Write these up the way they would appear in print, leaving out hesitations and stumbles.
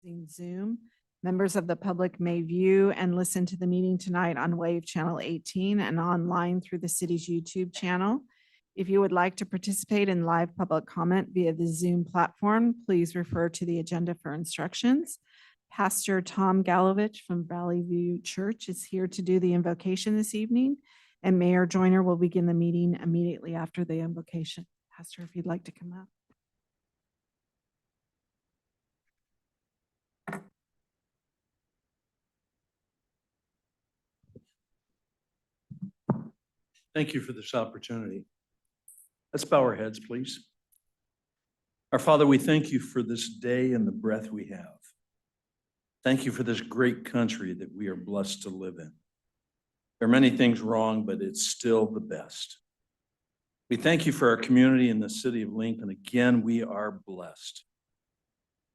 using Zoom. Members of the public may view and listen to the meeting tonight on Wave Channel 18 and online through the city's YouTube channel. If you would like to participate in live public comment via the Zoom platform, please refer to the agenda for instructions. Pastor Tom Galovich from Valley View Church is here to do the invocation this evening, and Mayor Joyner will begin the meeting immediately after the invocation. Pastor, if you'd like to come up. Thank you for this opportunity. Let's bow our heads, please. Our Father, we thank you for this day and the breath we have. Thank you for this great country that we are blessed to live in. There are many things wrong, but it's still the best. We thank you for our community in the city of Lincoln. Again, we are blessed.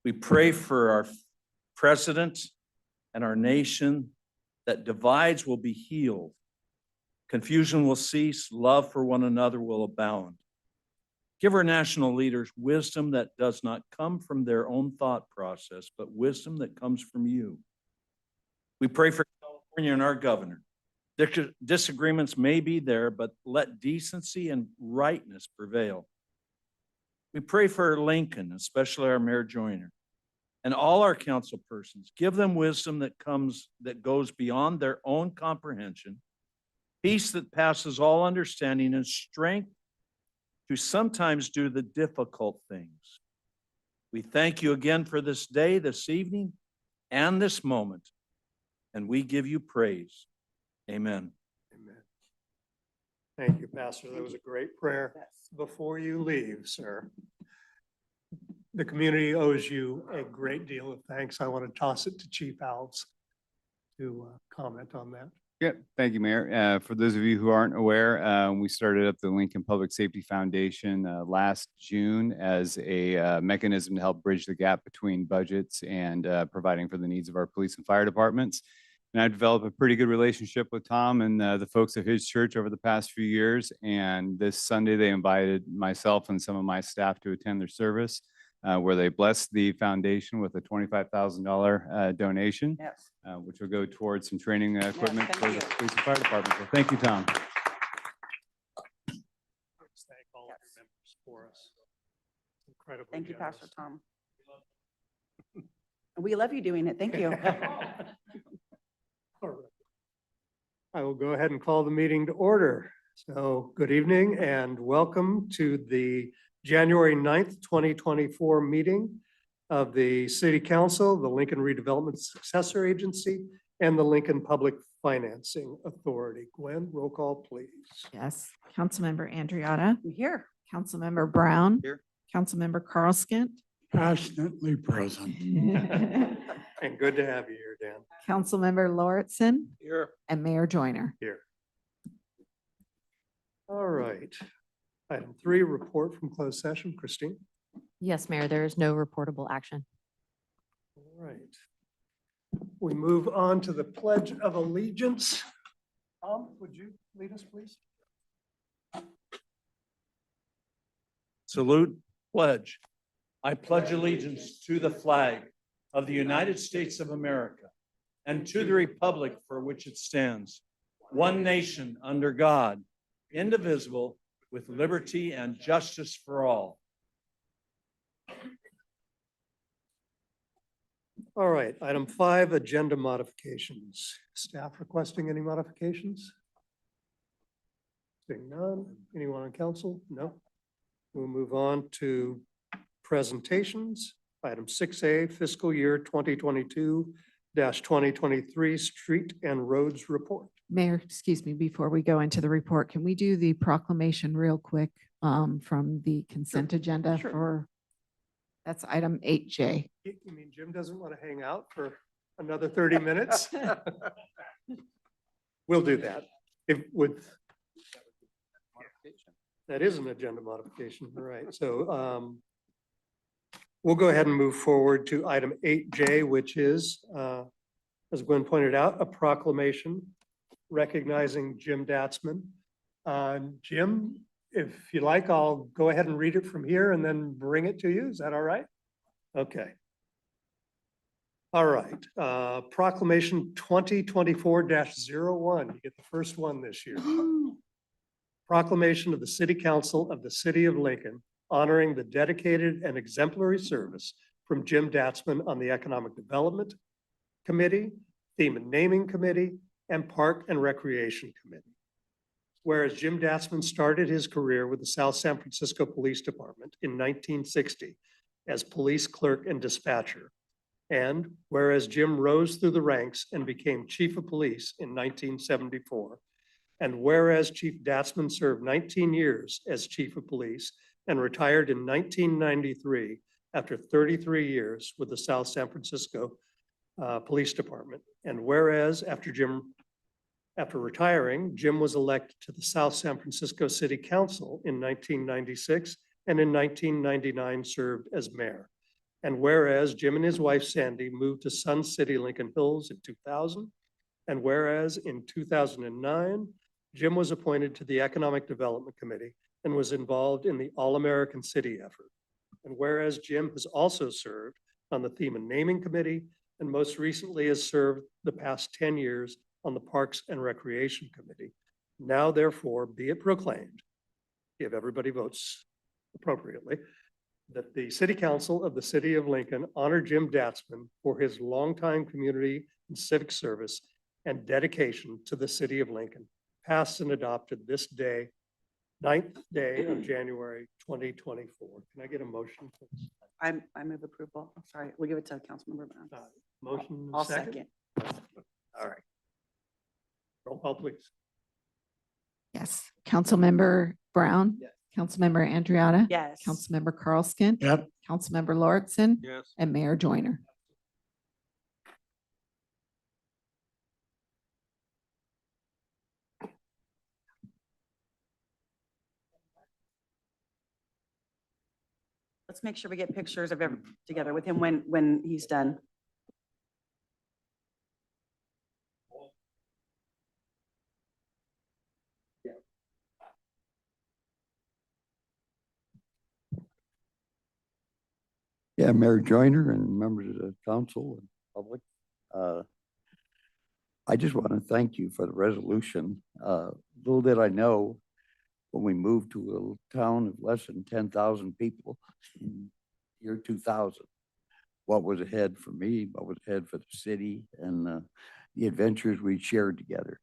We pray for our president and our nation that divides will be healed. Confusion will cease, love for one another will abound. Give our national leaders wisdom that does not come from their own thought process, but wisdom that comes from you. We pray for California and our governor. Disagreements may be there, but let decency and rightness prevail. We pray for Lincoln, especially our Mayor Joyner, and all our council persons. Give them wisdom that goes beyond their own comprehension, peace that passes all understanding, and strength to sometimes do the difficult things. We thank you again for this day, this evening, and this moment, and we give you praise. Amen. Amen. Thank you, Pastor. That was a great prayer. Before you leave, sir, the community owes you a great deal of thanks. I want to toss it to Chief Alves to comment on that. Yeah, thank you, Mayor. For those of you who aren't aware, we started up the Lincoln Public Safety Foundation last June as a mechanism to help bridge the gap between budgets and providing for the needs of our police and fire departments. And I developed a pretty good relationship with Tom and the folks of his church over the past few years. And this Sunday, they invited myself and some of my staff to attend their service, where they blessed the foundation with a $25,000 donation, Yes. which will go towards some training equipment thank for you. the police and fire department. So thank you, Tom. Thank all of your members for us. Incredibly Thank you, generous. Pastor Tom. We love you doing it. Thank you. All right. I will go ahead and call the meeting to order. So good evening and welcome to the January 9th, 2024 meeting of the City Council, the Lincoln Redevelopment Successor Agency, and the Lincoln Public Financing Authority. Gwen, roll call, please. Yes, Councilmember Andriotta, I'm here. Councilmember Brown. Here. Councilmember Carl Skint. Passionately present. And good to have you here, Dan. Councilmember Lauritsen Here. and Mayor Joyner. Here. All right. Item 3, report from closed session. Christine. Yes, Mayor, there is no reportable action. All right. We move on to the Pledge of Allegiance. Tom, would you lead us, please? Salute, pledge. I pledge allegiance to the flag of the United States of America and to the republic for which it stands, one nation under God, indivisible, with liberty and justice for all. All right, item 5, agenda modifications. Staff requesting any modifications? Seeing none. Anyone on council? No. We'll move on to presentations. Item 6A, fiscal year 2022-2023 street and roads report. Mayor, excuse me, before we go into the report, can we do the proclamation real quick from the consent agenda Sure. for, that's item 8J. You mean Jim doesn't want to hang out for another 30 minutes? We'll do that. If with, that is an agenda modification, all right? So we'll go ahead and move forward to item 8J, which is, as Gwen pointed out, a proclamation recognizing Jim Datzman. Jim, if you like, I'll go ahead and read it from here and then bring it to you. Is that all right? Okay. All right, proclamation 2024-01. You get the first one this year. Proclamation of the City Council of the City of Lincoln honoring the dedicated and exemplary service from Jim Datzman on the Economic Development Committee, Theme and Naming Committee, and Park and Recreation Committee. Whereas Jim Datzman started his career with the South San Francisco Police Department in 1960 as police clerk and dispatcher. And whereas Jim rose through the ranks and became chief of police in 1974. And whereas Chief Datzman served 19 years as chief of police and retired in 1993 after 33 years with the South San Francisco Police Department. And whereas after retiring, Jim was elected to the South San Francisco City Council in 1996 and in 1999 served as mayor. And whereas Jim and his wife Sandy moved to Sun City, Lincoln Hills in 2000. And whereas in 2009, Jim was appointed to the Economic Development Committee and was involved in the All-American City effort. And whereas Jim has also served on the Theme and Naming Committee and most recently has served the past 10 years on the Parks and Recreation Committee. Now therefore be it proclaimed, if everybody votes appropriately, that the City Council of the City of Lincoln honor Jim Datzman for his longtime community and civic service and dedication to the City of Lincoln, passed and adopted this day, 9th day of January, 2024. Can I get a motion, please? I move approval. I'm sorry, we'll give it to Councilmember Brown. Motion I'll second? second. All right. Roll call, please. Yes. Councilmember Brown. Yes. Councilmember Andriotta. Yes. Councilmember Carlskin. Yep. Councilmember Lauritsen. Yes. And Mayor Joyner. Let's make sure we get pictures of everyone together with him when he's done. Yeah, Mayor Joyner and members of the council and public. I just want to thank you for the resolution. Little did I know when we moved to a town of less than 10,000 people in year 2000, what was ahead for me, what was ahead for the city, and the adventures we shared together.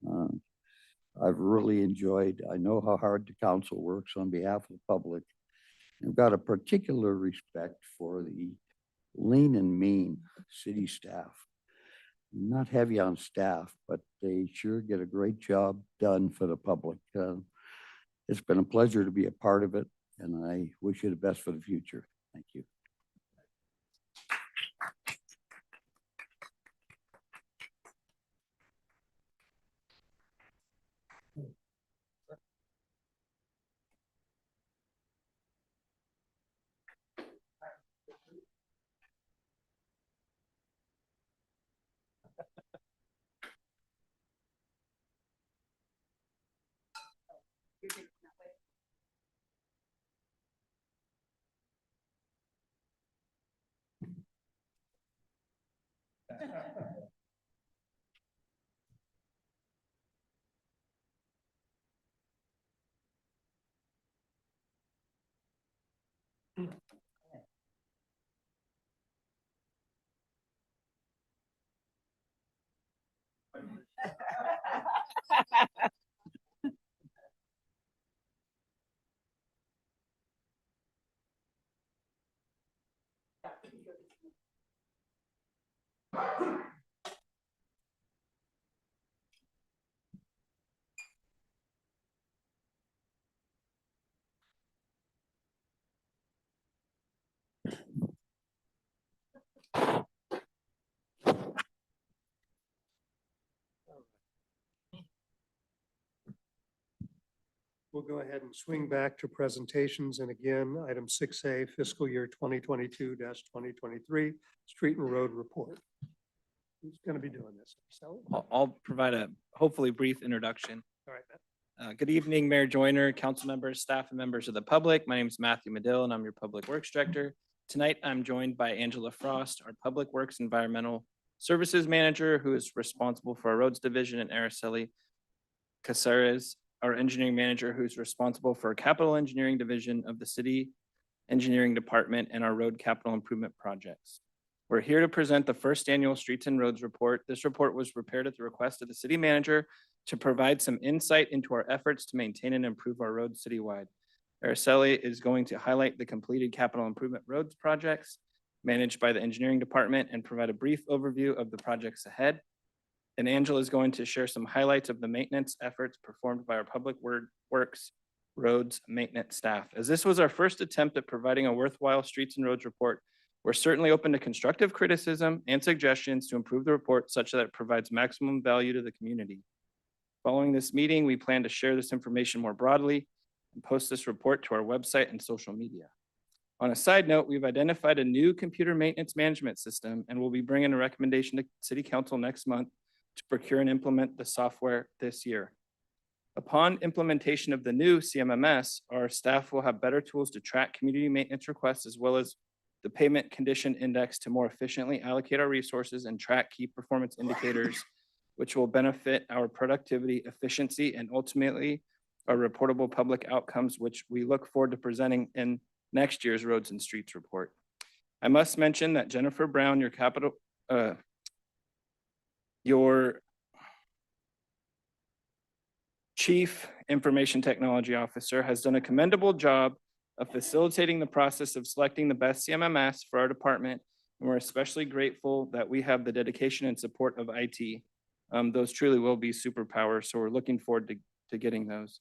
I've really enjoyed, I know how hard the council works on behalf of the public. I've got a particular respect for the lean and mean city staff. Not heavy on staff, but they sure get a great job done for the public. It's been a pleasure to be a part of it, and I wish you the best for the future. Thank you. We'll go ahead and swing back to presentations. And again, item 6A, fiscal year 2022-2023, street and road report. Who's going to be doing this? So, I'll provide a hopefully brief introduction. all right, Matt. Good evening, Mayor Joyner, council members, staff, and members of the public. My name is Matthew Medill, and I'm your Public Works Director. Tonight, I'm joined by Angela Frost, our Public Works Environmental Services Manager, who is responsible for our roads division, and Araceli Caceres, our Engineering Manager, who's responsible for our Capital Engineering Division of the City Engineering Department and our road capital improvement projects. We're here to present the first annual Streets and Roads Report. This report was prepared at the request of the city manager to provide some insight into our efforts to maintain and improve our roads citywide. Araceli is going to highlight the completed capital improvement roads projects managed by the engineering department and provide a brief overview of the projects ahead. And Angela is going to share some highlights of the maintenance efforts performed by our Public Works roads maintenance staff. As this was our first attempt at providing a worthwhile Streets and Roads report, we're certainly open to constructive criticism and suggestions to improve the report such that it provides maximum value to the community. Following this meeting, we plan to share this information more broadly and post this report to our website and social media. On a side note, we've identified a new computer maintenance management system and we'll be bringing a recommendation to City Council next month to procure and implement the software this year. Upon implementation of the new CMMS, our staff will have better tools to track community maintenance requests as well as the payment condition index to more efficiently allocate our resources and track key performance indicators, which will benefit our productivity, efficiency, and ultimately our reportable public outcomes, which we look forward to presenting in next year's Roads and Streets report. I must mention that Jennifer Brown, your Chief Information Technology Officer, has done a commendable job of facilitating the process of selecting the best CMMS for our department. And we're especially grateful that we have the dedication and support of IT. Those truly will be superpowers. So we're looking forward to getting those.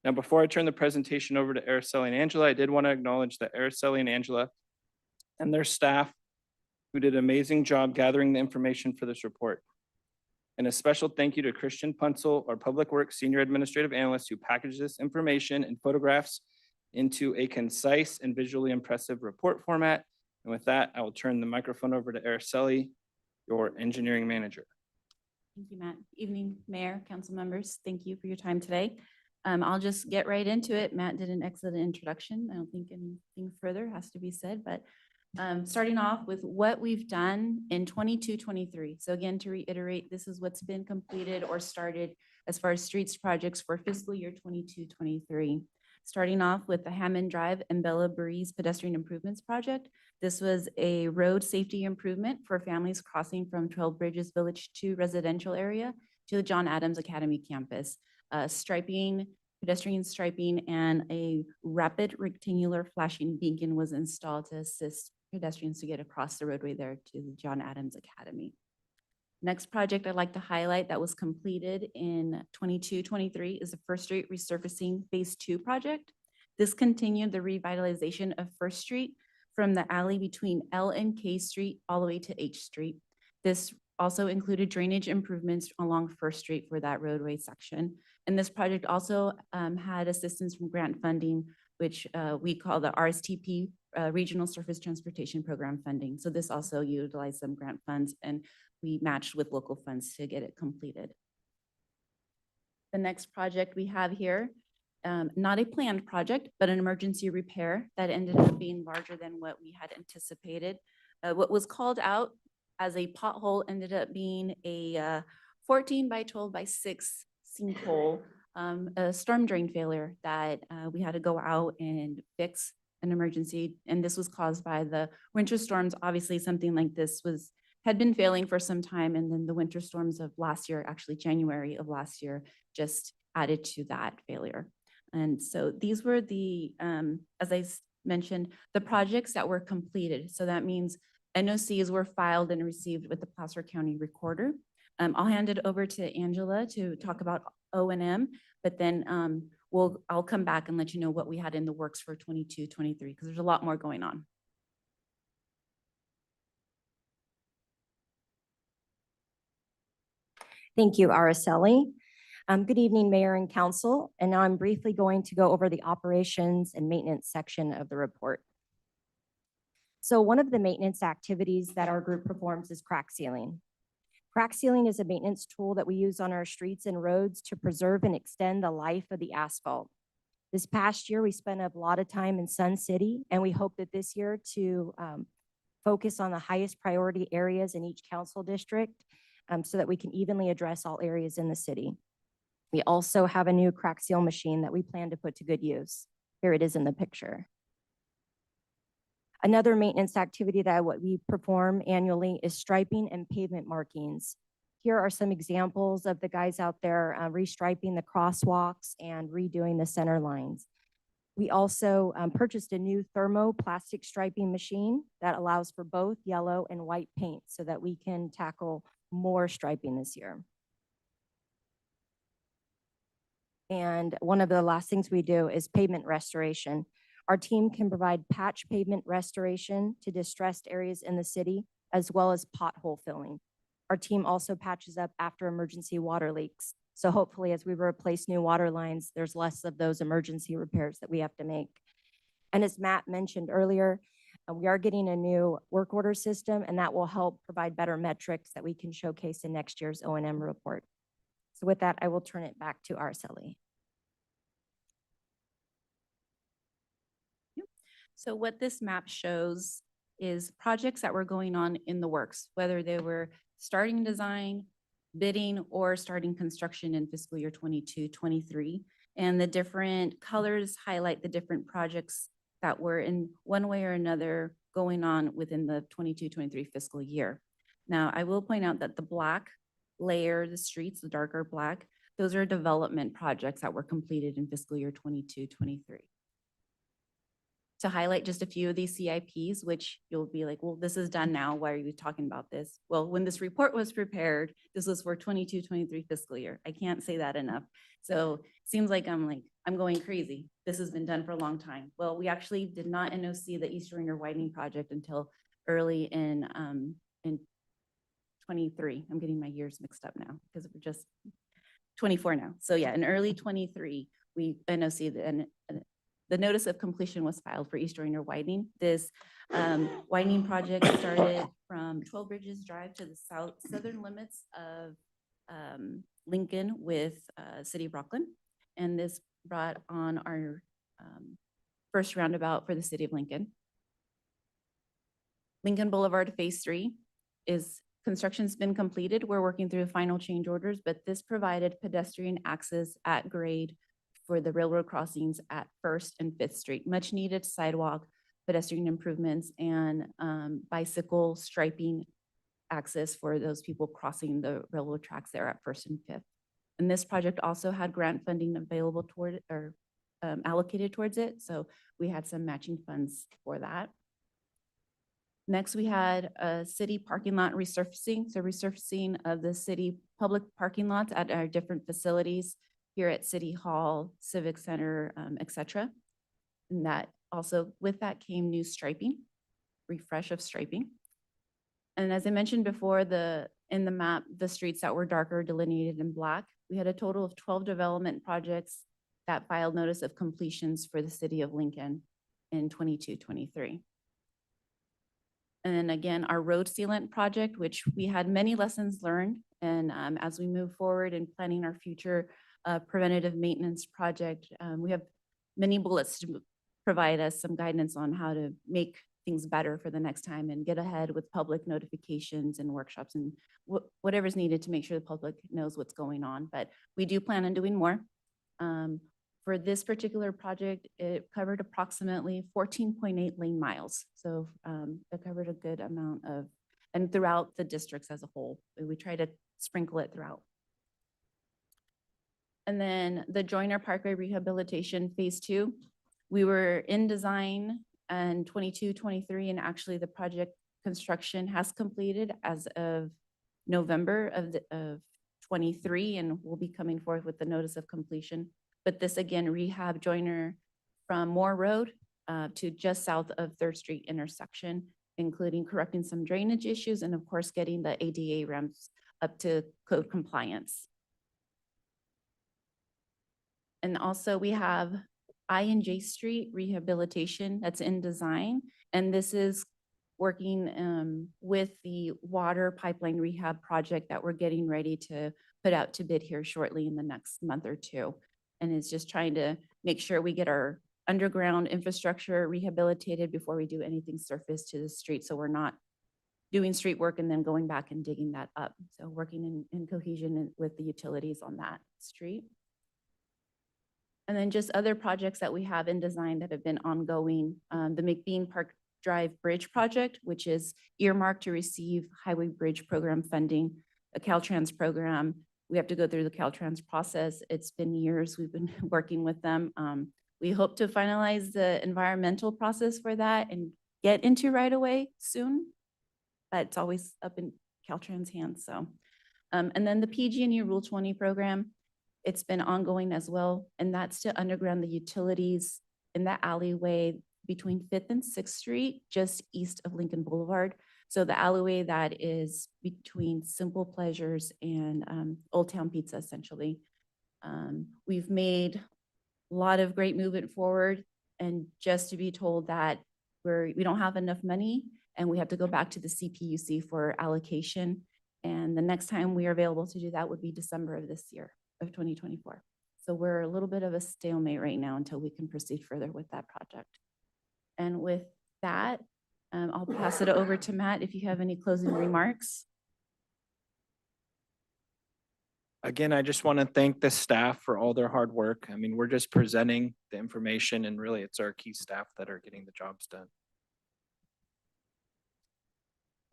Now, before I turn the presentation over to Araceli and Angela, I did want to acknowledge that Araceli and Angela and their staff who did an amazing job gathering the information for this report. And a special thank you to Christian Punzel, our Public Works Senior Administrative Analyst, who packaged this information and photographs into a concise and visually impressive report format. And with that, I will turn the microphone over to Araceli, your engineering manager. Thank you, Matt. Evening, Mayor, council members. Thank you for your time today. I'll just get right into it. Matt did an excellent introduction. I don't think anything further has to be said, but starting off with what we've done in 22-23. So again, to reiterate, this is what's been completed or started as far as streets projects for fiscal year 22-23. Starting off with the Hammond Drive and Bella Breeze pedestrian improvements project. This was a road safety improvement for families crossing from 12 Bridges Village 2 residential area to the John Adams Academy campus. Striping, pedestrian striping, and a rapid rectangular flashing beacon was installed to assist pedestrians to get across the roadway there to the John Adams Academy. Next project I'd like to highlight that was completed in 22-23 is the First Street Resurfacing Phase 2 project. This continued the revitalization of First Street from the alley between L and K Street all the way to H Street. This also included drainage improvements along First Street for that roadway section. And this project also had assistance from grant funding, which we call the RSTP, Regional Surface Transportation Program funding. So this also utilized some grant funds and we matched with local funds to get it completed. The next project we have here, not a planned project, but an emergency repair that ended up being larger than what we had anticipated. What was called out as a pothole ended up being a 14 by 12 by 6 sinkhole, a storm drain failure that we had to go out and fix an emergency. And this was caused by the winter storms. Obviously, something like this had been failing for some time. And then the winter storms of last year, actually January of last year, just added to that failure. And so these were the, as I mentioned, the projects that were completed. So that means NOCs were filed and received with the Placer County Recorder. I'll hand it over to Angela to talk about O&M, but then I'll come back and let you know what we had in the works for 22-23, because there's a lot more going on. Thank you, Araceli. Good evening, Mayor and Council. And now I'm briefly going to go over the operations and maintenance section of the report. So one of the maintenance activities that our group performs is crack sealing. Crack sealing is a maintenance tool that we use on our streets and roads to preserve and extend the life of the asphalt. This past year, we spent a lot of time in Sun City, and we hope that this year to focus on the highest priority areas in each council district so that we can evenly address all areas in the city. We also have a new crack seal machine that we plan to put to good use. Here it is in the picture. Another maintenance activity that we perform annually is striping and pavement markings. Here are some examples of the guys out there restriping the crosswalks and redoing the center lines. We also purchased a new thermoplastic striping machine that allows for both yellow and white paint so that we can tackle more striping this year. And one of the last things we do is pavement restoration. Our team can provide patch pavement restoration to distressed areas in the city, as well as pothole filling. Our team also patches up after emergency water leaks. So hopefully as we replace new water lines, there's less of those emergency repairs that we have to make. And as Matt mentioned earlier, we are getting a new work order system, and that will help provide better metrics that we can showcase in next year's O&M report. So with that, I will turn it back to Araceli. So what this map shows is projects that were going on in the works, whether they were starting design, bidding, or starting construction in fiscal year 22-23. And the different colors highlight the different projects that were in one way or another going on within the 22-23 fiscal year. Now, I will point out that the black layer, the streets, the darker black, those are development projects that were completed in fiscal year 22-23. To highlight just a few of these CIPs, which you'll be like, well, this is done now. Why are you talking about this? Well, when this report was prepared, this was for 22-23 fiscal year. I can't say that enough. So seems like I'm going crazy. This has been done for a long time. Well, we actually did not NOC the East Ringer widening project until early in 23. I'm getting my years mixed up now because we're just 24 now. So yeah, in early 23, we NOC the notice of completion was filed for East Ringer widening. This widening project started from 12 Bridges Drive to the southern limits of Lincoln with City of Rockland. And this brought on our first roundabout for the City of Lincoln. Lincoln Boulevard Phase 3 is construction's been completed. We're working through the final change orders, but this provided pedestrian access at grade for the railroad crossings at 1st and 5th Street, much needed sidewalk, pedestrian improvements, and bicycle striping access for those people crossing the railroad tracks there at 1st and 5th. And this project also had grant funding available toward or allocated towards it. So we had some matching funds for that. Next, we had a city parking lot resurfacing. So resurfacing of the city public parking lots at our different facilities here at City Hall, Civic Center, et cetera. And that also, with that came new striping, refresh of striping. And as I mentioned before, in the map, the streets that were darker delineated in black, we had a total of 12 development projects that filed notice of completions for the City of Lincoln in 22-23. And then again, our road sealant project, which we had many lessons learned. And as we move forward in planning our future preventative maintenance project, we have many bullets to provide us some guidance on how to make things better for the next time and get ahead with public notifications and workshops and whatever's needed to make sure the public knows what's going on. But we do plan on doing more. For this particular project, it covered approximately 14.8 lane miles. So it covered a good amount of, and throughout the districts as a whole. We try to sprinkle it throughout. And then the Joyner Parkway Rehabilitation Phase 2, we were in design in 22-23, and actually the project construction has completed as of November of 23, and we'll be coming forth with the notice of completion. But this again, rehab Joyner from Moore Road to just south of 3rd Street intersection, including correcting some drainage issues and of course getting the ADA ramps up to code compliance. And also we have I and J Street rehabilitation that's in design. And this is working with the water pipeline rehab project that we're getting ready to put out to bid here shortly in the next month or two. And it's just trying to make sure we get our underground infrastructure rehabilitated before we do anything surface to the street. So we're not doing street work and then going back and digging that up. So working in cohesion with the utilities on that street. And then just other projects that we have in design that have been ongoing. The McBean Park Drive Bridge Project, which is earmarked to receive Highway Bridge Program funding, a Caltrans program. We have to go through the Caltrans process. It's been years we've been working with them. We hope to finalize the environmental process for that and get into right away soon. But it's always up in Caltrans' hands, so. And then the PG&E Rule 20 program, it's been ongoing as well, and that's to underground the utilities in that alleyway between 5th and 6th Street, just east of Lincoln Boulevard. So the alleyway that is between Simple Pleasures and Old Town Pizza, essentially. We've made a lot of great movement forward, and just to be told that we don't have enough money and we have to go back to the CPUC for allocation. And the next time we are available to do that would be December of this year, of 2024. So we're a little bit of a stalemate right now until we can proceed further with that project. And with that, I'll pass it over to Matt if you have any closing remarks. Again, I just want to thank the staff for all their hard work. I mean, we're just presenting the information and really it's our key staff that are getting the jobs done.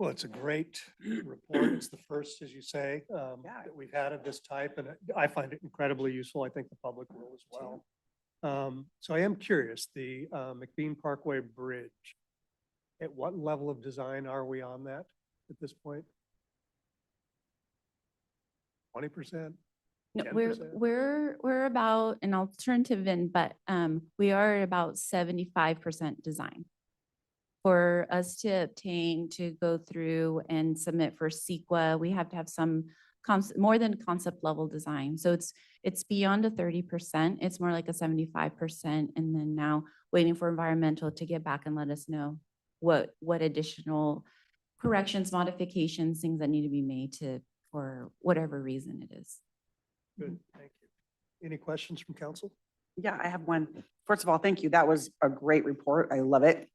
Well, it's a great report. It's the first, as you say, that we've had of this type, and I find it incredibly useful. I think the public will as well. So I am curious, the McBean Parkway Bridge, at what level of design are we on that at this point? 20%? No, 10%? we're about, and I'll turn to Vin, but we are about 75% design. For us to obtain, to go through and submit for CEQA, we have to have some more than concept level design. So it's beyond a 30%. It's more like a 75%. And then now waiting for environmental to get back and let us know what additional corrections, modifications, things that need to be made for whatever reason it is. Good, thank you. Any questions from council? Yeah, I have one. First of all, thank you. That was a great report. I love it.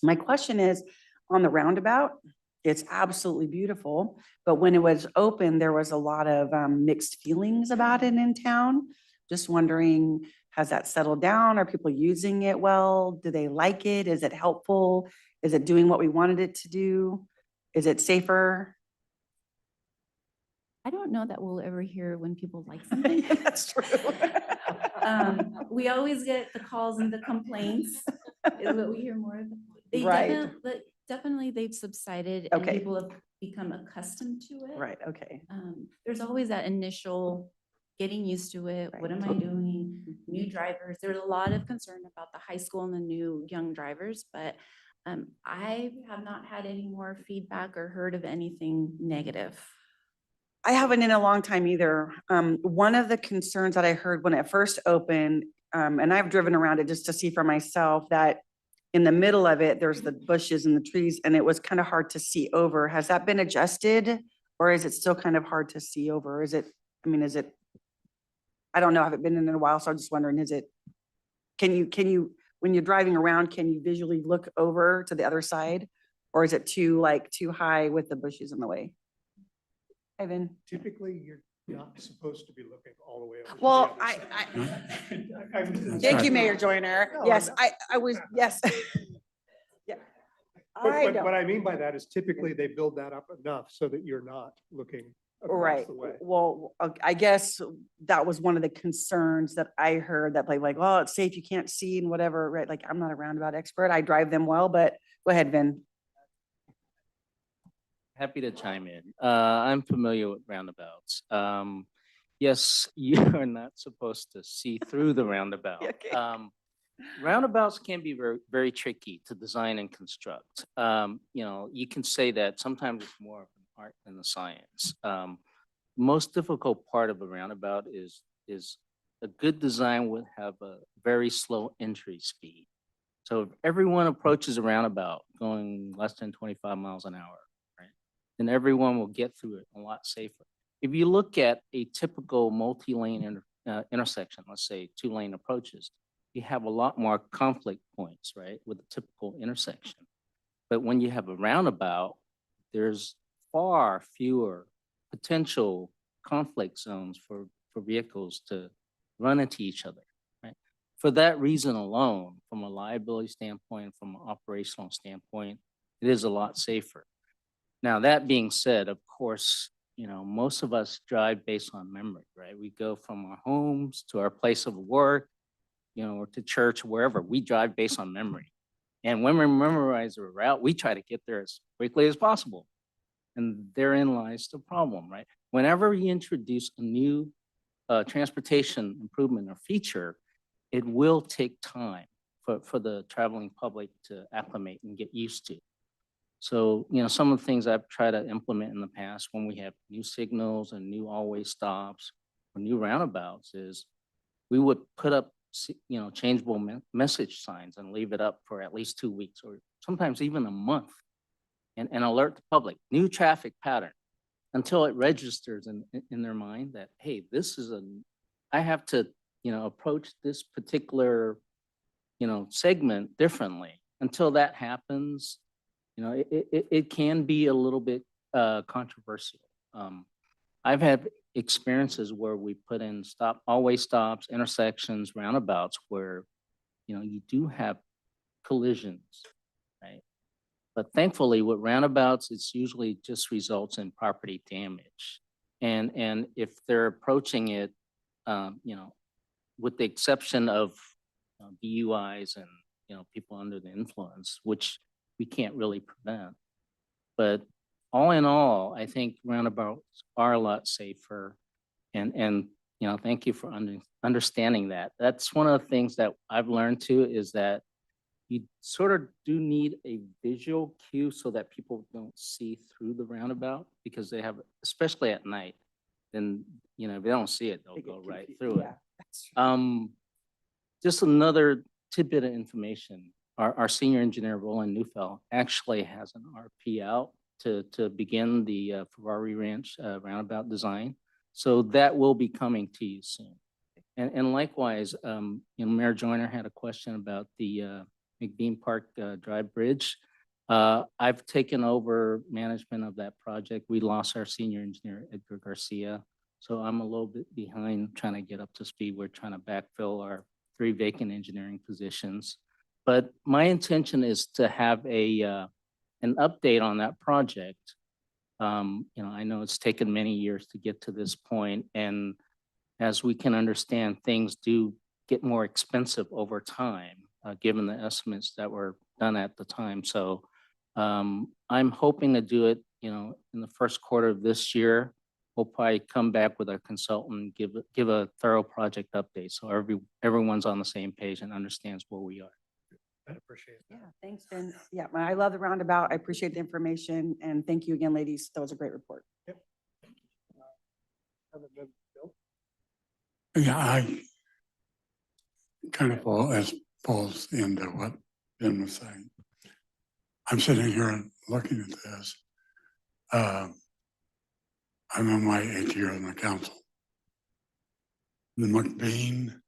My question is, on the roundabout, it's absolutely beautiful, but when it was open, there was a lot of mixed feelings about it in town. Just wondering, has that settled down? Are people using it well? Do they like it? Is it helpful? Is it doing what we wanted it to do? Is it safer? I don't know that we'll ever hear when people like something. That's true. We always get the calls and the complaints, is what we hear more of. They Right. definitely they've subsided and Okay. people have become accustomed to it. Right, okay. There's always that initial getting used to it. What am I doing? New drivers. There's a lot of concern about the high school and the new young drivers, but I have not had any more feedback or heard of anything negative. I haven't in a long time either. One of the concerns that I heard when it first opened, and I've driven around it just to see for myself, that in the middle of it, there's the bushes and the trees, and it was kind of hard to see over. Has that been adjusted, or is it still kind of hard to see over? Is it, I don't know, I haven't been in it in a while, so I'm just wondering, can you, when you're driving around, can you visually look over to the other side? Or is it too high with the bushes in the way? Ivan? Typically, you're not supposed to be looking all the way over. to the Well, other side. Thank you, Mayor Joyner. No, Yes, I'm I was, yes. Yeah. But what I mean by that is typically they build that up enough so that you're not looking across Right. the way. Well, I guess that was one of the concerns that I heard, that like, oh, it's safe, you can't see and whatever, right? Like, I'm not a roundabout expert. I drive them well, but go ahead, Vin. Happy to chime in. I'm familiar with roundabouts. Yes, you are not supposed to see through the roundabout. Okay. Roundabouts can be very, very tricky to design and construct. You can say that sometimes it's more of an art than a science. Most difficult part of a roundabout is a good design would have a very slow entry speed. So if everyone approaches a roundabout going less than 25 miles an hour, then everyone will get through it a lot safer. If you look at a typical multi-lane intersection, let's say 2-lane approaches, you have a lot more conflict points, right, with a typical intersection. But when you have a roundabout, there's far fewer potential conflict zones for vehicles to run into each other, right? For that reason alone, from a liability standpoint, from an operational standpoint, it is a lot safer. Now, that being said, of course, you know, most of us drive based on memory, right? We go from our homes to our place of work, you know, or to church, wherever. We drive based on memory. And when we memorize a route, we try to get there as quickly as possible. And therein lies the problem, right? Whenever you introduce a new transportation improvement or feature, it will take time for the traveling public to acclimate and get used to. So, you know, some of the things I've tried to implement in the past when we have new signals and new always stops or new roundabouts is we would put up, you know, changeable message signs and leave it up for at least 2 weeks or sometimes even a month and alert the public, new traffic pattern until it registers in their mind that, hey, this is I have to, you know, approach this particular, you know, segment differently. Until that happens, you know, it can be a little bit controversial. I've had experiences where we put in always stops, intersections, roundabouts where, you know, you do have collisions, right? But thankfully with roundabouts, it's usually just results in property damage. And if they're approaching it, you know, with the exception of DUIs and, you know, people under the influence, which we can't really prevent. But all in all, I think roundabouts are a lot safer. And you know, thank you for understanding that. That's one of the things that I've learned too, is that you sort of do need a visual cue so that people don't see through the roundabout because they have, especially at night, then, you know, if they don't see it, they'll go right through it. Just another tidbit of information. Our senior engineer, Roland Neufeld, actually has an RP out to begin the Ferrari Ranch roundabout design. So that will be coming to you soon. And likewise, you know, Mayor Joyner had a question about the McBean Park Drive Bridge. I've taken over management of that project. We lost our senior engineer, Edgar Garcia. So I'm a little bit behind trying to get up to speed. We're trying to backfill our 3 vacant engineering positions. But my intention is to have an update on that project. You know, I know it's taken many years to get to this point, and as we can understand, things do get more expensive over time, given the estimates that were done at the time. So I'm hoping to do it, you know, in the first quarter of this year. We'll probably come back with our consultant, give a thorough project update, so everyone's on the same page and understands where we are. I appreciate Yeah, that. thanks, Ben. Yeah, I love the roundabout. I appreciate the information and thank you again, ladies. That was a great report. Yeah, I kind of falls into what Ben was saying. I'm sitting here and looking at this. I'm in my 8th year on the council. The McBean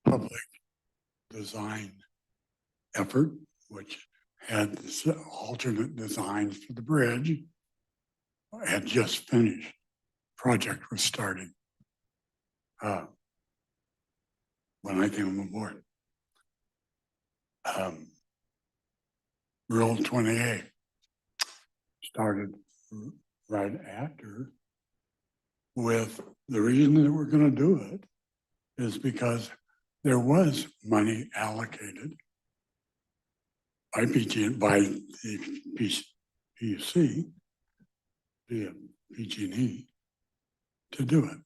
public design effort, which had alternate designs for the bridge, had just finished. Project was starting when I came aboard. Rule 28 started right after, with the reason that we're going to do it is because there was money allocated by the PUC, via PG&E, to do it.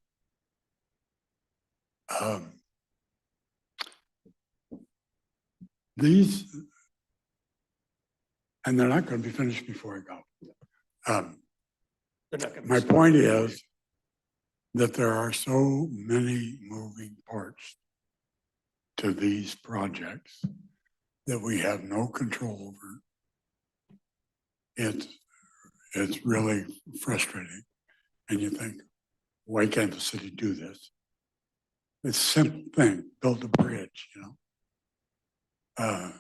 These, and they're not going to be finished before I go. My point is that there are so many moving parts to these projects that we have no control over. It's really frustrating. And you think, why can't the city do this? It's a simple thing, build a bridge, you know?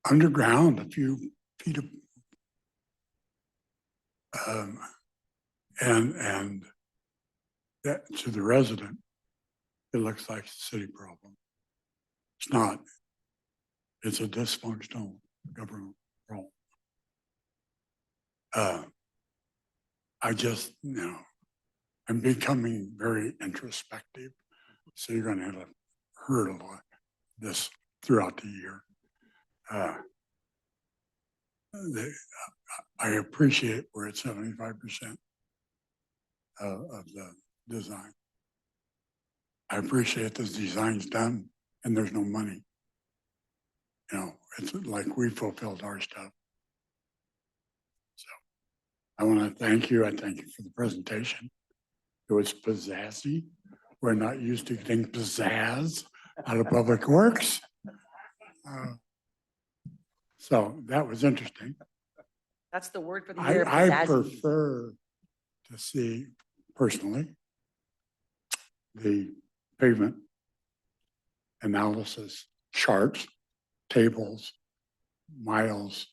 Underground, a few feet of, and that to the resident, it looks like a city problem. It's not. It's a dysfunctional government problem. I just, I'm becoming very introspective. So you're gonna have to heard a lot this throughout the year. I appreciate we're at 75% of the design. I appreciate this design's done and there's no money. It's like we fulfilled our stuff. So I want to thank you. I thank you for the presentation. It was pizzazzy. We're not used to getting pizzazz out of Public Works. So that was interesting. That's the word for the year. I pizzazzy. prefer to see personally the pavement analysis charts, tables, miles,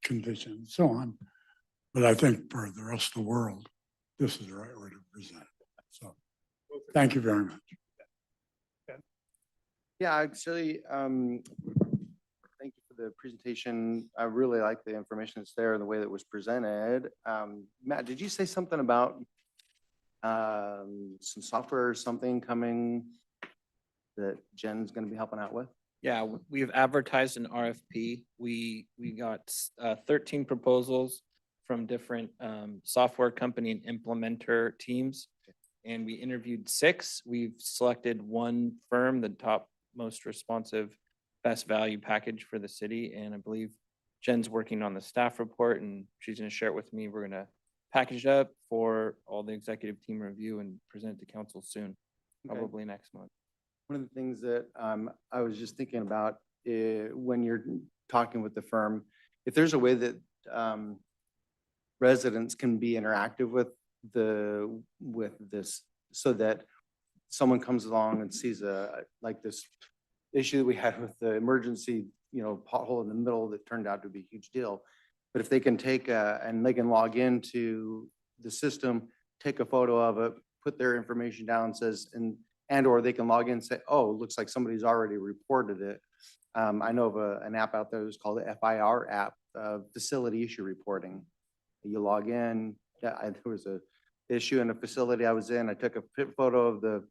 conditions, so on. But I think for the rest of the world, this is the right way to present it. So thank you very much. Yeah, actually, thank you for the presentation. I really like the information that's there and the way that it was presented. Matt, did you say something about some software or something coming that Jen's going to be helping out with? Yeah, we've advertised an RFP. We got 13 proposals from different software company and implementer teams. And we interviewed 6. We've selected one firm, the top most responsive, best value package for the city. And I believe Jen's working on the staff report and she's going to share it with me. We're going to package it up for all the executive team review and present it to council soon, probably next month. One of the things that I was just thinking about when you're talking with the firm, if there's a way that residents can be interactive with this, so that someone comes along and sees like this issue that we had with the emergency, pothole in the middle that turned out to be a huge deal. But if they can take and they can log into the system, take a photo of it, put their information down, or they can log in and say, oh, it looks like somebody's already reported it. I know of an app out there that's called the FIR app, Facility Issue Reporting. You log in, there was a issue in a facility I was in. I took a photo of the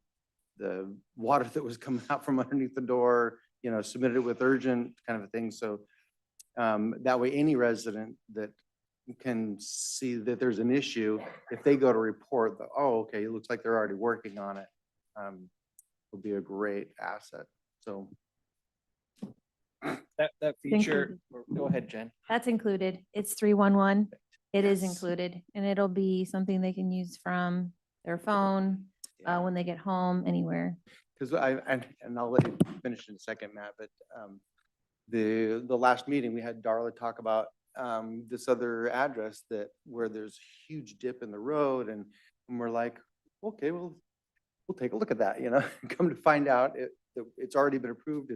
water that was coming out from underneath the door, submitted it with urgent kind of a thing. So that way any resident that can see that there's an issue, if they go to report, oh, okay, it looks like they're already working on it. Will be a great asset. So that feature, go ahead, Jen. That's included. It's 311. It is Yes. included, and it'll be something they can use from their phone when they get home, anywhere. because and I'll let you finish in a second, Matt, but the last meeting, we had Darla talk about this other address where there's a huge dip in the road, and we're like, okay, well, we'll take a look at that, come to find out it's already been approved.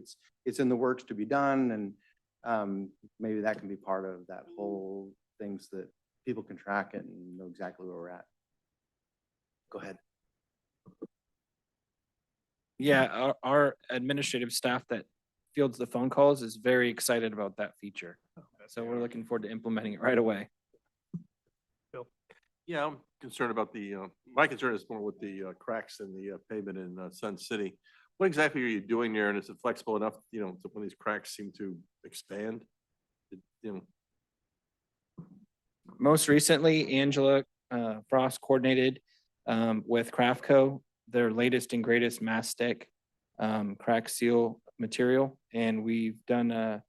It's in the works to be done. And maybe that can be part of that whole thing so that people can track it and know exactly where we're at. Go ahead. Yeah, our administrative staff that fields the phone calls is very excited about that feature. So we're looking forward to implementing it right away. Yeah, I'm concerned about my concern is more with the cracks in the pavement in Sun City. What exactly are you doing there? And is it flexible enough, when these cracks seem to expand? Most recently, Angela Frost coordinated with Craftco, their latest and greatest mastic crack seal material. And we've done a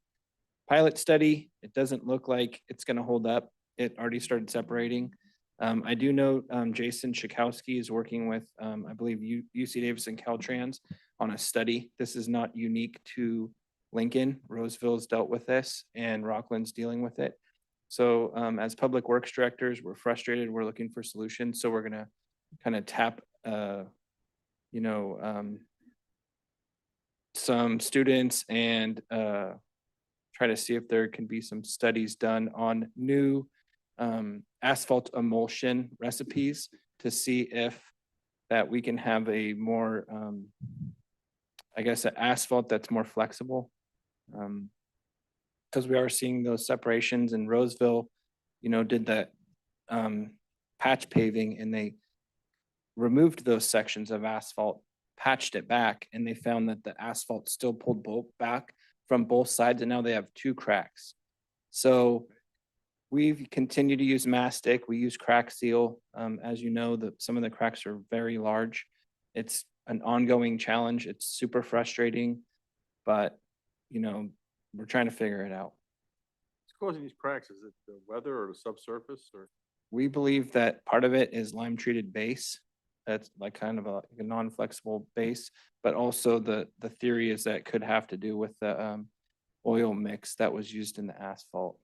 pilot study. It doesn't look like it's going to hold up. It already started separating. I do know Jason Schakowsky is working with, I believe, UC Davis and Caltrans on a study. This is not unique to Lincoln. Roseville's dealt with this and Rockland's dealing with it. So as public works directors, we're frustrated. We're looking for solutions. So we're going to kind of tap you know, some students and try to see if there can be some studies done on new asphalt emulsion recipes to see if that we can have a more, I guess, an asphalt that's more flexible. Because we are seeing those separations in Roseville, you know, did that patch paving and they removed those sections of asphalt, patched it back, and they found that the asphalt still pulled both back from both sides, and now they have two cracks. So we've continued to use mastic. We use crack seal. As you know, some of the cracks are very large. It's an ongoing challenge. It's super frustrating, but you know, we're trying to figure it out. What's causing these cracks? Is it the weather or the subsurface or? We believe that part of it is lime treated base. That's like kind of a non-flexible base, but also the theory is that it could have to do with the oil mix that was used in the asphalt.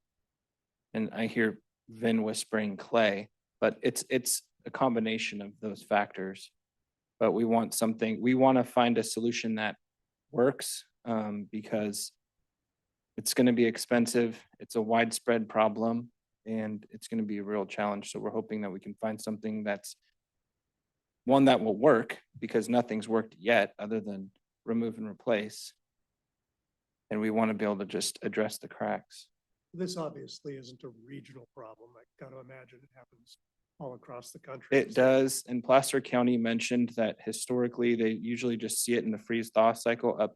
And I hear Vin whispering clay, but it's a combination of those factors. But we want to find a solution that works because it's going to be expensive. It's a widespread problem and it's going to be a real challenge. So we're hoping that we can find something that's one that will work, because nothing's worked yet other than remove and replace. And we want to be able to just address the cracks. This obviously isn't a regional problem. I got to imagine it happens all across the country. It does. And Placer County mentioned that historically, they usually just see it in the freeze thaw cycle up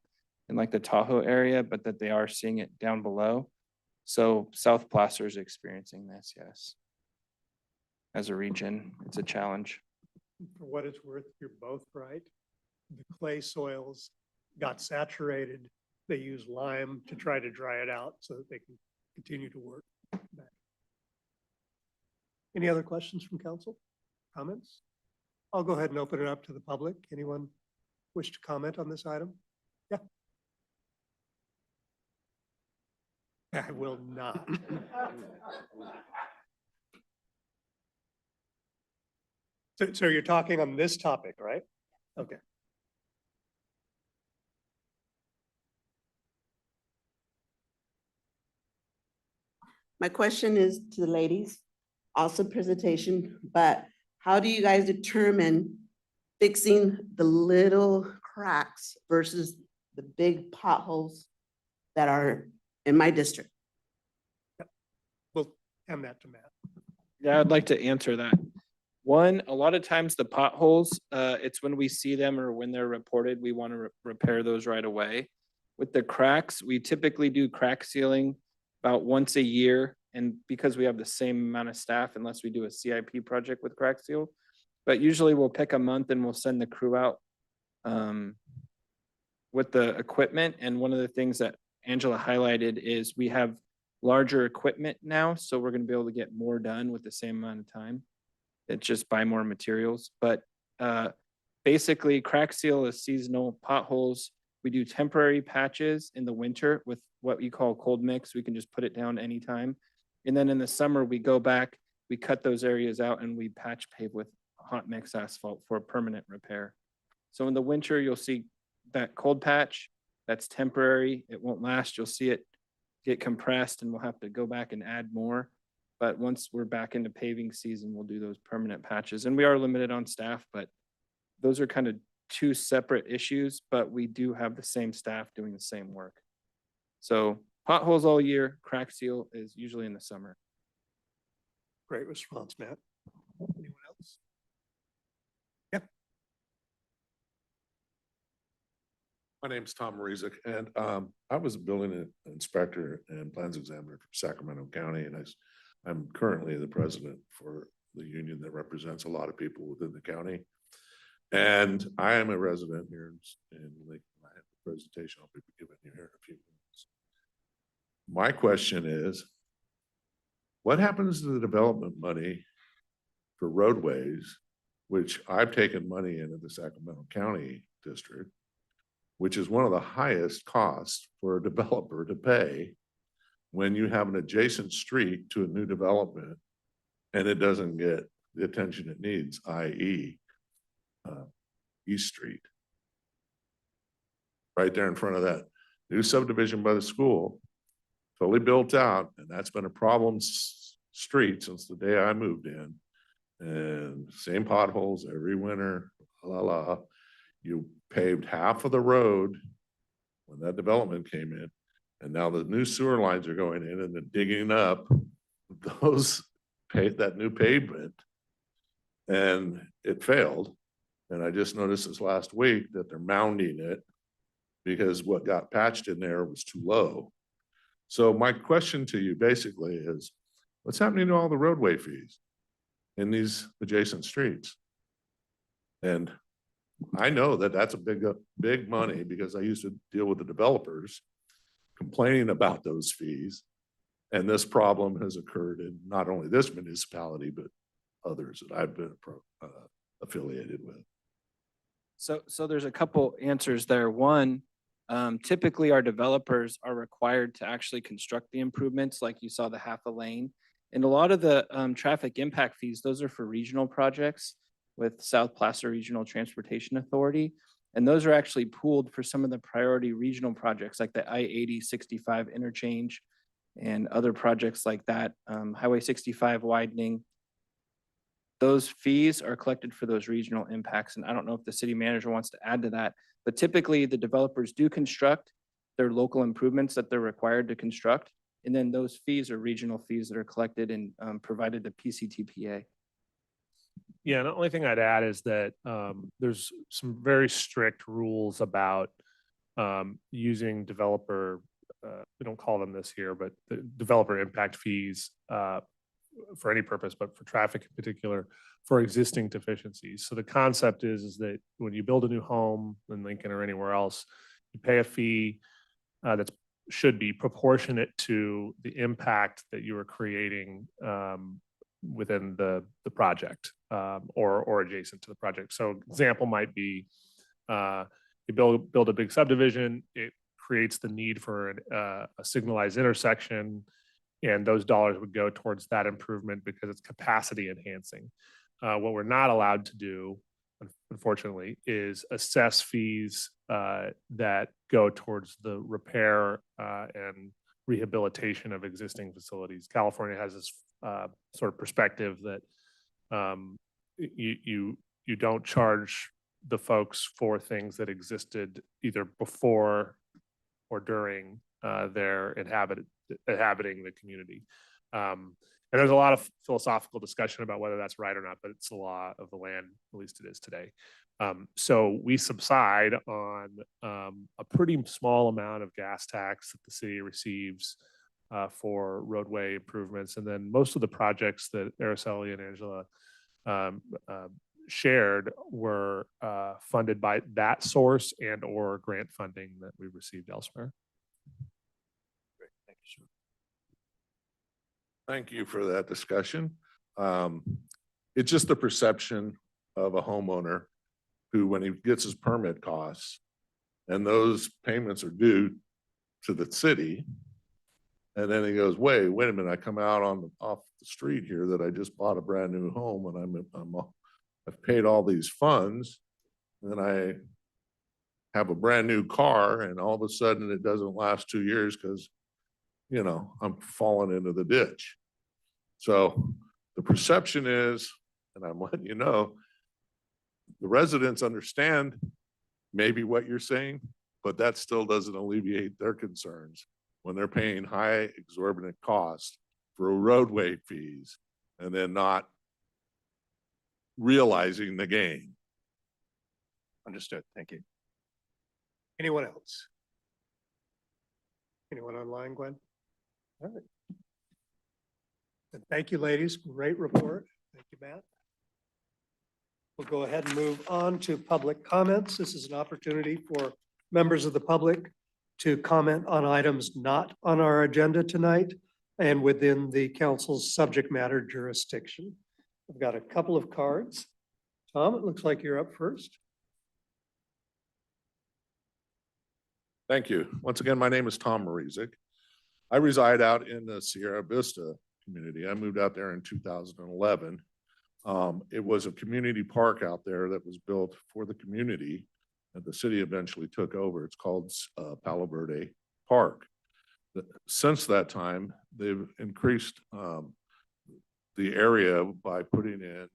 in like the Tahoe area, but that they are seeing it down below. So South Placer is experiencing this, yes. As a region, it's a challenge. For what it's worth, you're both right. The clay soils got saturated. They use lime to try to dry it out so that they can continue to work back. Any other questions from council? Comments? I'll go ahead and open it up to the public. Anyone wish to comment on this item? Yeah. I will not. So you're talking on this topic, right? Okay. My question is to the ladies, awesome presentation, but how do you guys determine fixing the little cracks versus the big potholes that are in my district? We'll hand that to Matt. Yeah, I'd like to answer that. One, a lot of times the potholes, it's when we see them or when they're reported, we want to repair those right away. With the cracks, we typically do crack sealing about once a year. And because we have the same amount of staff, unless we do a CIP project with crack seal, but usually we'll pick a month and we'll send the crew out with the equipment. And one of the things that Angela highlighted is we have larger equipment now. So we're going to be able to get more done with the same amount of time. It's just buy more materials. But basically crack seal is seasonal. Potholes, we do temporary patches in the winter with what we call cold mix. We can just put it down anytime. And then in the summer, we go back, we cut those areas out and we patch pave with hot mix asphalt for a permanent repair. So in the winter, you'll see that cold patch, that's temporary. It won't last. You'll see it get compressed and we'll have to go back and add more. But once we're back into paving season, we'll do those permanent patches. And we are limited on staff, but those are kind of two separate issues, but we do have the same staff doing the same work. So potholes all year, crack seal is usually in the summer. Great response, Matt. Anyone else? Yeah. My name's Tom Marizik, and I was a building inspector and plans examiner for Sacramento County, and I'm currently the president for the union that represents a lot of people within the county. And I am a resident here in Lake. I have a presentation I'll be giving you here in a few minutes. My question is, what happens to the development money for roadways, which I've taken money into the Sacramento County district, which is one of the highest costs for a developer to pay when you have an adjacent street to a new development and it doesn't get the attention it needs, i.e. East Street. Right there in front of that new subdivision by the school, fully built out, and that's been a problem street since the day I moved in. And same potholes every winter, la la. You paved half of the road when that development came in, and now the new sewer lines are going in and then digging up that new pavement. And it failed. And I just noticed this last week that they're mounding it because what got patched in there was too low. So my question to you basically is, what's happening to all the roadway fees in these adjacent streets? And I know that that's a big money because I used to deal with the developers complaining about those fees. And this problem has occurred in not only this municipality, but others that I've been affiliated with. So there's a couple answers there. One, typically our developers are required to actually construct the improvements, like you saw the half a lane. And a lot of the traffic impact fees, those are for regional projects with South Placer Regional Transportation Authority. And those are actually pooled for some of the priority regional projects like the I-80-65 interchange and other projects like that, Highway 65 widening. Those fees are collected for those regional impacts. And I don't know if the city manager wants to add to that, but typically the developers do construct their local improvements that they're required to construct. And then those fees are regional fees that are collected and provided to PCTPA. Yeah, the only thing I'd add is that there's some very strict rules about using developer, we don't call them this here, but the developer impact fees for any purpose, but for traffic in particular, for existing deficiencies. So the concept is that when you build a new home in Lincoln or anywhere else, you pay a fee that should be proportionate to the impact that you are creating within the project or adjacent to the project. So example might be you build a big subdivision, it creates the need for a signalized intersection, and those dollars would go towards that improvement because it's capacity enhancing. What we're not allowed to do, unfortunately, is assess fees that go towards the repair and rehabilitation of existing facilities. California has this sort of perspective that you don't charge the folks for things that existed either before or during their inhabiting the community. And there's a lot of philosophical discussion about whether that's right or not, but it's the law of the land, at least it is today. So we subside on a pretty small amount of gas tax that the city receives for roadway improvements. And then most of the projects that Araceli and Angela shared were funded by that source and or grant funding that we received elsewhere. Great, thank you, sir. Thank you for that discussion. It's just the perception of a homeowner who, when he gets his permit costs and those payments are due to the city, and then he goes, wait a minute, I come out off the street here that I just bought a brand new home and I've paid all these funds, and then I have a brand new car and all of a sudden it doesn't last 2 years because, you know, I'm falling into the ditch. So the perception is, and I'm letting you know, the residents understand maybe what you're saying, but that still doesn't alleviate their concerns when they're paying high exorbitant costs for roadway fees and then not realizing the gain. Understood. Thank you. Anyone else? Anyone online, Gwen? All right. And thank you, ladies. Great report. Thank you, Matt. We'll go ahead and move on to public comments. This is an opportunity for members of the public to comment on items not on our agenda tonight and within the council's subject matter jurisdiction. I've got a couple of cards. Tom, it looks like you're up first. Thank you. Once again, my name is Tom Marizik. I reside out in the Sierra Vista community. I moved out there in 2011 It was a community park out there that was built for the community that the city eventually took over. It's called Palo Verde Park. Since that time, they've increased the area by putting in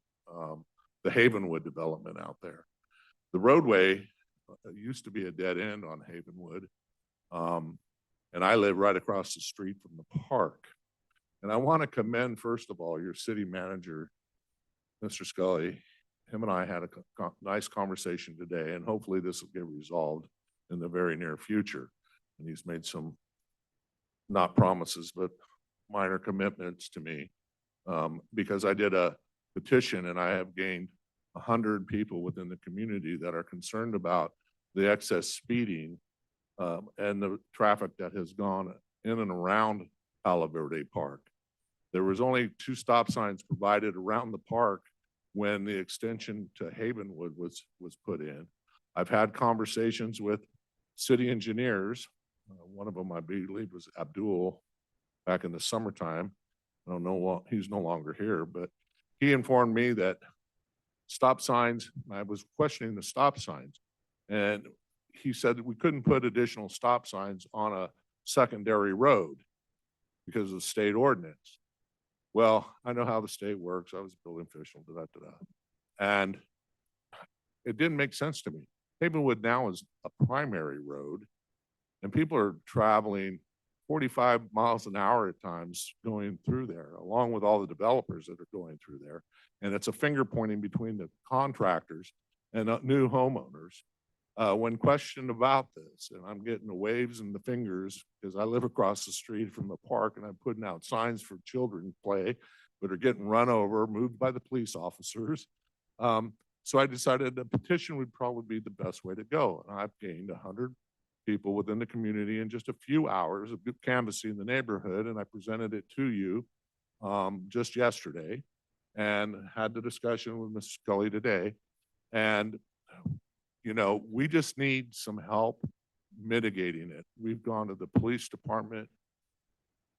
the Havenwood development out there. The roadway used to be a dead end on Havenwood. And I live right across the street from the park. And I want to commend, first of all, your city manager, Mr. Scully. Him and I had a nice conversation today, and hopefully this will get resolved in the very near future. And he's made some, not promises, but minor commitments to me. Because I did a petition and I have gained 100 people within the community that are concerned about the excess speeding and the traffic that has gone in and around Palo Verde Park. There was only 2 stop signs provided around the park when the extension to Havenwood was put in. I've had conversations with city engineers. One of them, I believe, was Abdul back in the summertime. I don't know, he's no longer here, but he informed me that stop signs, I was questioning the stop signs, and he said that we couldn't put additional stop signs on a secondary road because of the state ordinance. Well, I know how the state works. I was a building official, and it didn't make sense to me. Havenwood now is a primary road, and people are traveling 45 miles an hour at times going through there, along with all the developers that are going through there. And it's a finger pointing between the contractors and new homeowners. When questioned about this, and I'm getting the waves and the fingers because I live across the street from the park and I'm putting out signs for children to play, but are getting run over, moved by the police officers. So I decided a petition would probably be the best way to go. And I've gained 100 people within the community in just a few hours of canvassing the neighborhood. And I presented it to you just yesterday and had the discussion with Mr. Scully today. And, you know, we just need some help mitigating it. We've gone to the police department,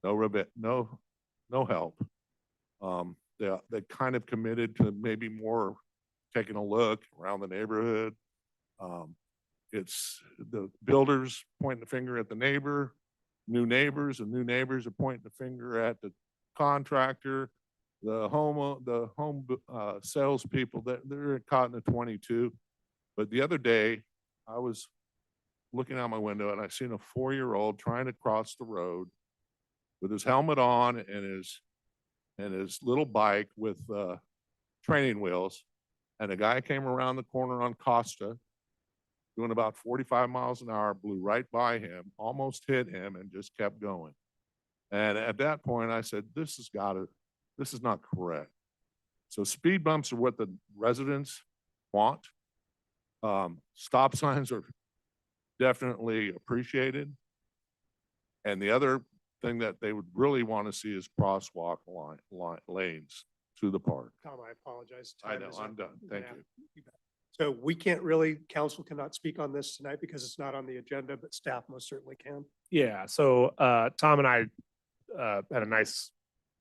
no help. They kind of committed to maybe more taking a look around the neighborhood. It's the builders pointing the finger at the neighbor, new neighbors, and new neighbors are pointing the finger at the contractor, the home salespeople. That they're caught in the 22. But the other day, I was looking out my window and I seen a 4-year-old trying to cross the road with his helmet on and his little bike with training wheels. And a guy came around the corner on Costa doing about 45 miles an hour, blew right by him, almost hit him, and just kept going. And at that point, I said, this is not correct. So speed bumps are what the residents want. Stop signs are definitely appreciated. And the other thing that they would really want to see is crosswalk lanes to the park. Tom, I apologize. I Time know, is up. I'm done. Thank Yeah, you. bet. So we can't really, council cannot speak on this tonight because it's not on the agenda, but staff most certainly can. Yeah, so Tom and I had a nice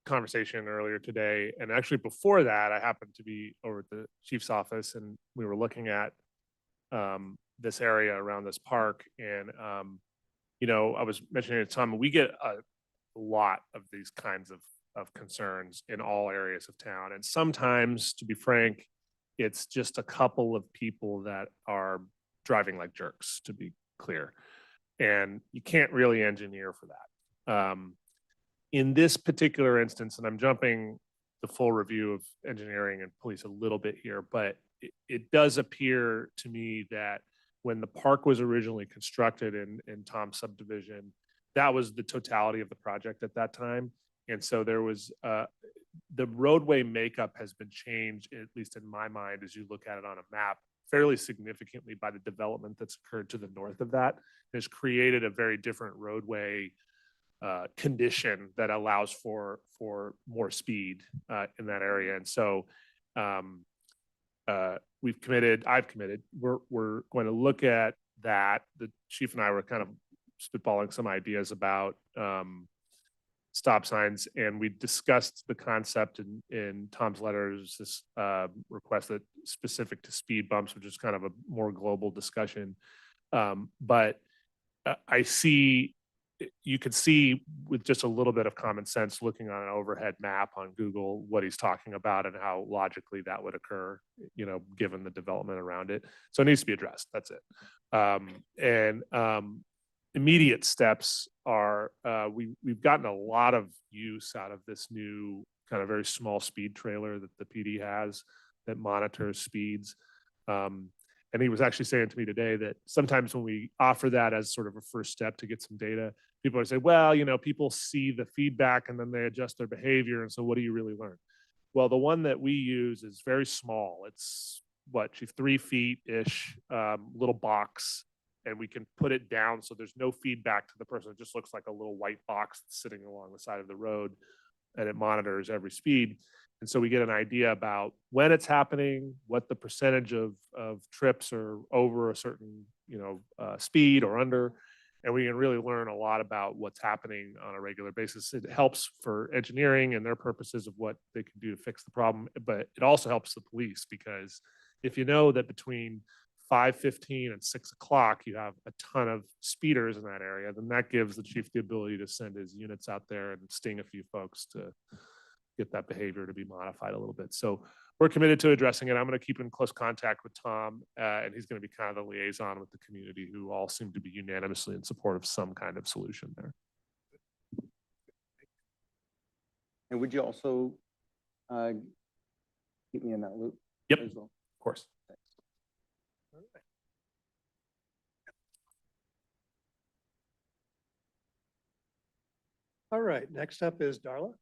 conversation earlier today. And actually before that, I happened to be over at the chief's office and we were looking at this area around this park. And, you know, I was mentioning to Tom, we get a lot of these kinds of concerns in all areas of town. And sometimes, to be frank, it's just a couple of people that are driving like jerks, to be clear. And you can't really engineer for that. In this particular instance, and I'm jumping the full review of engineering and police a little bit here, but it does appear to me that when the park was originally constructed in Tom's subdivision, that was the totality of the project at that time. And so there was, the roadway makeup has been changed, at least in my mind, as you look at it on a map, fairly significantly by the development that's occurred to the north of that. It has created a very different roadway condition that allows for more speed in that area. And so I've committed, we're going to look at that. The chief and I were kind of spitballing some ideas about stop signs. And we discussed the concept in Tom's letters, this request that specific to speed bumps, which is kind of a more global discussion. But I see, you could see with just a little bit of common sense, looking on an overhead map on Google, what he's talking about and how logically that would occur, you know, given the development around it. So it needs to be addressed. That's it. Immediate steps are, we've gotten a lot of use out of this new kind of very small speed trailer that the PD has that monitors speeds. And he was actually saying to me today that sometimes when we offer that as sort of a first step to get some data, people are saying, well, you know, people see the feedback and then they adjust their behavior. And so what do you really learn? Well, the one that we use is very small. It's what, 3 feet-ish, little box, and we can put it down so there's no feedback to the person. It just looks like a little white box sitting along the side of the road, and it monitors every speed. And so we get an idea about when it's happening, what the percentage of trips are over a certain, you know, speed or under, and we can really learn a lot about what's happening on a regular basis. It helps for engineering and their purposes of what they can do to fix the problem, but it also helps the police, because if you know that between 5:15 and 6 o'clock, you have a ton of speeders in that area, then that gives the chief the ability to send his units out there and sting a few folks to get that behavior to be modified a little bit. So we're committed to addressing it. I'm going to keep in close contact with Tom, and he's going to be kind of the liaison with the community, who all seem to be unanimously in support of some kind of solution there. And would you also keep me in that loop? Yep, as well? of course. Thanks. All right, next up is Darla.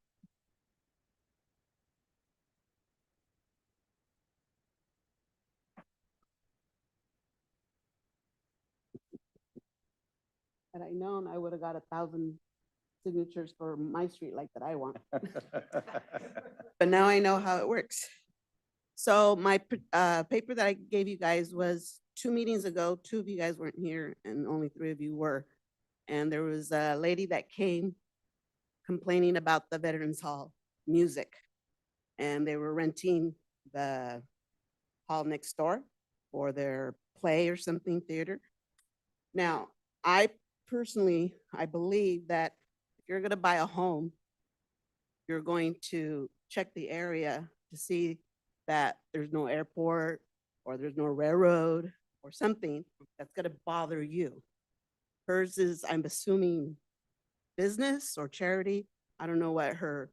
Had I known, I would have got 1,000 signatures for my street light that I want. But now I know how it works. So my paper that I gave you guys was 2 meetings ago. 2 of you guys weren't here and only 3 of you were. And there was a lady that came complaining about the Veterans Hall music. And they were renting the hall next door for their play or something, theater. Now, I personally, I believe that if you're gonna buy a home, you're going to check the area to see that there's no airport or there's no railroad or something that's gonna bother you. Hers is, I'm assuming, business or charity. I don't know what her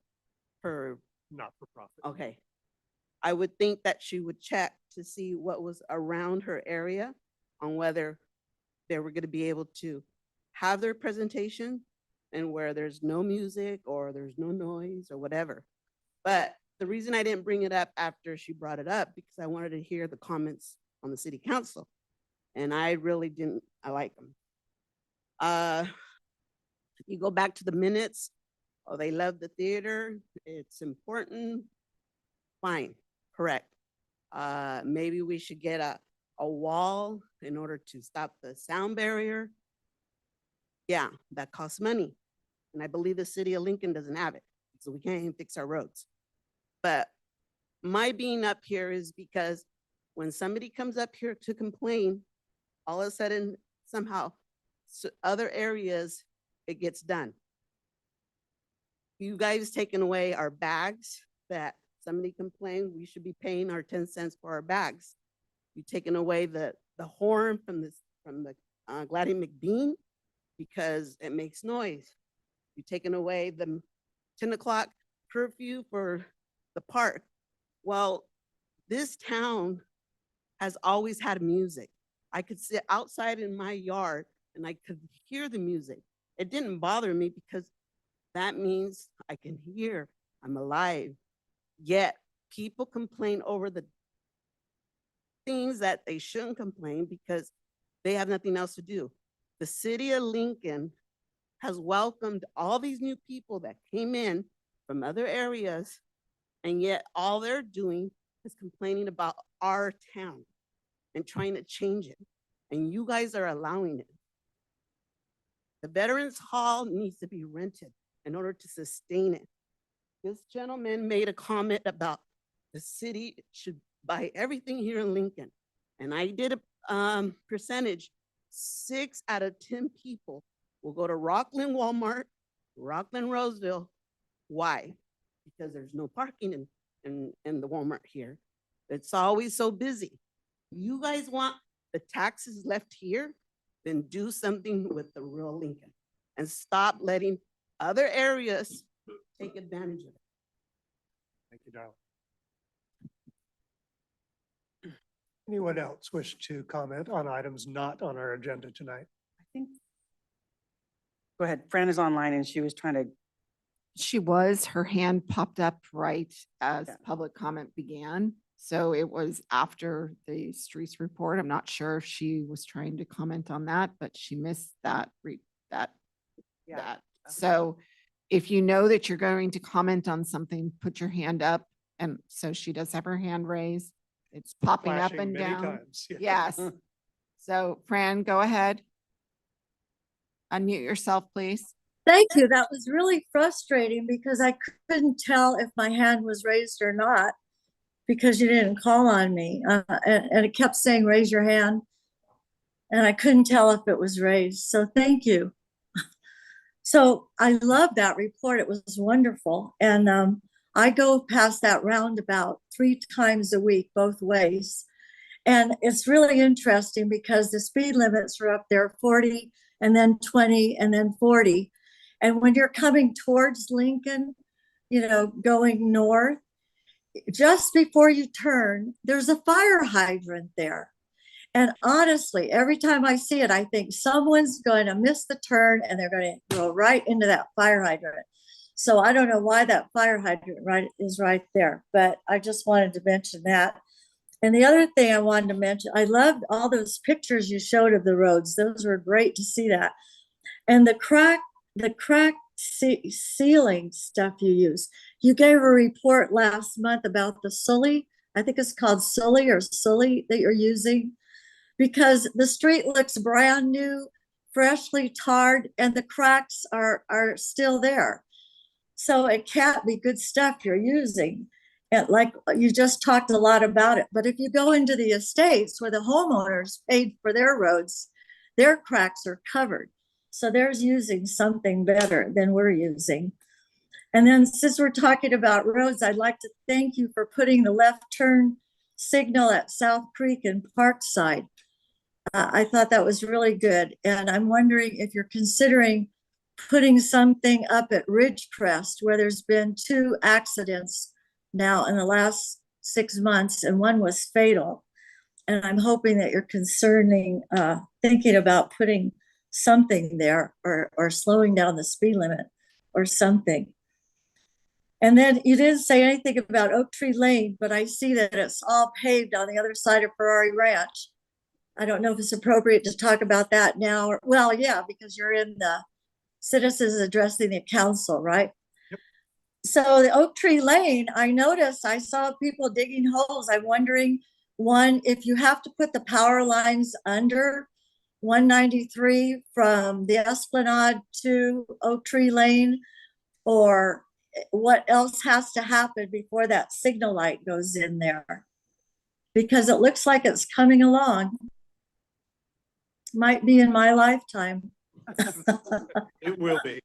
Not for profit. okay. I would think that she would check to see what was around her area on whether they were gonna be able to have their presentation and where there's no music or there's no noise or whatever. But the reason I didn't bring it up after she brought it up, because I wanted to hear the comments on the city council. And I really didn't, I like them. You go back to the minutes, oh, they love the theater, it's important, fine, correct. Maybe we should get a wall in order to stop the sound barrier. Yeah, that costs money. And I believe the city of Lincoln doesn't have it, so we can't even fix our roads. But my being up here is because when somebody comes up here to complain, all of a sudden, somehow, other areas, it gets done. You guys taking away our bags that somebody complained, we should be paying our 10 cents for our bags. You taking away the horn from the Gladys McBean because it makes noise. You taking away the 10 o'clock curfew for the park. Well, this town has always had music. I could sit outside in my yard and I could hear the music. It didn't bother me because that means I can hear, I'm alive. Yet people complain over the things that they shouldn't complain because they have nothing else to do. The city of Lincoln has welcomed all these new people that came in from other areas, and yet all they're doing is complaining about our town and trying to change it. And you guys are allowing it. The Veterans Hall needs to be rented. in order to sustain it. This gentleman made a comment about the city should buy everything here in Lincoln. And I did a percentage, 6 out of 10 people will go to Rockland Walmart, Rockland Roseville. Why? Because there's no parking in the Walmart here. It's always so busy. You guys want the taxes left here? Then do something with the real Lincoln and stop letting other areas take advantage of it. Thank you, Darrell. Anyone else wish to comment on items not on our agenda tonight? I think. Go ahead. Fran is online and she was trying to, She was, her hand popped up right as Yeah. public comment began. So it was after the streets report. I'm not sure if she was trying to comment on that, but she missed that, that. yeah. So if you know that you're going to comment on something, put your hand up. And so she does have her hand raised. It's popping up Flashing and many down. times, yeah. Yes. So Fran, go ahead. Unmute yourself, please. Thank you. That was really frustrating because I couldn't tell if my hand was raised or not because you didn't call on me. And it kept saying, raise your hand. And I couldn't tell if it was raised. So thank you. So I love that report. It was wonderful. And I go past that roundabout 3 times a week, both ways. And it's really interesting because the speed limits are up there 40 and then 20 and then 40. And when you're coming towards Lincoln, going north, just before you turn, there's a fire hydrant there. And honestly, every time I see it, I think someone's going to miss the turn and they're going to go right into that fire hydrant. So I don't know why that fire hydrant is right there, but I just wanted to mention that. And the other thing I wanted to mention, I loved all those pictures you showed of the roads. Those were great to see that. And the crack sealing stuff you use. You gave a report last month about the Sully. I think it's called Sully that you're using, because the street looks brand new, freshly tarred, and the cracks are still there. So it can't be good stuff you're using. And like you just talked a lot about it, but if you go into the estates where the homeowners paid for their roads, their cracks are covered. So they're using something better than we're using. And then since we're talking about roads, I'd like to thank you for putting the left turn signal at South Creek and Parkside. I thought that was really good. And I'm wondering if you're considering putting something up at Ridgecrest, where there's been 2 accidents now in the last 6 months, and one was fatal. And I'm hoping that you're thinking about putting something there or slowing down the speed limit or something. And then you didn't say anything about Oak Tree Lane, but I see that it's all paved on the other side of Ferrari Ranch. I don't know if it's appropriate to talk about that now. Well, yeah, because you're in the citizens addressing the council, right? Yep. So the Oak Tree Lane, I saw people digging holes. I'm wondering, one, if you have to put the power lines under 193 from the Esplanade to Oak Tree Lane, or what else has to happen before that signal light goes in there? Because it looks like it's coming along. Might be in my lifetime. It will be.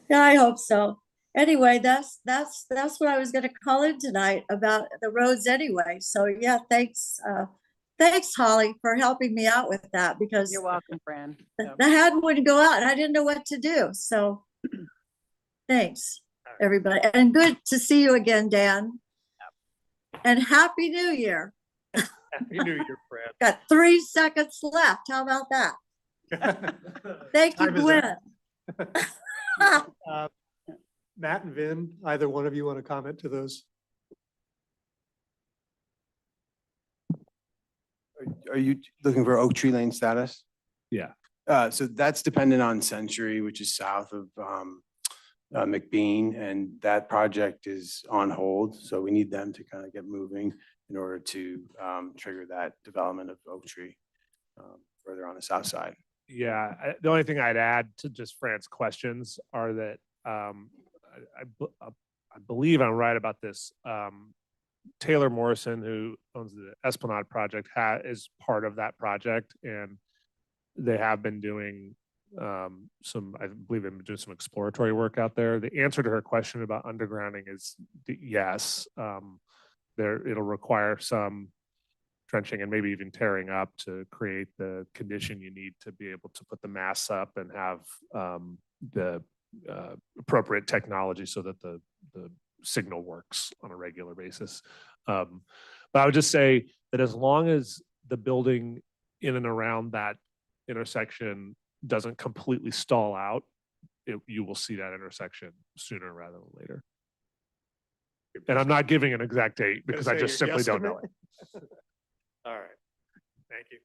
Yeah, I hope so. Anyway, that's what I was going to call in tonight about the roads anyway. So yeah, thanks Holly for helping me out with that, because You're welcome, Fran. the hand wouldn't go out and I didn't know what to do. So thanks everybody, and good to see you again, Dan. And Happy New Year. Happy New Year, Fran. Got 3 seconds left. How about that? Thank you, Time is Gwen. Matt and Vin, either one of you want to comment to those? Are you looking for Oak Tree Lane status? Yeah. So that's dependent on Century, which is south of McBean, and that project is on hold. So we need them to kind of get moving in order to trigger that development of Oak Tree further on the south side. Yeah, the only thing I'd add to just Fran's questions are that I believe I'm right about this. Taylor Morrison, who owns the Esplanade project, is part of that project, and they have been doing I believe they've been doing some exploratory work out there. The answer to her question about undergrounding is yes. It'll require some trenching and maybe even tearing up to create the condition you need to be able to put the masts up and have the appropriate technology so that the signal works on a regular basis. But I would just say that as long as the building in and around that intersection doesn't completely stall out, you will see that intersection sooner rather than later. And I'm not giving an exact date because I just simply don't know it. All right, thank you.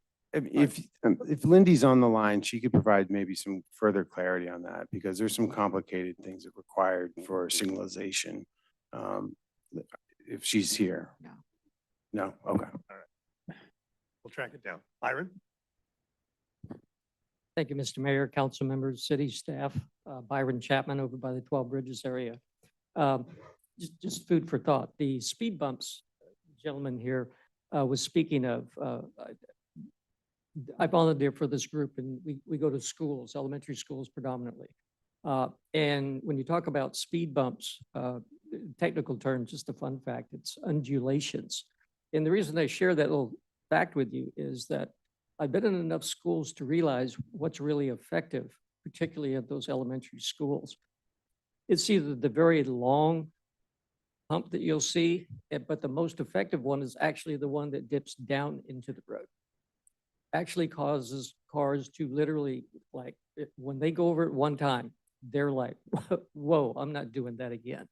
If Lindy's on the line, she could provide maybe some further clarity on that, because there's some complicated things that are required for signalization. If she's here. No. No, okay. All right. We'll track it down. Byron? Thank you, Mr. Mayor, council members, city staff. Byron Chapman over by the 12 Bridges area. Just food for thought. The speed bumps, gentleman here was speaking of, I volunteer for this group, and we go to schools, elementary schools predominantly. And when you talk about speed bumps, technical term, just a fun fact, it's undulations. And the reason I share that little fact with you is that I've been in enough schools to realize what's really effective, particularly at those elementary schools. It's either the very long hump that you'll see, but the most effective one is actually the one that dips down into the road. Actually causes cars to literally, like, when they go over it one time, they're like, whoa, I'm not doing that again.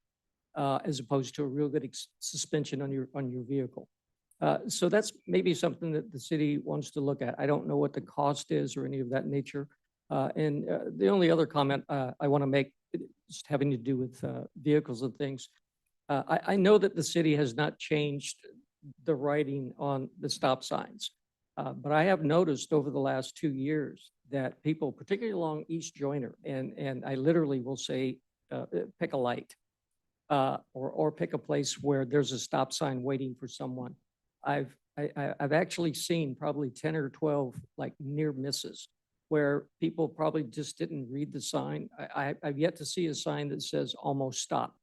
As opposed to a real good suspension on your vehicle. So that's maybe something that the city wants to look at. I don't know what the cost is or any of that nature. And the only other comment I want to make, just having to do with vehicles and things. I know that the city has not changed the writing on the stop signs. But I have noticed over the last 2 years that people, particularly along East Joyner, and I literally will say, pick a light or pick a place where there's a stop sign waiting for someone. I've actually seen probably 10 or 12 like near misses where people probably just didn't read the sign. I've yet to see a sign that says almost stop.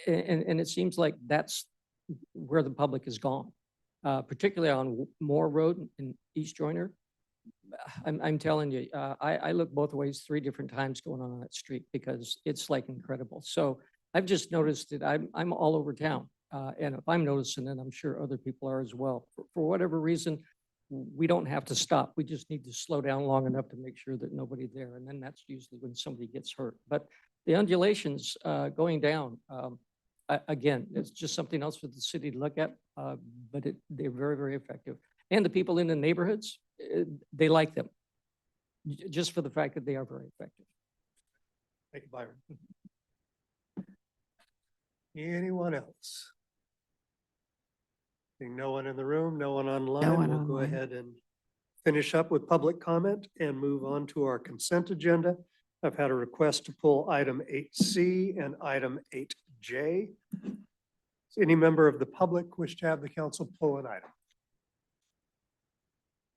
And it seems like that's where the public has gone. Particularly on Moore Road in East Joyner. I'm telling you, I look both ways 3 different times going on that street because it's like incredible. So I've just noticed that I'm all over town. And if I'm noticing it, I'm sure other people are as well. For whatever reason, we don't have to stop. We just need to slow down long enough to make sure that nobody's there. And then that's usually when somebody gets hurt. But the undulations going down, again, it's just something else for the city to look at, but they're very, very effective. And the people in the neighborhoods, they like them, just for the fact that they are very effective. Thank you, Byron. Anyone else? Seeing no one in the room, no one online, one we'll go online. ahead and finish up with public comment and move on to our consent agenda. I've had a request to pull item 8C and item 8J. Does any member of the public wish to have the council pull an item?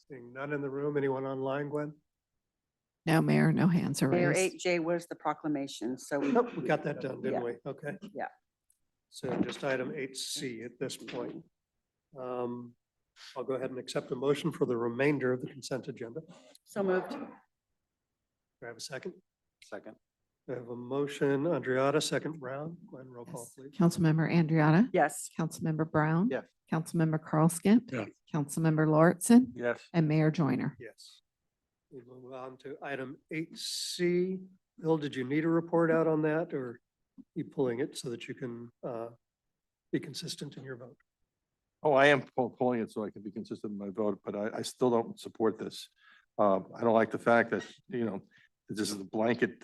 Seeing none in the room, anyone online, Gwen? No, Mayor, no hands are Mayor, raised. 8J was the proclamation, so Nope, we got that done, didn't Yeah. we? Okay. Yeah. So just item 8C at this point. I'll go ahead and accept a motion for the remainder of the consent agenda. So moved. Do I have a second? Second. I have a motion, Andriata, second Brown. Gwen, roll call, please. Councilmember Andriotta? Yes. Councilmember Brown? Yes. Councilmember Carlskent? Yes. Councilmember Lauritsen? Yes. And Mayor Joyner? Yes. We move on to item 8C. Bill, did you need a report out on that, or you pulling it so that you can be consistent in your vote? Oh, I am pulling it so I can be consistent in my vote, but I still don't support this. I don't like the fact that, that this is a blanket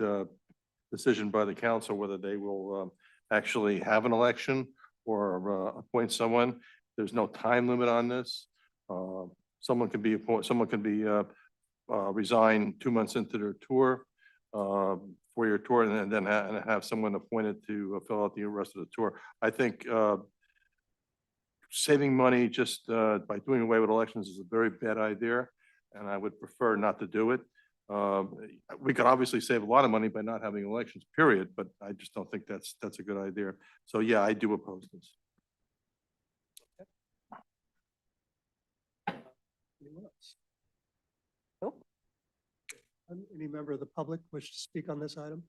decision by the council, whether they will actually have an election or appoint someone. There's no time limit on this. Someone can be resign 2 months into their tour, 4-year tour and then have someone appointed to fill out the rest of the tour. I think saving money just by doing away with elections is a very bad idea, and I would prefer not to do it. We could obviously save a lot of money by not having elections, period, but I just don't think that's a good idea. So yeah, I do oppose this. Anyone else? Nope. Any member of the public wish to speak on this item?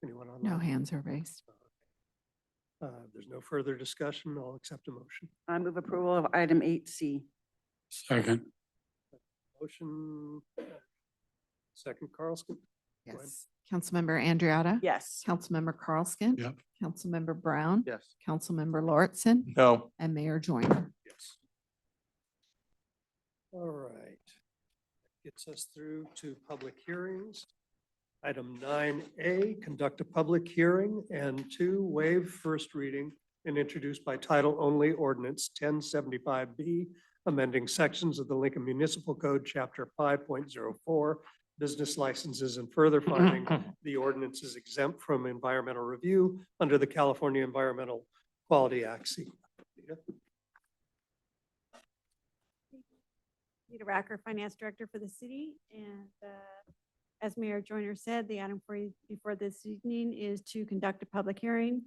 Anyone online? No hands are raised. There's no further discussion. I'll accept a motion. I move approval of item 8C. Second. Motion. Second, Carlson. Go ahead. Yes. Councilmember Andriotta? Yes. Councilmember Carlskin? Yep. Councilmember Brown? Yes. Councilmember Lauritsen? No. And Mayor Joyner? Yes. All right. Gets us through to public hearings. Item 9A, conduct a public hearing, and 2, waive first reading and introduce by title only ordinance 1075B, amending sections of the Lincoln Municipal Code, Chapter 5.04, business licenses, and further finding the ordinance is exempt from environmental review under the California Environmental Quality Act. Nita? Nita Racker, Finance Director for the city. And as Mayor Joyner said, the item for you before this evening is to conduct a public hearing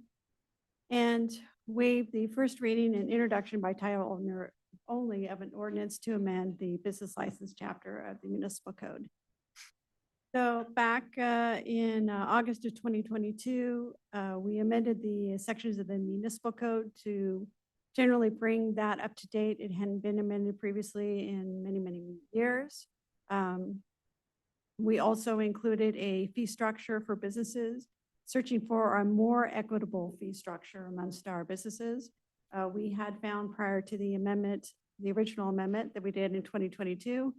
and waive the first reading and introduction by title only of an ordinance to amend the business license chapter of the municipal code. So back in August of 2022, we amended the sections of the municipal code to generally bring that up to date. It hadn't been amended previously in many, many years. We also included a fee structure for businesses, searching for a more equitable fee structure amongst our businesses. We had found prior to the amendment, the original amendment that we did in 2022,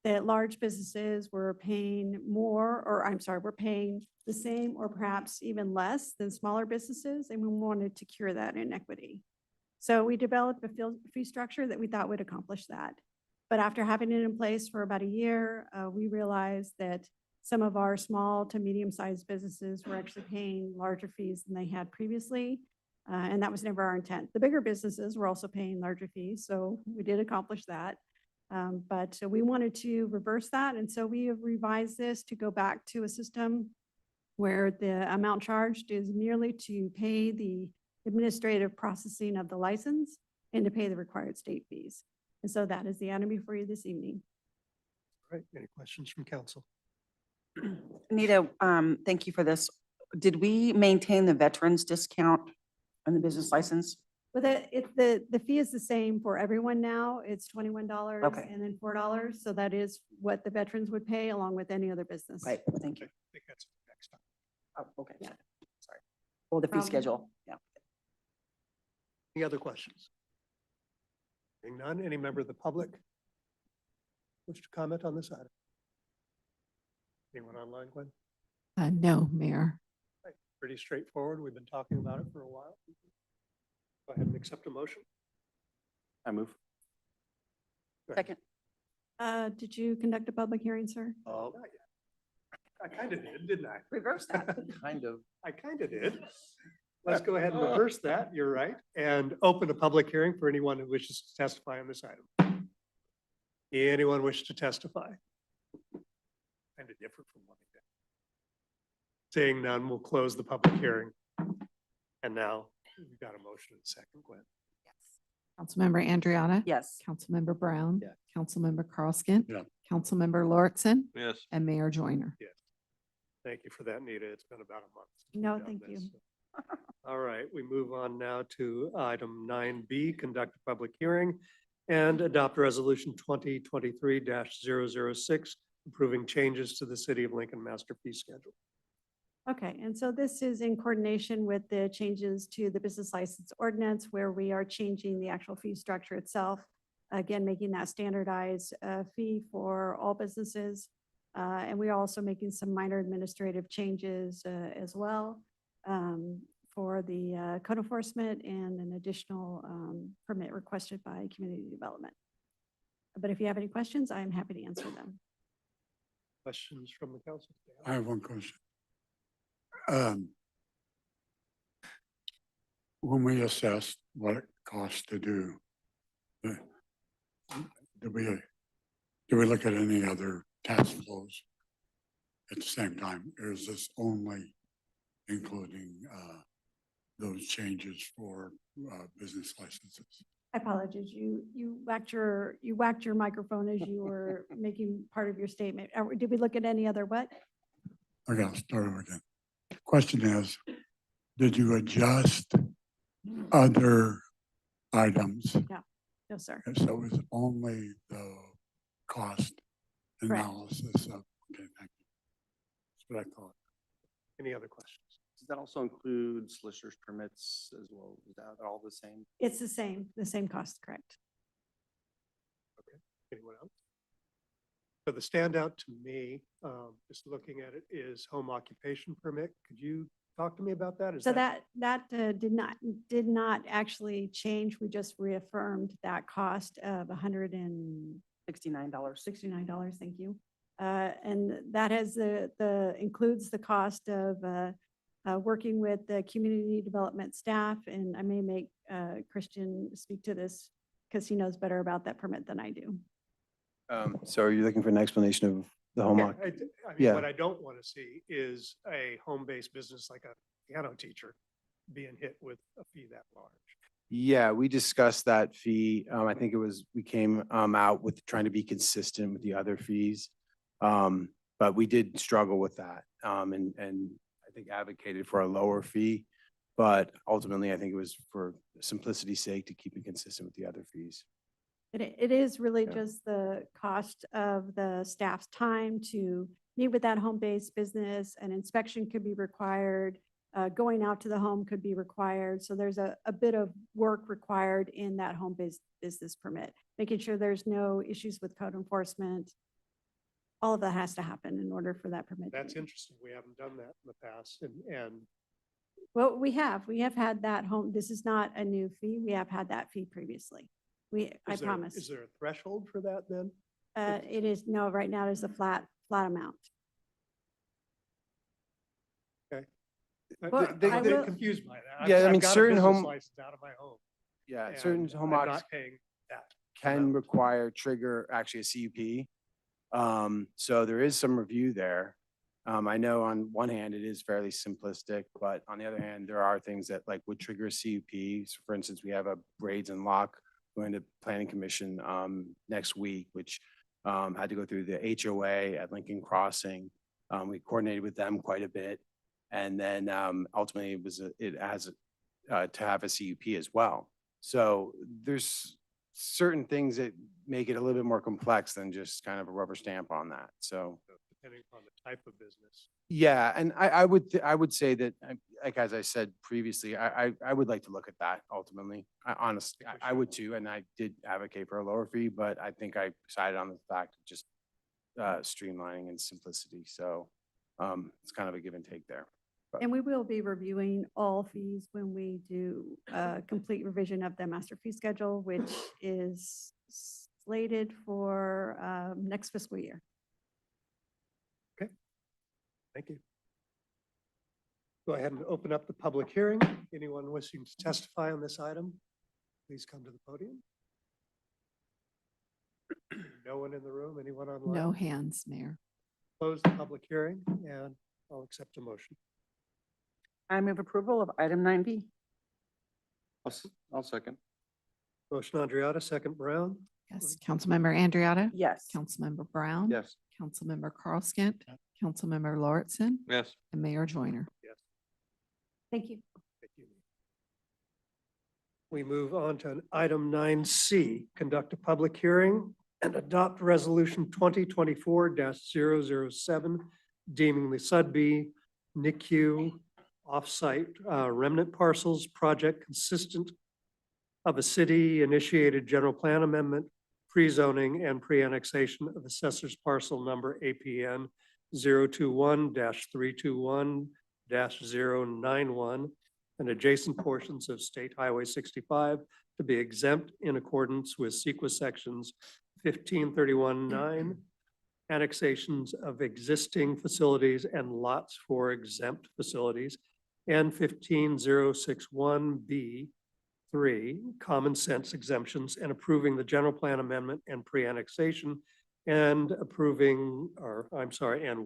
that large businesses were paying more, or I'm sorry, were paying the same or perhaps even less than smaller businesses, and we wanted to cure that inequity. So we developed a fee structure that we thought would accomplish that. But after having it in place for about a year, we realized that some of our small to medium-sized businesses were actually paying larger fees than they had previously. And that was never our intent. The bigger businesses were also paying larger fees, so we did accomplish that. But we wanted to reverse that, and so we have revised this to go back to a system where the amount charged is merely to pay the administrative processing of the license and to pay the required state fees. And so that is the item before you this evening. All right, any questions from council? Anita, thank you for this. Did we maintain the veterans discount on the business license? But the fee is the same for everyone now. It's $21 Okay. and then $4. So that is what the veterans would pay along with any other business. Right, thank you. I think that's next time. Oh, okay, sorry. Well, the fee Problem. schedule, yeah. Any other questions? Being none, any member of the public wish to comment on this item? Anyone online, Gwen? No, Mayor. Right, pretty straightforward. We've been talking about it for a while. Go ahead and accept a motion. I move. Go ahead. Second. Did you conduct a public hearing, sir? Oh, not yet. I kind of did, didn't I? Reverse that. Kind of. I kind of did. Let's go ahead and reverse that. You're right. And open a public hearing for anyone who wishes to testify on this item. Anyone wish to testify? Kind of different from what I did. Seeing none, we'll close the public hearing. And now we've got a motion and a second, Gwen. Councilmember Andriotta? Yes. Councilmember Brown? Yeah. Councilmember Carlskin? Yeah. Councilmember Lauritsen? Yes. And Mayor Joyner? Yes. Thank you for that, Nita. It's been about a month. since No, we've done thank you. this. All right, we move on now to item 9B, conduct a public hearing and adopt resolution 2023-006, approving changes to the City of Lincoln master fee schedule. Okay, and so this is in coordination with the changes to the business license ordinance where we are changing the actual fee structure itself. Again, making that standardized fee for all businesses. And we are also making some minor administrative changes as well for the code enforcement and an additional permit requested by community development. But if you have any questions, I'm happy to answer them. Questions from the council? I have one question. When we assessed what it costs to do, uh, did we look at any other tax flows at the same time? Or is this only including those changes for business licenses? I apologize. You whacked your microphone as you were making part of your statement. Did we look at any other what? Okay, I'll start over again. Question is, did you adjust other items? No, sir. And so it's only the cost Correct. analysis of, okay, thank you. That's what I thought. Any other questions? Does that also include solicitor's permits as well? Is that all the same? It's the same cost, correct? Anyone else? So the standout to me, just looking at it, is home occupation permit. Could you talk to me about that? Is So that did not actually change. We just reaffirmed that cost of $169. $69, thank you. And that has includes the cost of working with the community development staff. And I may make Christian speak to this because he knows better about that permit than I do. So are you looking for an explanation of the home? Yeah, oc- I mean, Yeah. what I don't want to see is a home-based business like a piano teacher being hit with a fee that large. Yeah, we discussed that fee. I think we came out with trying to be consistent with the other fees. But we did struggle with that, and I think advocated for a lower fee. But ultimately, I think it was for simplicity's sake to keep it consistent with the other fees. It is really Yeah. just the cost of the staff's time to meet with that home-based business. An inspection could be required. Going out to the home could be required. So there's a bit of work required in that home-based business permit, making sure there's no issues with code enforcement. All of that has to happen in order for that permit. to That's be- interesting. We haven't done that in the past and Well, we have had that home. This is not a new fee. We have had that fee previously. I is promise. there a threshold for that then? It is, no, right now it is a flat amount. Okay. Well, I'm a I bit will- confused by that. Yeah, I I've mean, got a certain business home- license out of my home. Yeah, certain and home I'm ocs not paying that. can require trigger actually a CUP. So there is some review there. I know on one hand, it is fairly simplistic, but on the other hand, there are things that like would trigger a CUP. So for instance, we have a braids and lock going to planning commission next week, which had to go through the HOA at Lincoln Crossing. We coordinated with them quite a bit. And then ultimately it has to have a CUP as well. So there's certain things that make it a little bit more complex than just kind of a rubber stamp on that. So, Depending on the type of business. yeah, and I would say that, like, as I said previously, I would like to look at that ultimately. I honestly, I would too, and I did advocate for a lower fee, but I think I decided on the fact of just streamlining and simplicity. So it's kind of a give and take there. And we will be reviewing all fees when we do a complete revision of the master fee schedule, which is slated for next fiscal year. Thank you. Go ahead and open up the public hearing. Anyone wishing to testify on this item, please come to the podium. No one in the room, anyone online? No hands, Mayor. Close the public hearing and I'll accept a motion. I move approval of item 9B. I'll second. Motion Andriotta, second Brown. Yes, Councilmember Andriotta? Yes. Councilmember Brown? Yes. Councilmember Carl Skint? Councilmember Lauritsen? Yes. And Mayor Joyner? Yes. Thank you. Thank you. We move on to item 9C, conduct a public hearing and adopt resolution 2024-007 deeming the Sudbee NICU offsite remnant parcels project consistent of a city-initiated general plan amendment, pre-zoning and pre-annexation of assessor's parcel number APN 021-321-091 and adjacent portions of State Highway 65 to be exempt in accordance with SEQA sections 1531-9, annexations of existing facilities and lots for exempt facilities, and 15061B3, common sense exemptions, and approving the general plan amendment and pre-annexation, and and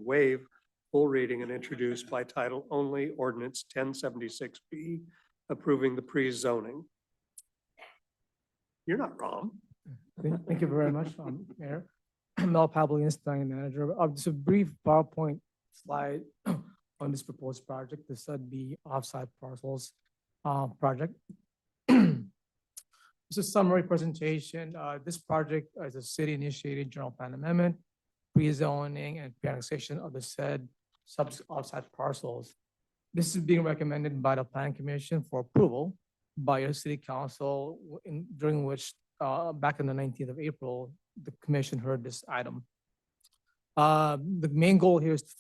waive full reading and introduce by title only ordinance 1076B, approving the pre-zoning. You're not wrong. Thank you very much, Mayor. Mel Pavlian, Planning Manager. Just a brief PowerPoint slide on this proposed project, the SUDB offsite parcels project. It's a summary presentation. This project is a city-initiated general plan amendment, pre-zoning and pre-annexation of the said offsite parcels. This is being recommended by the Planning Commission for approval by your city council, during which back on the 19th of April, the commission heard this item. The main goal here is to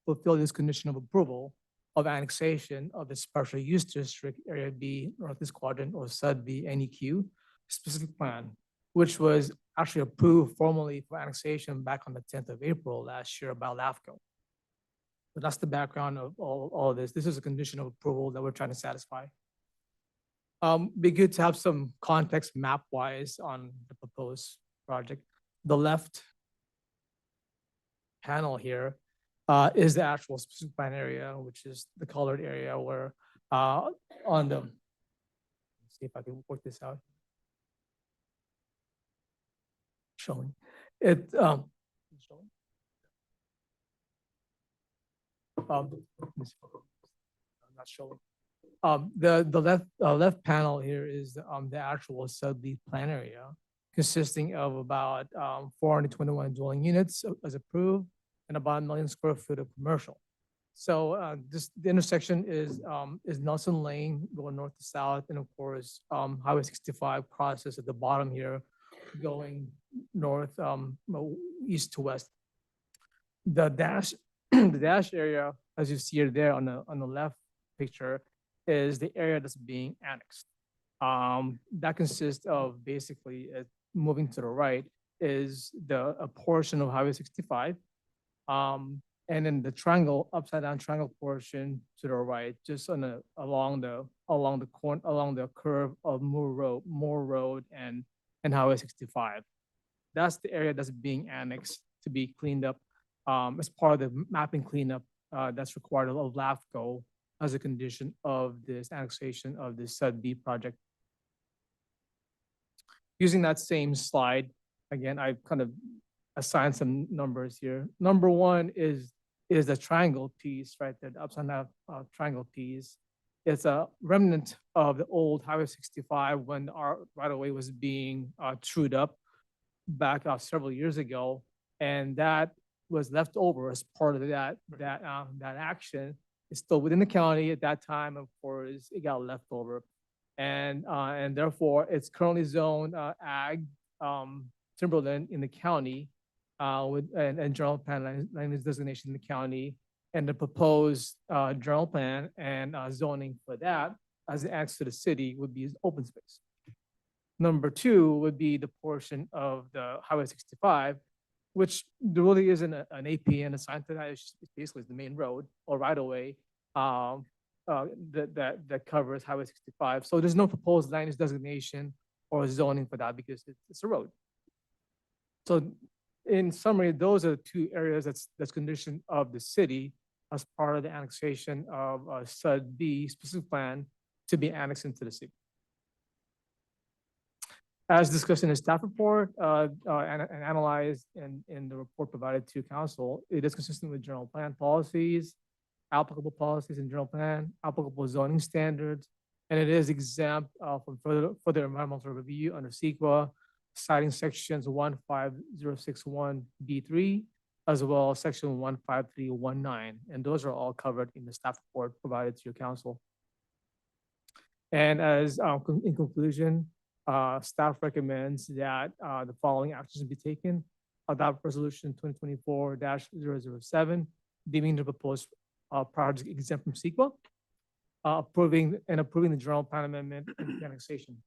fulfill this condition of approval of annexation of the special use district area B Northeast Quadrant or SUDB NEQ specific plan, which was actually approved formally for annexation back on the 10th of April last year by LAFCO. So that's the background of all of this. This is a condition of approval that we're trying to satisfy. Be good to have some context map-wise on the proposed project. The left panel here is the actual specific plan area, which is the colored area where on the, let's see if I can work this out. Showing it, showing. I'm not showing. The left panel here is the actual SUDB plan area, consisting of about 421 dwelling units as approved and about 1 million square feet of commercial. So the intersection is Nelson Lane going north to south, and of course Highway 65 crosses at the bottom here, going north east to west. The dash the dash area, as you see it there on the left picture, is the area that's being annexed. That consists of basically moving to the right is a portion of Highway 65. And then the triangle, upside down triangle portion to the right, just along the curve of Moore Road and Highway 65. That's the area that's being annexed to be cleaned up as part of the mapping cleanup that's required of LAFCO as a condition of this annexation of the SUDB project. Using that same slide, again, I've kind of assigned some numbers here. Number one is the triangle piece, right there, the upside down triangle piece. It's a remnant of the old Highway 65 when our right-of-way was being trued up back several years ago, and that was left over as part of that action. It's still within the county at that time. Of course, it got left over, and therefore it's currently zoned ag timberland in the county and general plan land designation in the county, and the proposed general plan and zoning for that as it adds to the city would be open space. Number two would be the portion of the Highway 65, which there really isn't an APN assigned to that. It's basically the main road or right away that covers Highway 65. So there's no proposed land use designation or zoning for that because it's a road. So in summary, those are the two areas that's condition of the city as part of the annexation of SUDB specific plan to be annexed into the city. As discussed in the staff report and analyzed in the report provided to council, it is consistent with general plan policies, applicable policies in general plan, applicable zoning standards, and it is exempt from further environmental review under CEQA, citing sections 15061B3, as well as section 15319, and those are all covered in the staff report provided to your council. And as in conclusion, staff recommends that the following actions be taken. Adopt resolution 2024-007, deeming the proposed project exempt from CEQA, approving the general plan amendment and annexation.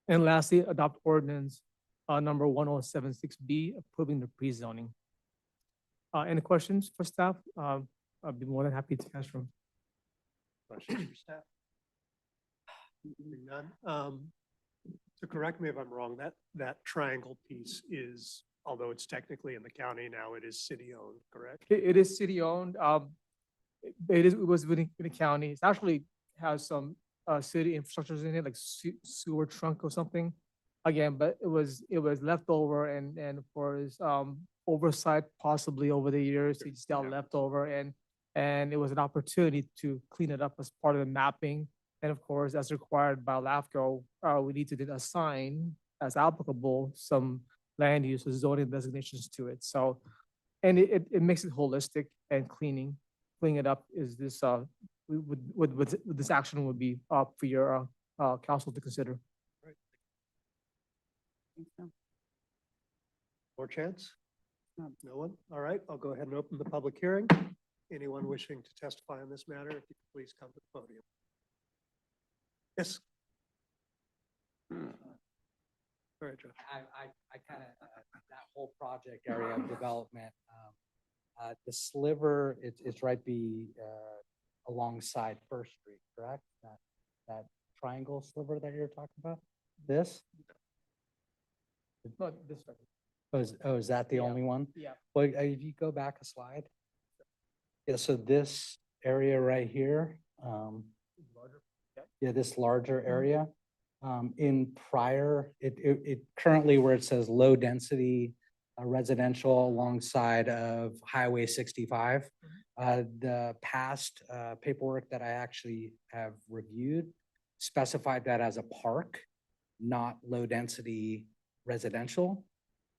And lastly, adopt ordinance number 1076B, approving the pre-zoning. Any questions for staff? I'd be more than happy to answer them. Questions for staff? Hearing none. So correct me if I'm wrong, that triangle piece is, although it's technically in the county now, it is city-owned, correct? It is city-owned. It was within the county. It actually has some city infrastructures in it, like sewer trunk or something. Again, but it was left over and for his oversight possibly over the years, it's got left over and it was an opportunity to clean it up as part of the mapping. And of course, as required by LAFCO, we need to then assign as applicable some land use or zoning designations to it. So, and it makes it holistic and cleaning it up is this, with this action would be up for your council to consider. More chance? No one? All right, I'll go ahead and open the public hearing. Anyone wishing to testify on this matter, if you could please come to the podium. Yes. All right, Joe. I kind of, that whole project area of development, the sliver, it's right alongside First Street, correct? That triangle sliver that you're talking about? This? Not this one. Is that the Yeah. only one? Yeah. Well, if you go back a slide. Yeah, so this area right here, yeah, this larger area, in prior, it currently where it says low density residential alongside of Highway 65. The past paperwork that I actually have reviewed specified that as a park, not low density residential.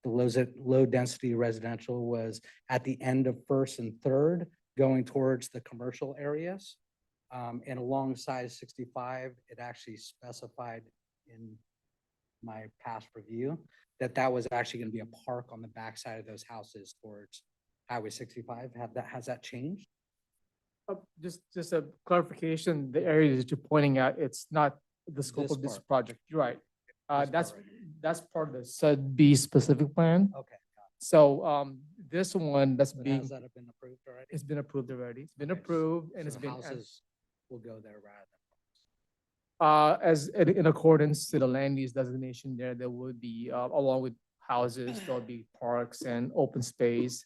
The low density residential was at the end of First and Third, going towards the commercial areas. And alongside 65, it actually specified in my past review that was actually going to be a park on the backside of those houses towards Highway 65. Has that changed? Just a clarification, the area that you're pointing at, it's not the scope This of this part. project. You're right. This That's part right here. that's part of the Sub B specific plan. Okay. So this one that's But being, has that been approved already? it's been approved already. It's been Okay, approved and So it's been houses will go there rather as in accordance to the land use designation there would be along with houses, there'll be parks and open space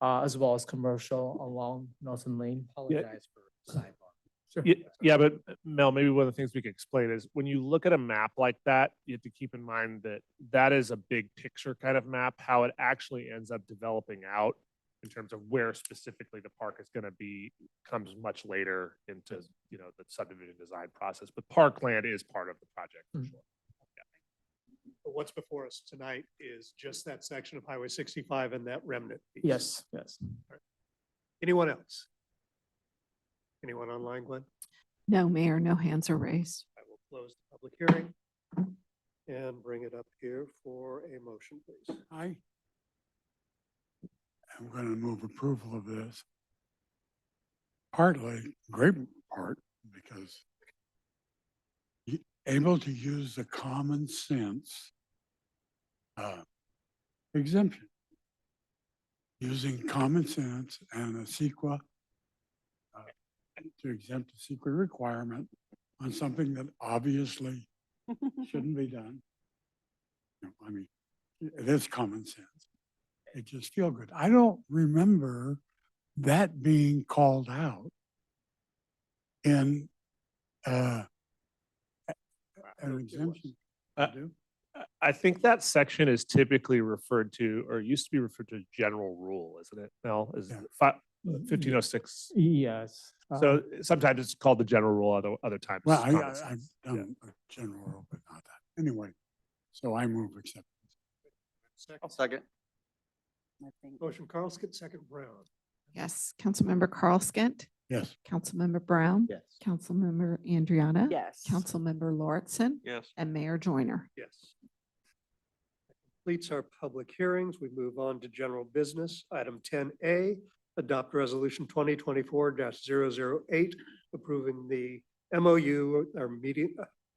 as well as commercial along Nelson Lane. apologize for sidebar. Sure. Yeah, but Mel, maybe one of the things we could explain is when you look at a map like that, you have to keep in mind that that is a big picture kind of map. How it actually ends up developing out in terms of where specifically the park is going to be comes much later into, you know, the subdivision design process. But parkland is part of the project for sure. But what's before us tonight is just that section of Highway 65 and that remnant piece. Yes, yes. Anyone else? Anyone online, Glenn? No, Mayor, no hands are raised. I will close the public hearing and bring it up here for a motion, please. I'm going to move approval of this. Partly, great part, because able to use the common sense exemption. Using common sense and a CEQA to exempt a secret requirement on something that obviously shouldn't be done. No, I mean, it is common sense. It just feel good. I don't remember that being called out in an exemption. You do? I think that section is typically referred to, or used to be referred to as general rule, isn't it, Mel? Is Yeah. 1506. Yes. So sometimes it's called the general rule, other times. Well, it's common I've sense. done a general rule, but not that. Anyway, so I move acceptance. Second. Motion Carl Skint, second Brown. Yes, Councilmember Carl Skint, Yes. Councilmember Brown. Yes. Councilmember Andriana. Yes. Councilmember Lauritsen. Yes. And Mayor Joyner. Yes. That completes our public hearings. We move on to general business. Item 10A, adopt resolution 2024-008, approving the MOU or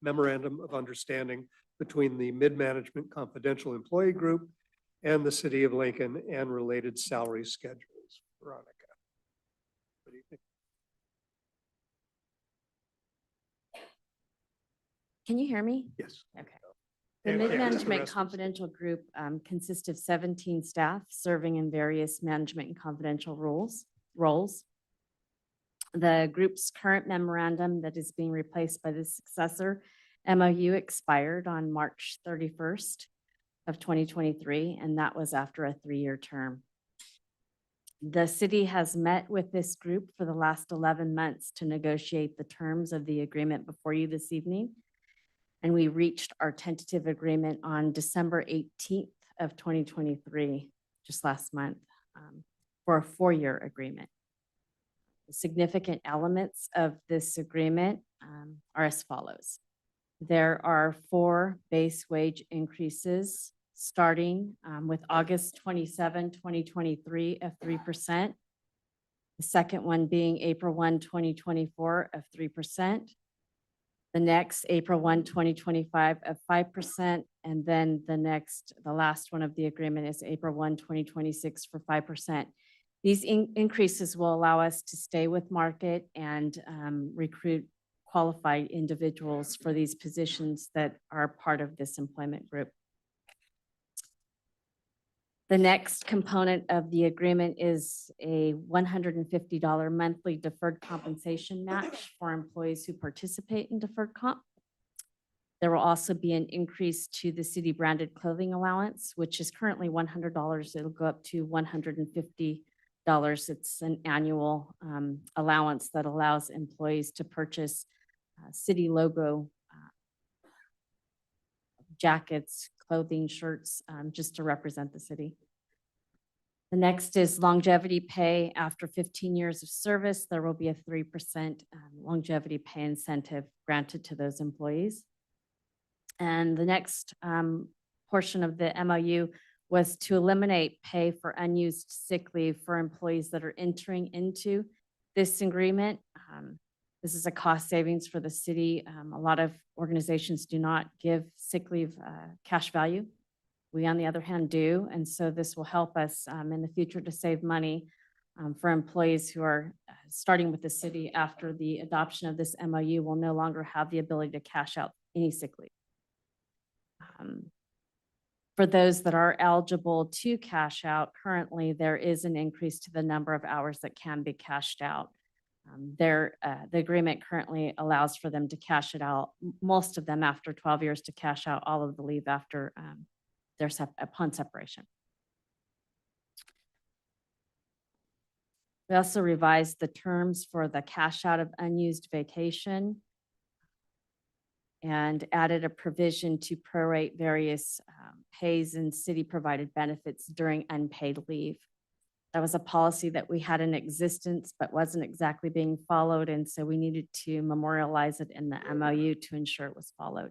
memorandum of understanding between the Mid-Management Confidential Employee Group and the City of Lincoln and related salary schedules. Veronica. What do you think? Can you hear me? Yes. Okay. The And- and just the Mid-Management rest of us. Confidential Group consists of 17 staff serving in various management and confidential roles. The group's current memorandum that is being replaced by the successor MOU expired on March 31st of 2023, and that was after a 3-year term. The city has met with this group for the last 11 months to negotiate the terms of the agreement before you this evening. And we reached our tentative agreement on December 18th of 2023, just last month, for a 4-year agreement. The significant elements of this agreement are as follows. There are 4 base wage increases starting with August 27, 2023 of 3%. The second one being April 1, 2024 of 3%. The next, April 1, 2025 of 5%. And then the last one of the agreement is April 1, 2026 for 5%. These increases will allow us to stay with market and recruit qualified individuals for these positions that are part of this employment group. The next component of the agreement is a $150 monthly deferred compensation match for employees who participate in deferred comp. There will also be an increase to the city branded clothing allowance, which is currently $100. It'll go up to $150. It's an annual allowance that allows employees to purchase city logo jackets, clothing, shirts, just to represent the city. The next is longevity pay. After 15 years of service, there will be a 3% longevity pay incentive granted to those employees. And the next portion of the MOU was to eliminate pay for unused sick leave for employees that are entering into this agreement. This is a cost savings for the city. A lot of organizations do not give sick leave cash value. We, on the other hand, do. And so this will help us in the future to save money for employees who are starting with the city after the adoption of this MOU will no longer have the ability to cash out any sick leave. For those that are eligible to cash out, currently there is an increase to the number of hours that can be cashed out. The agreement currently allows for them to cash it out, most of them after 12 years to cash out all of the leave after upon separation. We also revised the terms for the cash out of unused vacation and added a provision to prorate various pays and city provided benefits during unpaid leave. That was a policy that we had in existence, but wasn't exactly being followed. And so we needed to memorialize it in the MOU to ensure it was followed.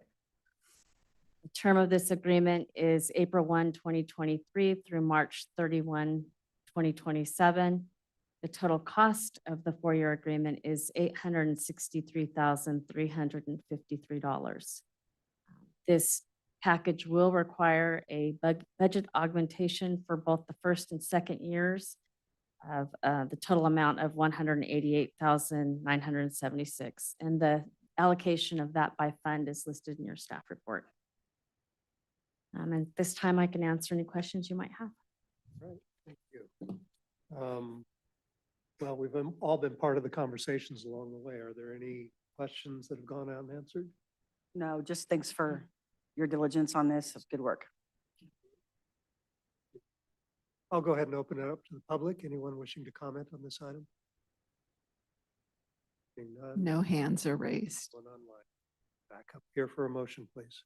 The term of this agreement is April 1, 2023 through March 31, 2027. The total cost of the 4-year agreement is $863,353. This package will require a budget augmentation for both the first and second years of the total amount of $188,976. And the allocation of that by fund is listed in your staff report. And at this time, I can answer any questions you might have. Right, thank you. Well, we've all been part of the conversations along the way. Are there any questions that have gone out unanswered? No, just thanks for your diligence on this. It's good work. I'll go ahead and open it up to the public. Anyone wishing to comment on this item? Seeing none, No hands are raised. one online. Back up here for a motion, please.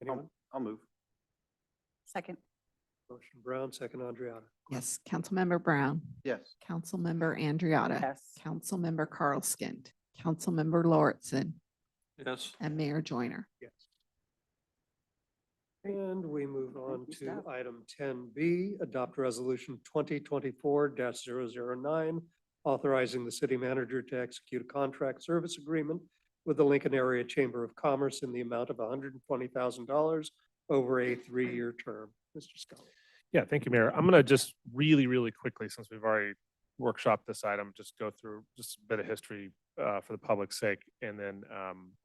Anyone? I'll move. Second. Motion Brown, second Andriana. Yes, Councilmember Brown, Yes. Councilmember Andriotta, Yes. Councilmember Carlskint, Councilmember Lauritsen, Yes. and Mayor Joyner. Yes. And we move on to item 10B, adopt resolution 2024-009, authorizing the city manager to execute a contract service agreement with the Lincoln Area Chamber of Commerce in the amount of $120,000 over a 3-year term. Mr. Scully. Yeah, thank you, Mayor. I'm gonna just really, really quickly, since we've already workshopped this item, just go through just a bit of history for the public's sake, and then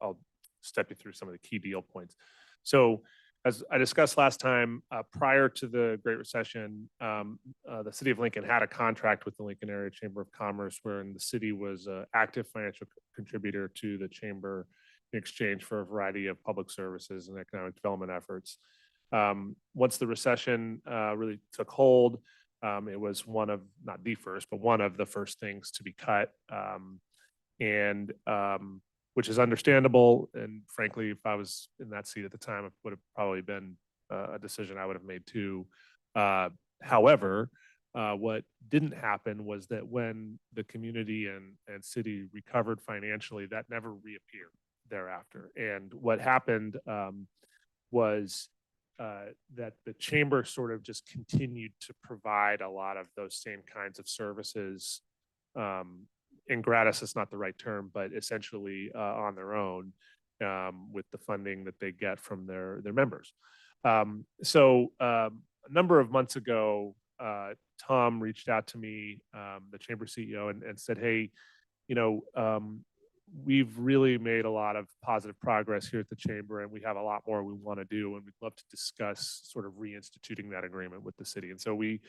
I'll step you through some of the key deal points. So as I discussed last time, prior to the Great Recession, the city of Lincoln had a contract with the Lincoln Area Chamber of Commerce, wherein the city was an active financial contributor to the chamber in exchange for a variety of public services and economic development efforts. Once the recession really took hold, it was one of, not the first, but one of the first things to be cut. And which is understandable. And frankly, if I was in that seat at the time, it would have probably been a decision I would have made too. However, what didn't happen was that when the community and city recovered financially, that never reappeared thereafter. And what happened was that the chamber sort of just continued to provide a lot of those same kinds of services. And gratis is not the right term, but essentially on their own with the funding that they get from their members. So a number of months ago, Tom reached out to me, the chamber CEO, and said, hey, you know, we've really made a lot of positive progress here at the chamber, and we have a lot more we want to do, and we'd love to discuss sort of reinstituting that agreement with the city. And so we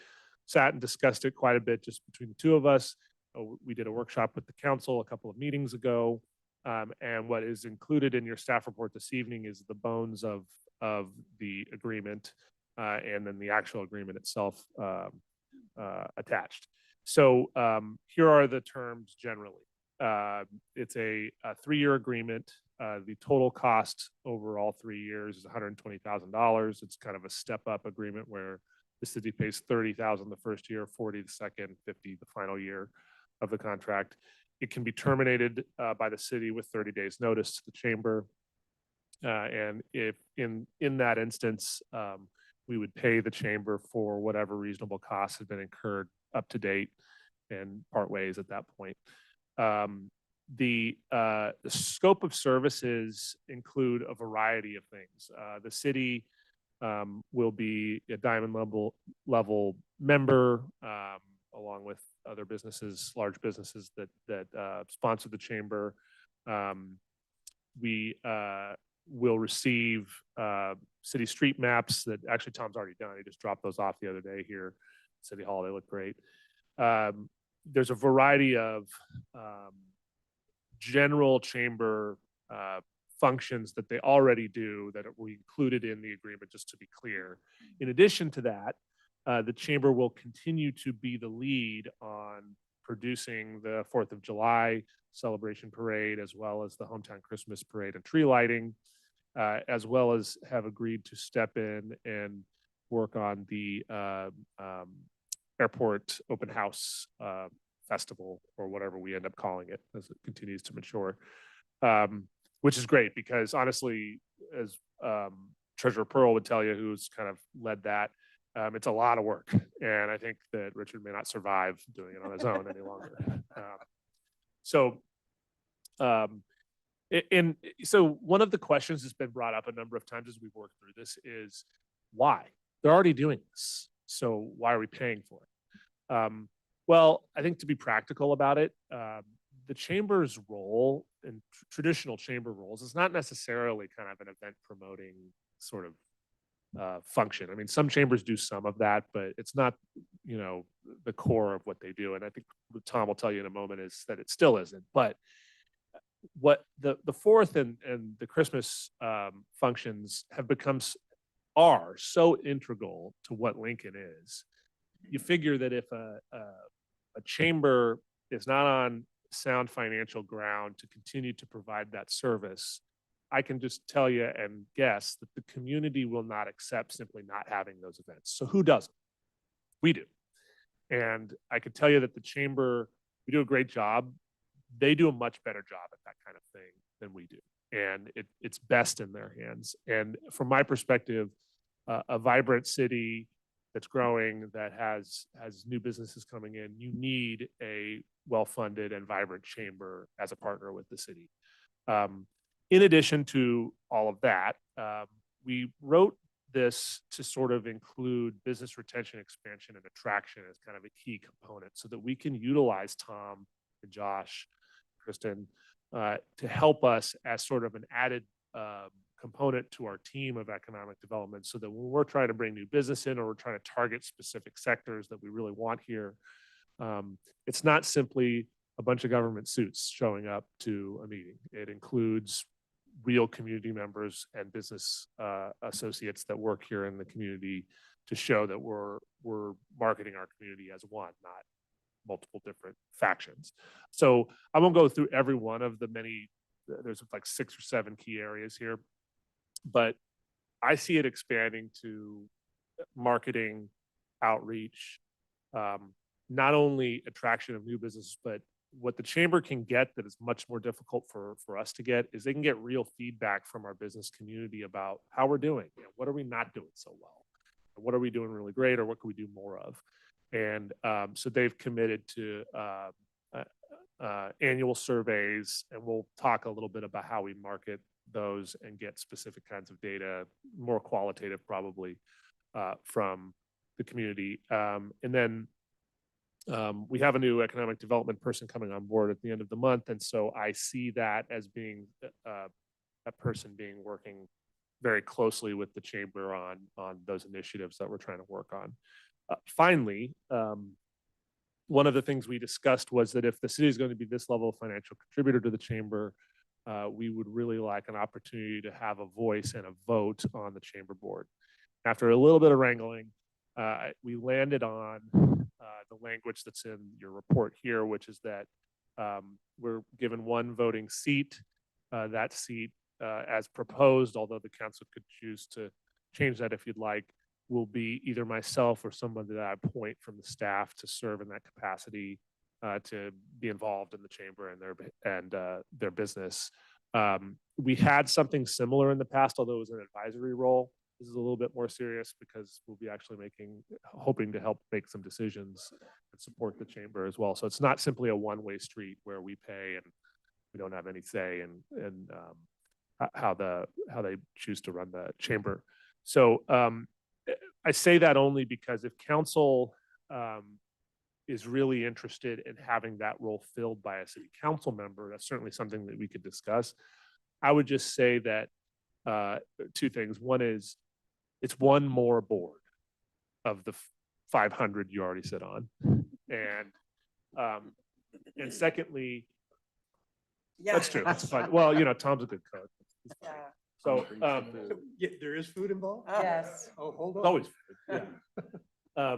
sat and discussed it quite a bit just between the two of us. We did a workshop with the council a couple of meetings ago, and what is included in your staff report this evening is the bones of the agreement and then the actual agreement itself attached. So here are the terms generally. It's a 3-year agreement. The total cost over all 3 years is $120,000. It's kind of a step-up agreement where the city pays $30,000 the first year, $40,000 the second, $50,000 the final year of the contract. It can be terminated by the city with 30 days notice to the chamber. And if in that instance, we would pay the chamber for whatever reasonable costs had been incurred up to date and part ways at that point. The scope of services include a variety of things. The city will be a diamond level member, along with other businesses, large businesses that sponsor the chamber. We will receive city street maps that actually Tom's already done. He just dropped those off the other day here at City Hall. They look great. There's a variety of general chamber functions that they already do that were included in the agreement, just to be clear. In addition to that, the chamber will continue to be the lead on producing the 4th of July celebration parade, as well as the hometown Christmas parade and tree lighting, as well as have agreed to step in and work on the airport open house festival, or whatever we end up calling it as it continues to mature, which is great because honestly, as Treasurer Pearl would tell you, who's kind of led that, it's a lot of work. And I think that Richard may not survive doing it on his own any longer. So one of the questions that's been brought up a number of times as we've worked through this is why? They're already doing this. So why are we paying for it? Well, I think to be practical about it, the chamber's role in traditional chamber roles is not necessarily kind of an event promoting sort of function. I mean, some chambers do some of that, but it's not, you know, the core of what they do. And I think what Tom will tell you in a moment is that it still isn't. But what the 4th and the Christmas functions have are so integral to what Lincoln is. You figure that if a chamber is not on sound financial ground to continue to provide that service, I can just tell you and guess that the community will not accept simply not having those events. So who doesn't? We do. And I can tell you that the chamber, we do a great job. They do a much better job at that kind of thing than we do. And it's best in their hands. And from my perspective, a vibrant city that's growing, that has new businesses coming in, you need a well-funded and vibrant chamber as a partner with the city. In addition to all of that, we wrote this to sort of include business retention, expansion, and attraction as kind of a key component so that we can utilize Tom and Josh, Kristen, to help us as sort of an added component to our team of economic development so that when we're trying to bring new business in or we're trying to target specific sectors that we really want here, it's not simply a bunch of government suits showing up to a meeting. It includes real community members and business associates that work here in the community to show that we're marketing our community as one, not multiple different factions. So I won't go through every one of the many, there's like 6 or 7 key areas here, but I see it expanding to marketing, outreach, not only attraction of new business, but what the chamber can get that is much more difficult for us to get is they can get real feedback from our business community about how we're doing. You know, what are we not doing so well? What are we doing really great, or what can we do more of? And so they've committed to annual surveys, and we'll talk a little bit about how we market those and get specific kinds of data, more qualitative probably, from the community. And then we have a new economic development person coming on board at the end of the month. And so I see that as being a person being working very closely with the chamber on those initiatives that we're trying to work on. Finally, one of the things we discussed was that if the city is going to be this level of financial contributor to the chamber, we would really like an opportunity to have a voice and a vote on the chamber board. After a little bit of wrangling, we landed on the language that's in your report here, which is that we're given 1 voting seat. That seat, as proposed, although the council could choose to change that if you'd like, will be either myself or someone that I appoint from the staff to serve in that capacity, to be involved in the chamber and their business. We had something similar in the past, although it was an advisory role. This is a little bit more serious because we'll be actually hoping to help make some decisions and support the chamber as well. So it's not simply a one-way street where we pay and we don't have any say in how they choose to run the chamber. So I say that only because if council is really interested in having that role filled by a city council member, that's certainly something that we could discuss. I would just say that 2 things. One is it's 1 more board of the 500 you already sit on. And secondly, that's true. That's fine. Well, you know, Tom's a good cook. So Yeah, there is food involved? Yes. Oh, hold on. always food, yeah.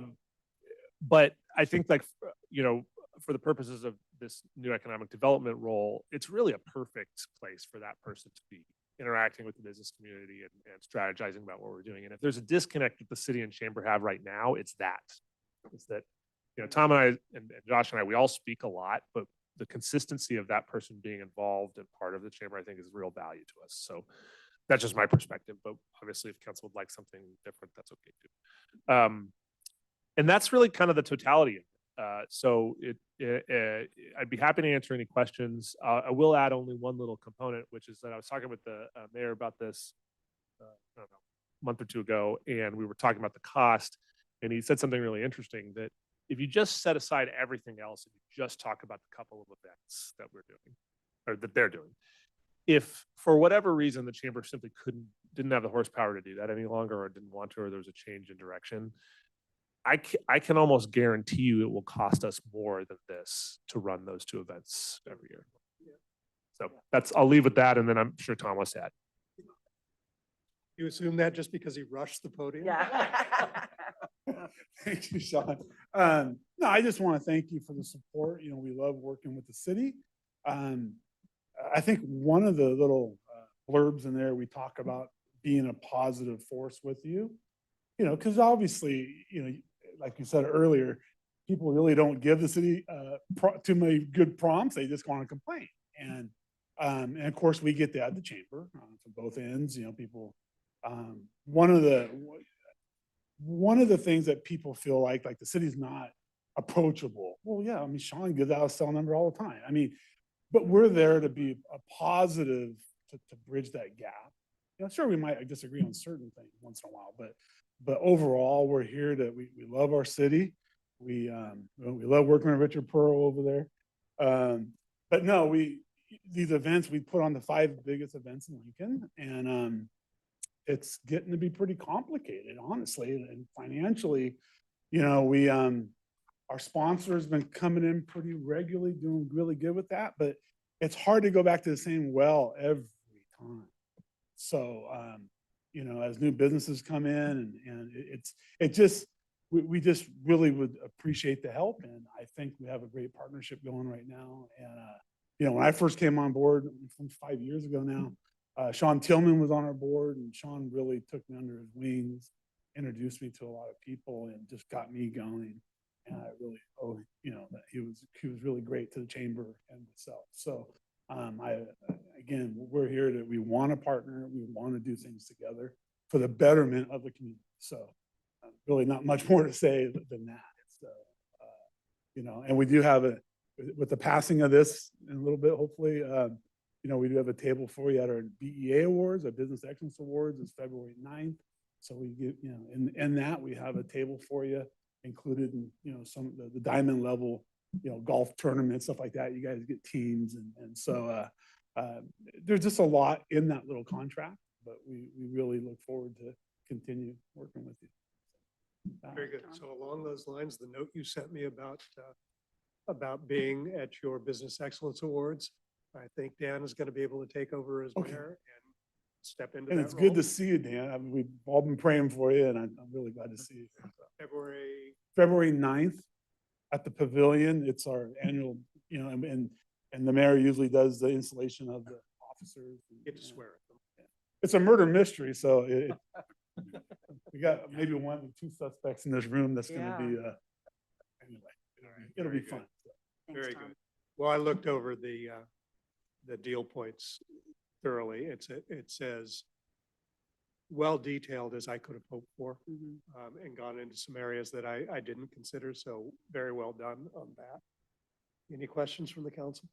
But I think, like, you know, for the purposes of this new economic development role, it's really a perfect place for that person to be interacting with the business community and strategizing about what we're doing. And if there's a disconnect that the city and chamber have right now, it's that, you know, Tom and I and Josh and I, we all speak a lot, but the consistency of that person being involved and part of the chamber, I think, is real value to us. So that's just my perspective, but obviously if council would like something different, that's okay too. And that's really kind of the totality of it. So I'd be happy to answer any questions. I will add only one little component, which is that I was talking with the mayor about this, I don't know, a month or 2 ago, and we were talking about the cost, and he said something really interesting, that if you just set aside everything else and you just talk about the couple of events that we're doing, or that they're doing, if for whatever reason the chamber simply didn't have the horsepower to do that any longer, or didn't want to, or there was a change in direction, I can almost guarantee you it will cost us more than this to run those 2 events every year. So I'll leave with that, and then I'm sure Tom wants to add. You assume that just because he rushed the podium? Yeah. Thank you, Sean. No, I just want to thank you for the support. You know, we love working with the city. I think one of the little blurbs in there, we talk about being a positive force with you, you know, because obviously, you know, like you said earlier, people really don't give the city too many good prompts. They just want to complain. And of course, we get that at the chamber from both ends. You know, people, one of the things that people feel like the city's not approachable. Well, yeah, I mean, Sean gives out a cell number all the time. I mean, but we're there to be a positive to bridge that gap. You know, sure, we might disagree on certain things once in a while, but overall, we're here to, we love our city. We love working with Richard Pearl over there. But no, these events, we put on the 5 biggest events in Lincoln, and it's getting to be pretty complicated, honestly, and financially, you know, our sponsor has been coming in pretty regularly, doing really good with that, but it's hard to go back to the same well every time. So, you know, as new businesses come in and we just really would appreciate the help. And I think we have a great partnership going right now. And, you know, when I first came on board from 5 years ago now, Sean Tillman was on our board, and Sean really took me under his wings, introduced me to a lot of people, and just got me going. And I really owe, you know, that he was really great to the chamber and myself. So again, we're here to, we want to partner, we want to do things together for the betterment of the community. So really not much more to say than that. It's, you know, and we do have with the passing of this in a little bit, hopefully, you know, we do have a table for you at our BEA Awards, our Business Excellence Awards is February 9th. So we get, you know, in that we have a table for you included in, you know, some of the diamond level, you know, golf tournaments, stuff like that. You guys get teams. And so there's just a lot in that little contract, but we really look forward to continue working with you. Very good. So along those lines, the note you sent me about being at your Business Excellence Awards, I think Dan is going to be able to take over as mayor and step into that And role. it's good to see you, Dan. I mean, we've all been praying for you, and I'm really glad to see you. February 9th at the Pavilion. It's our annual, you know, and the mayor usually does the installation of the officers. Get to swear at them. It's a murder mystery, so we got maybe 1 or 2 suspects in this room that's gonna be, anyway, it'll be fun. Very good. Well, I looked over the deal points thoroughly. It says well detailed as I could have hoped for, and gone into some areas that I didn't consider. So very well done on that. Any questions from the council?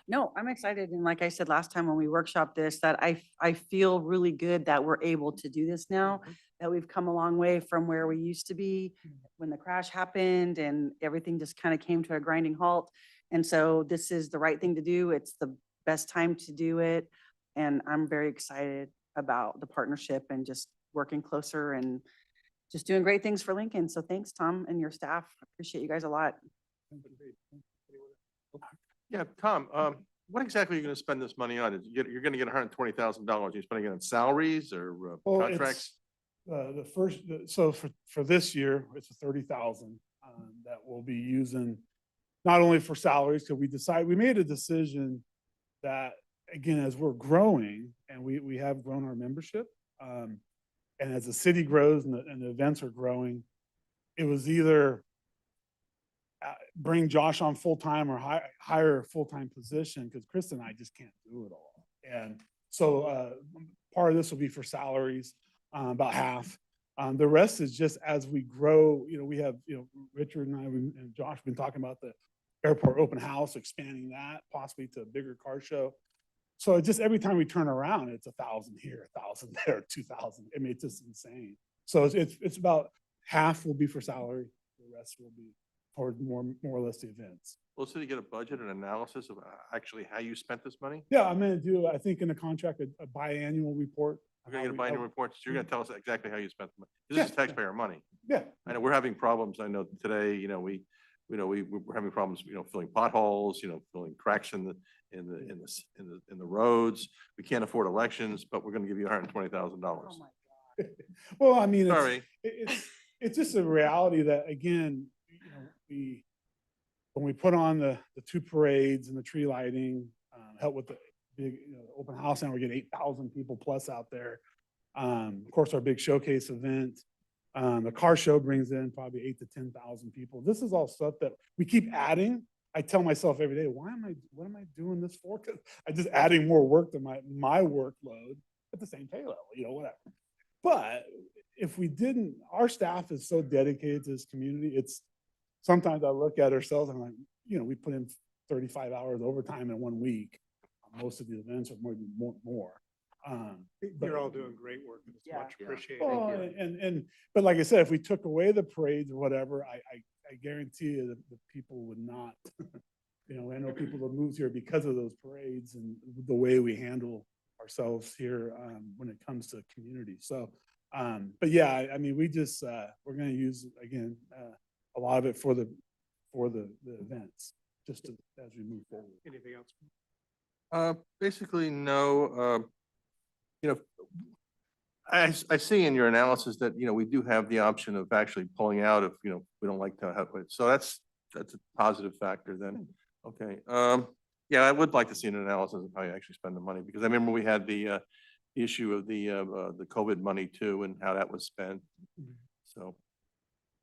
No, I'm excited. And like I said last time when we workshopped this, that I feel really good that we're able to do this now, that we've come a long way from where we used to be when the crash happened and everything just kind of came to a grinding halt. And so this is the right thing to do. It's the best time to do it. And I'm very excited about the partnership and just working closer and just doing great things for Lincoln. So thanks, Tom, and your staff. Appreciate you guys a lot. Yeah, Tom, what exactly are you going to spend this money on? You're going to get $120,000. You're spending it on salaries or Well, contracts? So for this year, it's a 30,000 that we'll be using not only for salaries, because we made a decision that, again, as we're growing and we have grown our membership, and as the city grows and the events are growing, it was either bring Josh on full-time or hire a full-time position, because Chris and I just can't do it all. And so part of this will be for salaries, about half. The rest is just as we grow, you know, we have, you know, Richard and I and Josh have been talking about the airport open house, expanding that possibly to a bigger car show. So just every time we turn around, it's 1,000 here, 1,000 there, 2,000. I mean, it's just insane. So it's about half will be for salary. The rest will be for more or less the events. Will the city get a budget and analysis of actually how you spent this money? Yeah, I'm going to do, I think in the contract, a biannual report. You're going to get a biannual report, so you're going to tell us exactly how you spent the money. This Yeah, is taxpayer money. Yeah. I know we're having problems. I know today, you know, we're having problems, you know, filling potholes, you know, filling cracks in the roads. We can't afford elections, but we're going to give you $120,000. Well, I mean, Sorry. it's just a reality that, again, you know, when we put on the 2 parades and the tree lighting, help with the big, you know, open house, and we're getting 8,000 people plus out there. Of course, our big showcase event, the car show brings in probably 8,000 to 10,000 people. This is all stuff that we keep adding. I tell myself every day, what am I doing this for? Because I'm just adding more work to my workload at the same pay level, you know, whatever. But if we didn't, our staff is so dedicated to this community. It's sometimes I look at ourselves and I'm like, you know, we put in 35 hours overtime in 1 week. Most of the events are more. You're all doing great work and it's much appreciated. Well, but like I said, if we took away the parades or whatever, I guarantee you that the people would not, I know people that moved here because of those parades and the way we handle ourselves here, when it comes to community. So, but yeah, I mean, we just, we're gonna use, again, a lot of it for the events, just as we move forward. Anything else? Basically, no, I see in your analysis that, we do have the option of actually pulling out if, we don't like to have it. So that's a positive factor then. Okay. Yeah, I would like to see an analysis of how you actually spend the money, because I remember we had the issue of the COVID money too, and how that was spent. So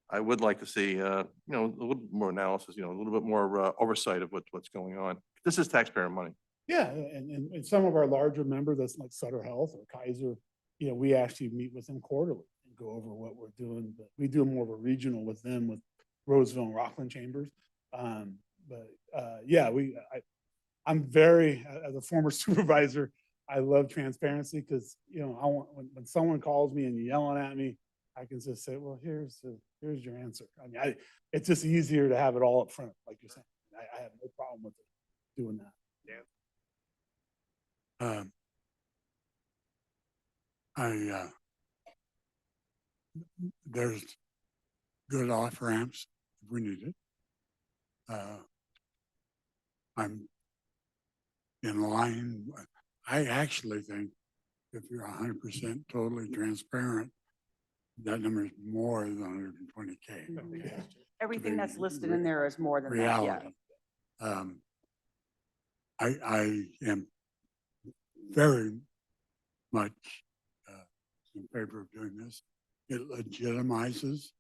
I would like to see, a little more analysis, a little bit more oversight of what's going on. This is taxpayer money. Yeah, and some of our larger members, that's like Sutter Health or Kaiser, we actually meet with them quarterly and go over what we're doing, but we do more of a regional with them with Roseville and Rockland Chambers. Yeah, I'm very, as a former supervisor, I love transparency because, I want, when someone calls me and yelling at me, I can just say, well, here's your answer. I mean, it's just easier to have it all up front, like you're saying. I have no problem with it, doing that. Yeah. There's good off ramps if we need it. I'm in line. I actually think if you're 100% totally transparent, that number is more than 120K. Everything that's listed in there is more than that, yeah. Reality. I am very much in favor of doing this. It legitimizes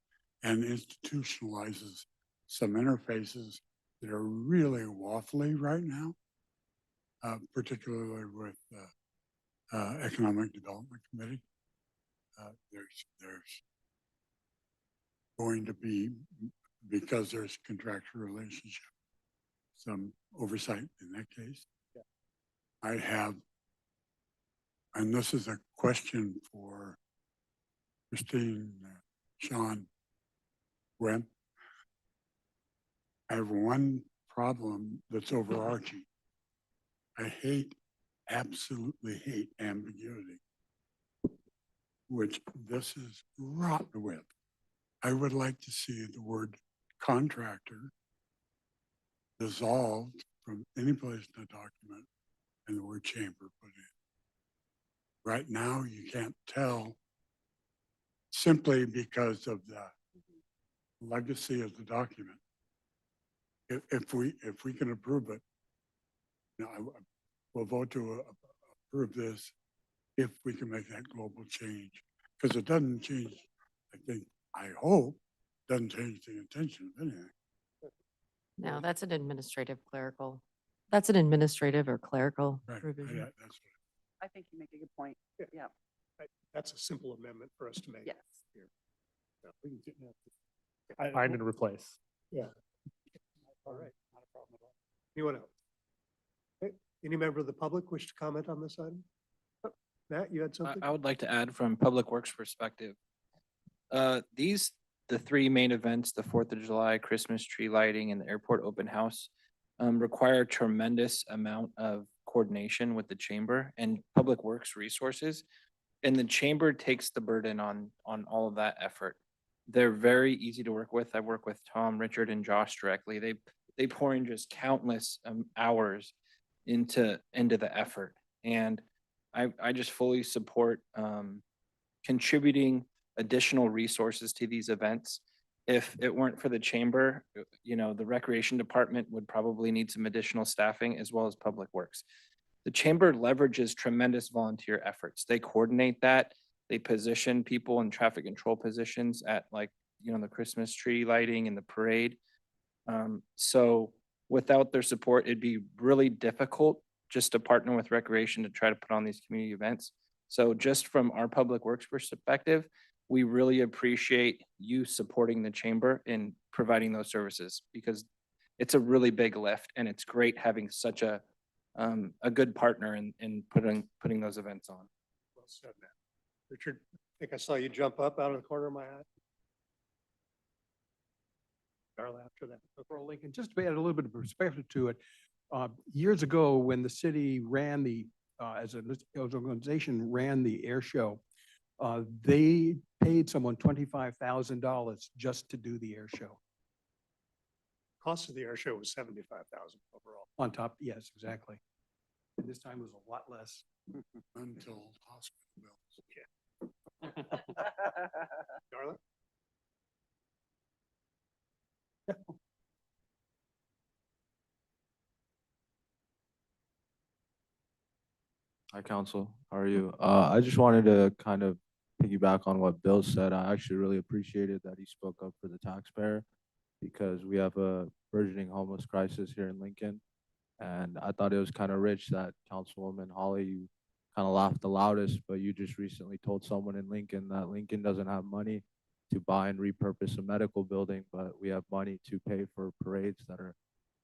and institutionalizes some interfaces that are really waffly right now, particularly with Economic Development Committee. There's going to be, because there's a contractual relationship, some oversight in that case. Yeah. I have, and this is a question for Christine, Sean, Gwen. I have one problem that's overarching. I absolutely hate ambiguity, which this is rotten with. I would like to see the word contractor dissolved from any place in the document and the word chamber put in. Right now, you can't tell simply because of the legacy of the document. If we can approve it, we'll vote to approve this if we can make that global change, because it doesn't change, I hope, doesn't change the intention of anything. No, that's an administrative clerical. That's an administrative or clerical Right. provision. That's I think you make a good point, yeah. That's a simple amendment for us to make. Yes. Yeah, we can get that. Find and replace. Yeah. All right. Not a problem at all. Anyone else? Okay. Any member of the public wish to comment on this item? Oh, Matt, you had something? I would like to add from Public Works perspective. The three main events, the 4th of July, Christmas tree lighting, and the airport open house, require a tremendous amount of coordination with the chamber and Public Works resources. And the chamber takes the burden on all of that effort. They're very easy to work with. I work with Tom, Richard, and Josh directly. They pour in just countless hours into the effort. And I just fully support contributing additional resources to these events. If it weren't for the chamber, the recreation department would probably need some additional staffing, as well as Public Works. The chamber leverages tremendous volunteer efforts. They coordinate that. They position people in traffic control positions at the Christmas tree lighting and the parade. So without their support, it'd be really difficult just to partner with recreation to try to put on these community events. So just from our Public Works perspective, we really appreciate you supporting the chamber in providing those services, because it's a really big lift, and it's great having such a a good partner in putting those events on. Well said, man. Richard, I think I saw you jump up out of the corner of my eye. Darla, after that. For Lincoln, just to add a little bit of perspective to it, years ago, when the city ran as an organization, ran the air show, they paid someone $25,000 just to do the air show. Cost of the air show was 75,000 overall. On top, yes, exactly. And this time was a lot less. Until hospital bills. Darla? Hi, Council. How are you? I just wanted to kind of piggyback on what Bill said. I actually really appreciated that he spoke up for the taxpayer because we have a burgeoning homeless crisis here in Lincoln. And I thought it was kind of rich that Councilwoman Holly, you kind of laughed the loudest, but you just recently told someone in Lincoln that Lincoln doesn't have money to buy and repurpose a medical building, but we have money to pay for parades that are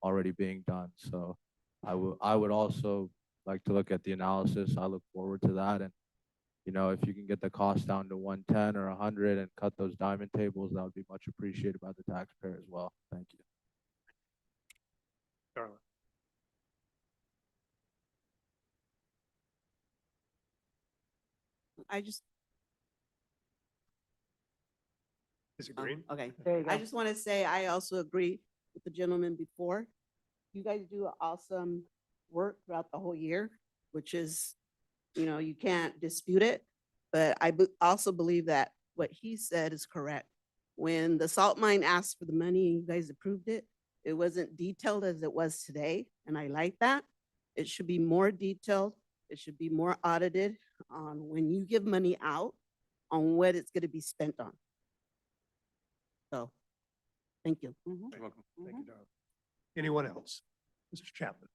already being done. So I would also like to look at the analysis. I look forward to that. And, you know, if you can get the cost down to 110 or 100 and cut those diamond tables, that would be much appreciated by the taxpayer as well. Thank you. Darla? I just, Is it green? okay. There you I go. just want to say, I also agree with the gentleman before. You guys do awesome work throughout the whole year, which is, you can't dispute it. But I also believe that what he said is correct. When the salt mine asked for the money and you guys approved it, it wasn't detailed as it was today, and I like that. It should be more detailed. It should be more audited on when you give money out on what it's going to be spent on. So, thank you. You're welcome. Thank you, Darla. Anyone else? Mr. Chapman?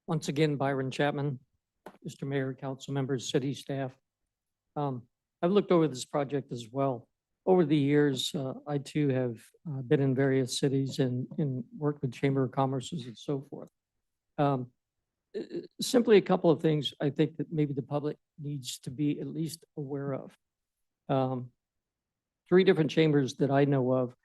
Once again, Byron Chapman, Mr. Mayor, council members, city staff. I've looked over this project as well. Over the years, I too have been in various cities and worked with Chamber of Commerce's and so forth. Simply a couple of things I think that maybe the public needs to be at least aware of. 3 different chambers that I know of,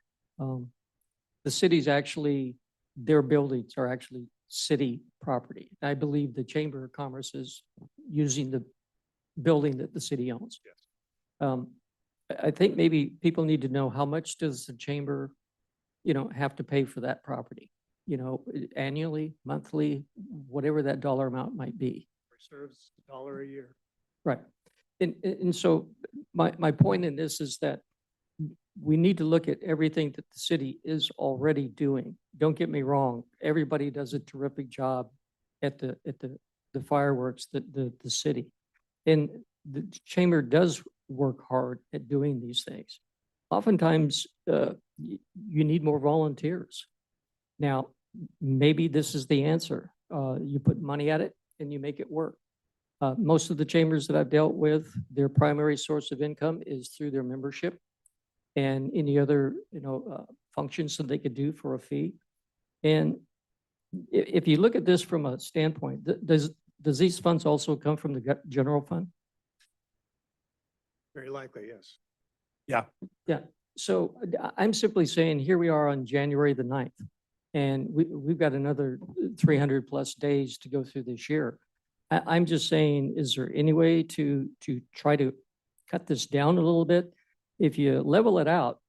the cities actually, their buildings are actually city property. I believe the Chamber of Commerce is using the building that the city owns. I think maybe people need to know how much does the chamber, have to pay for that property? Annually, monthly, whatever that dollar amount might be. Serves $1 a year. Right. And so my point in this is that we need to look at everything that the city is already doing. Don't get me wrong. Everybody does a terrific job at the fireworks, the city. And the chamber does work hard at doing these things. Oftentimes, you need more volunteers. Now, maybe this is the answer. You put money at it and you make it work. Most of the chambers that I've dealt with, their primary source of income is through their membership and any other, functions that they could do for a fee. And if you look at this from a standpoint, does these funds also come from the general fund? Very likely, yes. Yeah. So I'm simply saying, here we are on January the 9th, and we've got another 300 plus days to go through this year. I'm just saying, is there any way to try to cut this down a little bit? If you level it out,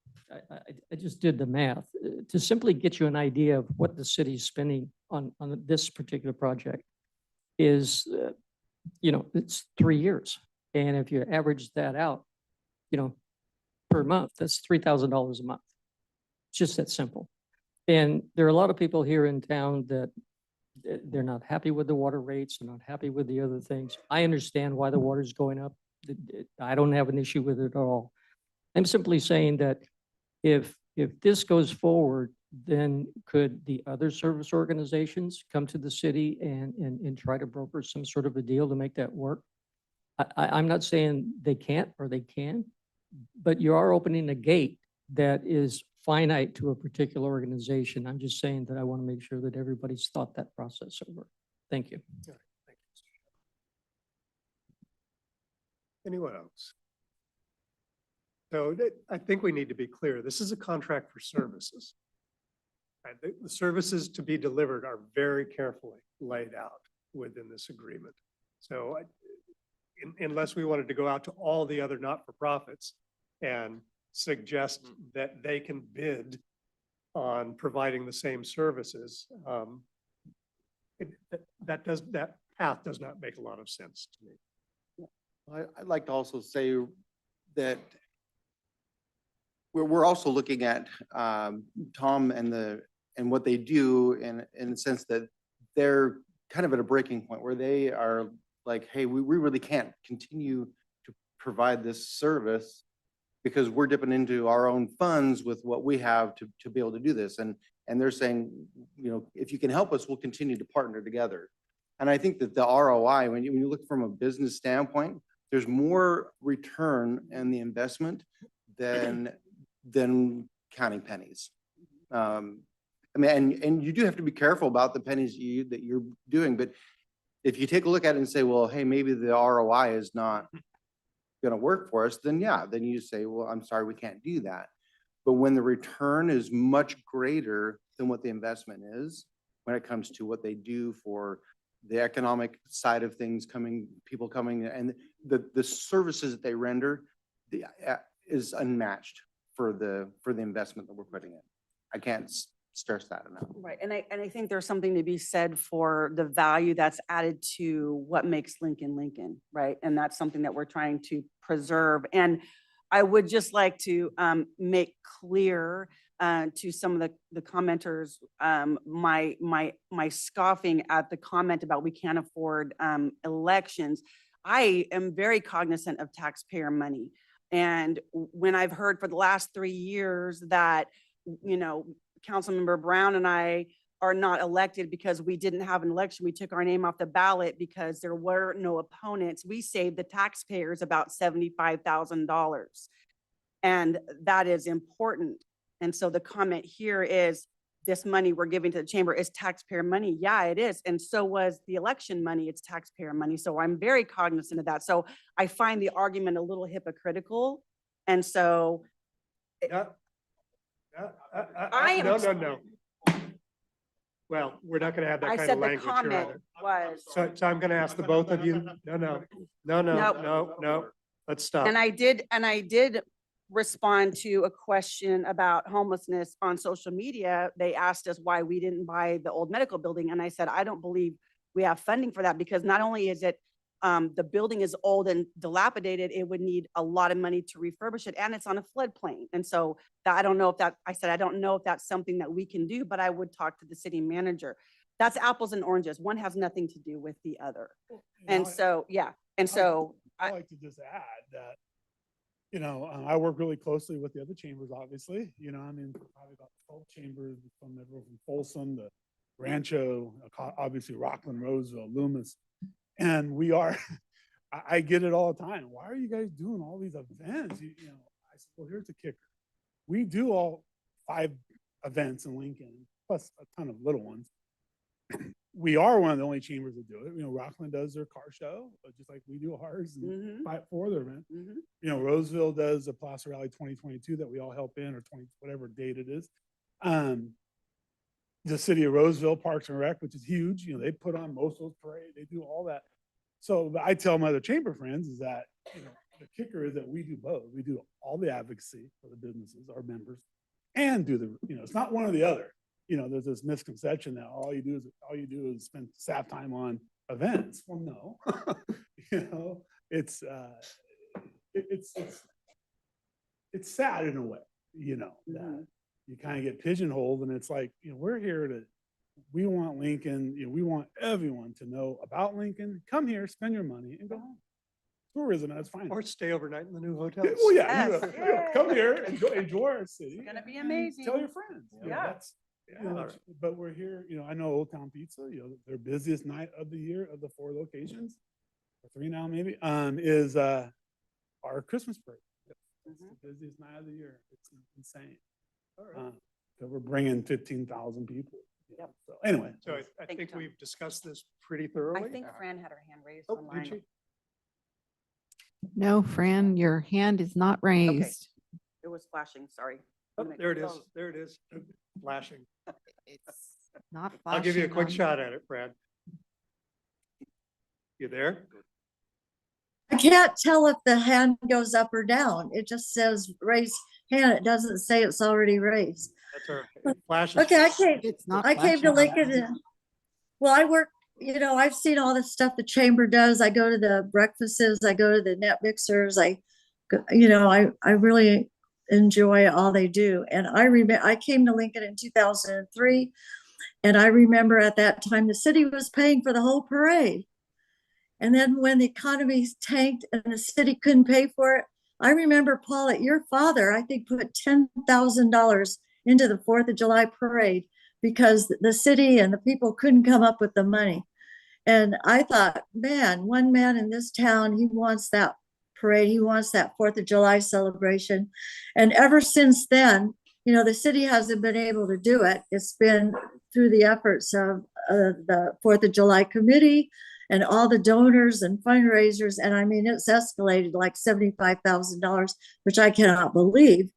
I just did the math to simply get you an idea of what the city's spending on this particular project is, it's 3 years. And if you average that out, per month, that's $3,000 a month. It's just that simple. And there are a lot of people here in town that they're not happy with the water rates, they're not happy with the other things. I understand why the water's going up. I don't have an issue with it at all. I'm simply saying that if this goes forward, then could the other service organizations come to the city and try to broker some sort of a deal to make that work? I'm not saying they can't or they can, but you are opening a gate that is finite to a particular organization. I'm just saying that I want to make sure that everybody's thought that process over. Thank you. Anyone else? So I think we need to be clear. This is a contract for services. And the services to be delivered are very carefully laid out within this agreement. So unless we wanted to go out to all the other not-for-profits and suggest that they can bid on providing the same services, that path does not make a lot of sense to me. I'd like to also say that we're also looking at Tom and what they do in the sense that they're kind of at a breaking point where they are like, hey, we really can't continue to provide this service because we're dipping into our own funds with what we have to be able to do this. And they're saying, you know, if you can help us, we'll continue to partner together. And I think that the ROI, when you look from a business standpoint, there's more return in the investment than counting pennies. I mean, and you do have to be careful about the pennies that you're doing, but if you take a look at it and say, well, hey, maybe the ROI is not going to work for us, then yeah, then you say, well, I'm sorry, we can't do that. But when the return is much greater than what the investment is, when it comes to what they do for the economic side of things, people coming, and the services that they render is unmatched for the investment that we're putting in. I can't stress that enough. Right, and I think there's something to be said for the value that's added to what makes Lincoln, Lincoln, right? And that's something that we're trying to preserve. And I would just like to make clear to some of the commenters, my scoffing at the comment about we can't afford elections. I am very cognizant of taxpayer money. And when I've heard for the last 3 years that, you know, Councilmember Brown and I are not elected because we didn't have an election, we took our name off the ballot because there were no opponents, we saved the taxpayers about $75,000. And that is important. And so the comment here is this money we're giving to the chamber is taxpayer money. Yeah, it is. And so was the election money, it's taxpayer money. So I'm very cognizant of that. So I find the argument a little hypocritical. And so No. Well, we're not going to have that I kind of said the language here comment either. was. So I'm going to ask the both of you, no, let's stop. And I did respond to a question about homelessness on social media. They asked us why we didn't buy the old medical building. And I said, I don't believe we have funding for that because not only is it the building is old and dilapidated, it would need a lot of money to refurbish it, and it's on a floodplain. And so I don't know if that's something that we can do, but I would talk to the city manager. That's apples and oranges. One has nothing to do with the other. And so, yeah. And so I'd like to just add that, you know, I work really closely with the other chambers, obviously, you know, I mean, probably about 12 chambers from everywhere from Folsom to Rancho, obviously Rockland, Roseville, Loomis. And we are, I get it all the time. Why are you guys doing all these events? You know, I said, well, here's the kicker. We do all 5 events in Lincoln, plus a ton of little ones. We are one of the only chambers that do it. You know, Rockland does their car show, just like we do ours and fight for their event. You know, Roseville does the Plaza Rally 2022 that we all help in, or 20, whatever date it is. The city of Roseville Parks and Rec, which is huge, you know, they put on most of those parades, they do all that. So I tell my other chamber friends is that, you know, the kicker is that we do both. We do all the advocacy for the businesses, our members, and do the, you know, it's not one or the other. You know, there's this misconception that all you do is spend staff time on events. Well, no, you know, it's sad in a way, you know, that you kind of get pigeonholed, and it's like, you know, we want Lincoln, you know, we want everyone to know about Lincoln. Come here, spend your money, and go home. Tourism, that's fine. Or stay overnight in the new hotel. Well, yeah, you know, come here and enjoy our city. It's gonna be amazing. Tell your friends. You know, Yeah. you know, but we're here, you know, I know Old Town Pizza, you know, their busiest night of the year of the 4 locations. or 3 now maybe, is our Christmas parade. It's Mhm. the busiest night of the year. It's insane. So we're bringing 15,000 people. Yep. So anyway. So I Thank you, think Tom. we've discussed this pretty thoroughly. I think Fran had her hand raised Oh, did online. she? No, Fran, your hand is not raised. It was flashing, sorry. Oh, I'm gonna there it is. close. There it is. Flashing. It's not I'll give you a flashing quick on- shot at it, Brad. You there? I can't tell if the hand goes up or down. It just says raise hand. It doesn't say it's already raised. That's all right. It flashes. Okay, It's not I came to flashing on- Lincoln. Well, I work, I've seen all the stuff the chamber does. I go to the breakfasts, I go to the net mixers. I really enjoy all they do. And I came to Lincoln in 2003. And I remember at that time, the city was paying for the whole parade. And then when the economy tanked and the city couldn't pay for it, I remember, Paul, your father, I think, put $10,000 into the 4th of July parade because the city and the people couldn't come up with the money. And I thought, man, one man in this town, he wants that parade. He wants that 4th of July celebration. And ever since then, the city hasn't been able to do it. It's been through the efforts of the 4th of July committee and all the donors and fundraisers. And I mean, it's escalated like $75,000, which I cannot believe,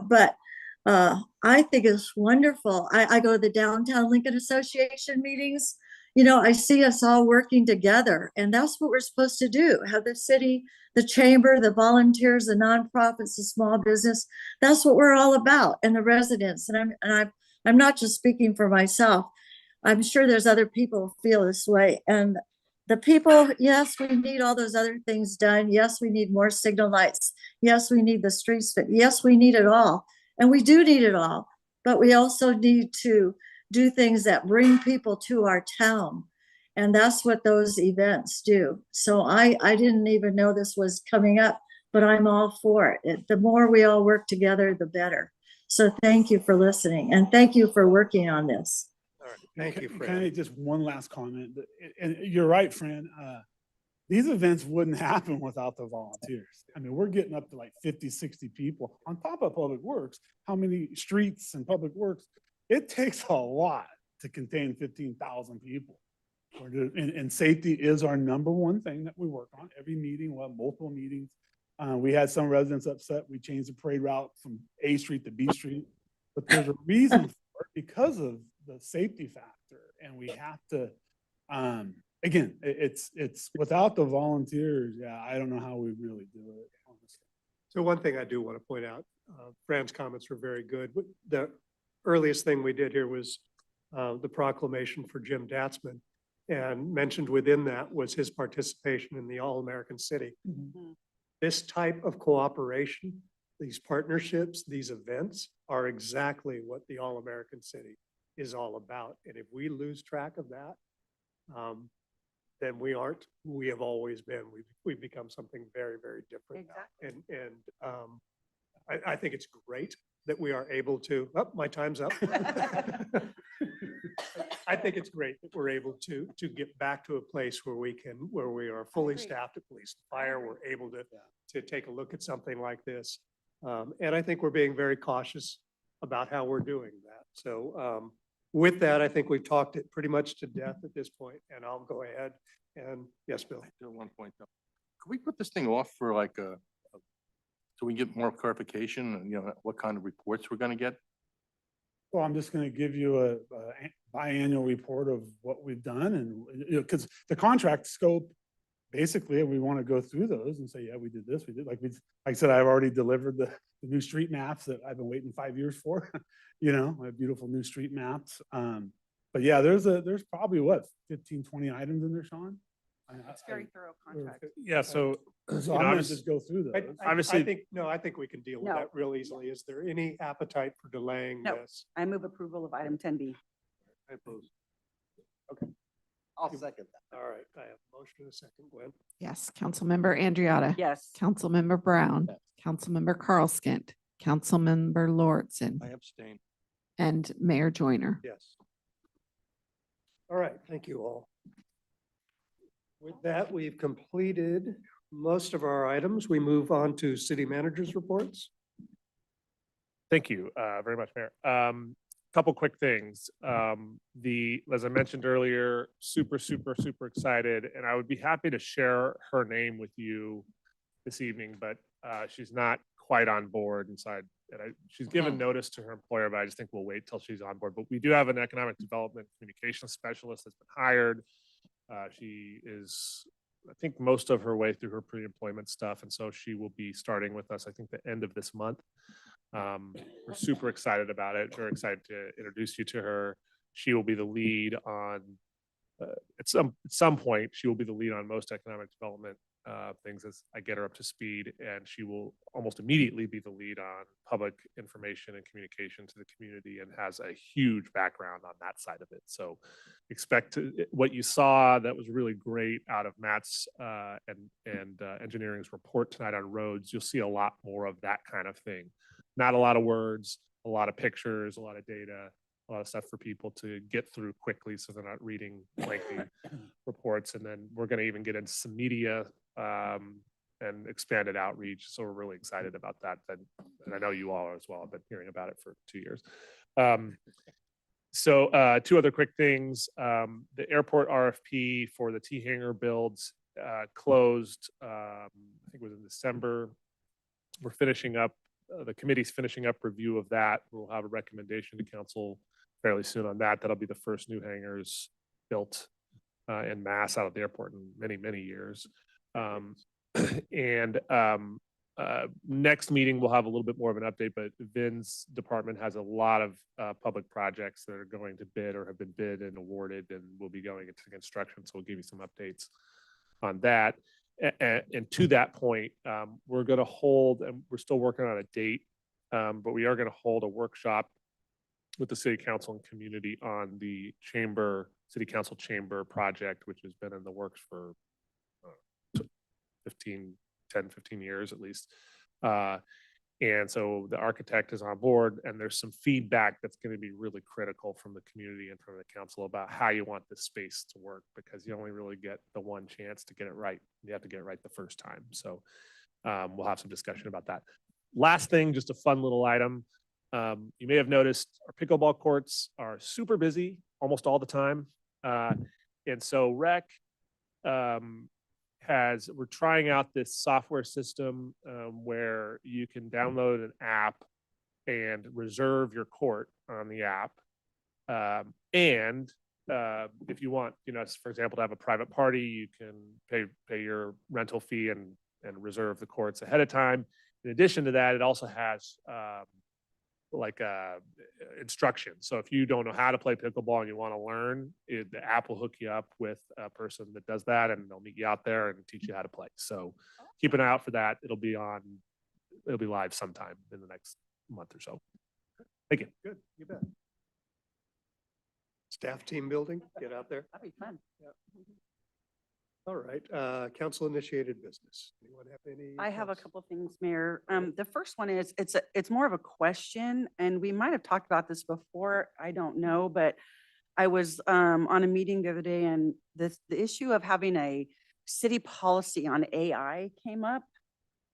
but I think it's wonderful. I go to the Downtown Lincoln Association meetings. I see us all working together, and that's what we're supposed to do. Have the city, the chamber, the volunteers, the nonprofits, the small business. That's what we're all about, and the residents. And I'm not just speaking for myself. I'm sure there's other people who feel this way. And the people, yes, we need all those other things done. Yes, we need more signal lights. Yes, we need the streets. Yes, we need it all. And we do need it all. But we also need to do things that bring people to our town. And that's what those events do. So I didn't even know this was coming up, but I'm all for it. The more we all work together, the better. So thank you for listening, and thank you for working on this. All right. Thank you, Kind Fran. of just one last comment. And you're right, Fran. These events wouldn't happen without the volunteers. I mean, we're getting up to like 50, 60 people on top of Public Works. How many streets and Public Works? It takes a lot to contain 15,000 people. And safety is our number one thing that we work on. Every meeting, we'll have multiple meetings. We had some residents upset. We changed the parade route from A Street to B Street. But there's a reason for it because of the safety factor. And we have to, again, it's without the volunteers, I don't know how we really do it, honestly. So one thing I do want to point out, Fran's comments were very good. The earliest thing we did here was the proclamation for Jim Datzman. And mentioned within that was his participation in the All-American City. This type of cooperation, these partnerships, these events are exactly what the All-American City is all about. And if we lose track of that, then we have always been. We've become something very, very different. Exactly. And I think it's great that we are able to, my time's up. I think it's great that we're able to get back to a place where we are fully staffed at police and fire. We're able to take a look at something like this. And I think we're being very cautious about how we're doing that. So with that, I think we've talked it pretty much to death at this point, and I'll go ahead and, yes, Bill. At one point, though, could we put this thing off for like so we get more clarification and, what kind of reports we're gonna get? Well, I'm just going to give you a biannual report of what we've done, and because the contract scope, basically, we want to go through those and say, yeah, we did this, we did like I said, I've already delivered the new street maps that I've been waiting 5 years for. My beautiful new street maps. But yeah, there's probably 15, 20 items in there, Sean. It's very thorough contract. Yeah, so, So I'm gonna just go through those. Obviously- I think we can deal with No. that real easily. Is there any appetite for delaying No. this? I move approval of item 10B. I oppose. I'll second that. All right, I have a motion and a second. Gwen? Yes, Councilmember Andriotta. Yes. Councilmember Brown. Councilmember Carl Skint. Councilmember Lortzen. I abstain. And Mayor Joyner. Yes. All right, thank you all. With that, we've completed most of our items. We move on to city managers' reports. Thank you very much, Mayor. Couple quick things. As I mentioned earlier, super excited, and I would be happy to share her name with you this evening, but she's not quite on board inside. And she's given notice to her employer, but I just think we'll wait till she's on board. But we do have an economic development communications specialist that's been hired. She is, I think, most of her way through her pre-employment stuff, and so she will be starting with us, I think, the end of this month. We're super excited about it. Very excited to introduce you to her. She will be the lead on, at some point, she will be the lead on most economic development things as I get her up to speed, and she will almost immediately be the lead on public information and communication to the community, and has a huge background on that side of it. So expect what you saw that was really great out of Matt's and engineering's report tonight on roads. You'll see a lot more of that kind of thing. Not a lot of words, a lot of pictures, a lot of data, a lot of stuff for people to get through quickly so they're not reading lengthy reports. And then we're going to even get into some media and expanded outreach. So we're really excited about that. And I know you all are as well. I've been hearing about it for 2 years. So two other quick things. The airport RFP for the T-hangar builds closed, I think it was in December. We're finishing up, the committee's finishing up review of that. We'll have a recommendation to council fairly soon on that. That'll be the first new hangars built in mass out of the airport in many years. Next meeting, we'll have a little bit more of an update, but Vin's department has a lot of public projects that are going to bid or have been bid and awarded and will be going into construction. So we'll give you some updates on that. And to that point, we're going to hold, and we're still working on a date, but we are going to hold a workshop with the city council and community on the city council chamber project, which has been in the works for 10, 15 years at least. And so the architect is on board, and there's some feedback that's going to be really critical from the community and from the council about how you want this space to work, because you only really get the one chance to get it right. You have to get it right the first time. So we'll have some discussion about that. Last thing, just a fun little item. You may have noticed our pickleball courts are super busy almost all the time. And so Rec we're trying out this software system where you can download an app and reserve your court on the app. And if you want, for example, to have a private party, you can pay your rental fee and reserve the courts ahead of time. In addition to that, it also has instruction. So if you don't know how to play pickleball and you want to learn, the app will hook you up with a person that does that, and they'll meet you out there and teach you how to play. So keep an eye out for that. It'll be live sometime in the next month or so. Thank you. Good, you bet. Staff team building, get out there. That'd be fun. Yeah. All right, council initiated business. Anyone have any? I have a thoughts? couple things, Mayor. The first one is, it's more of a question, and we might have talked about this before, I don't know, but I was on a meeting the other day, and the issue of having a city policy on AI came up.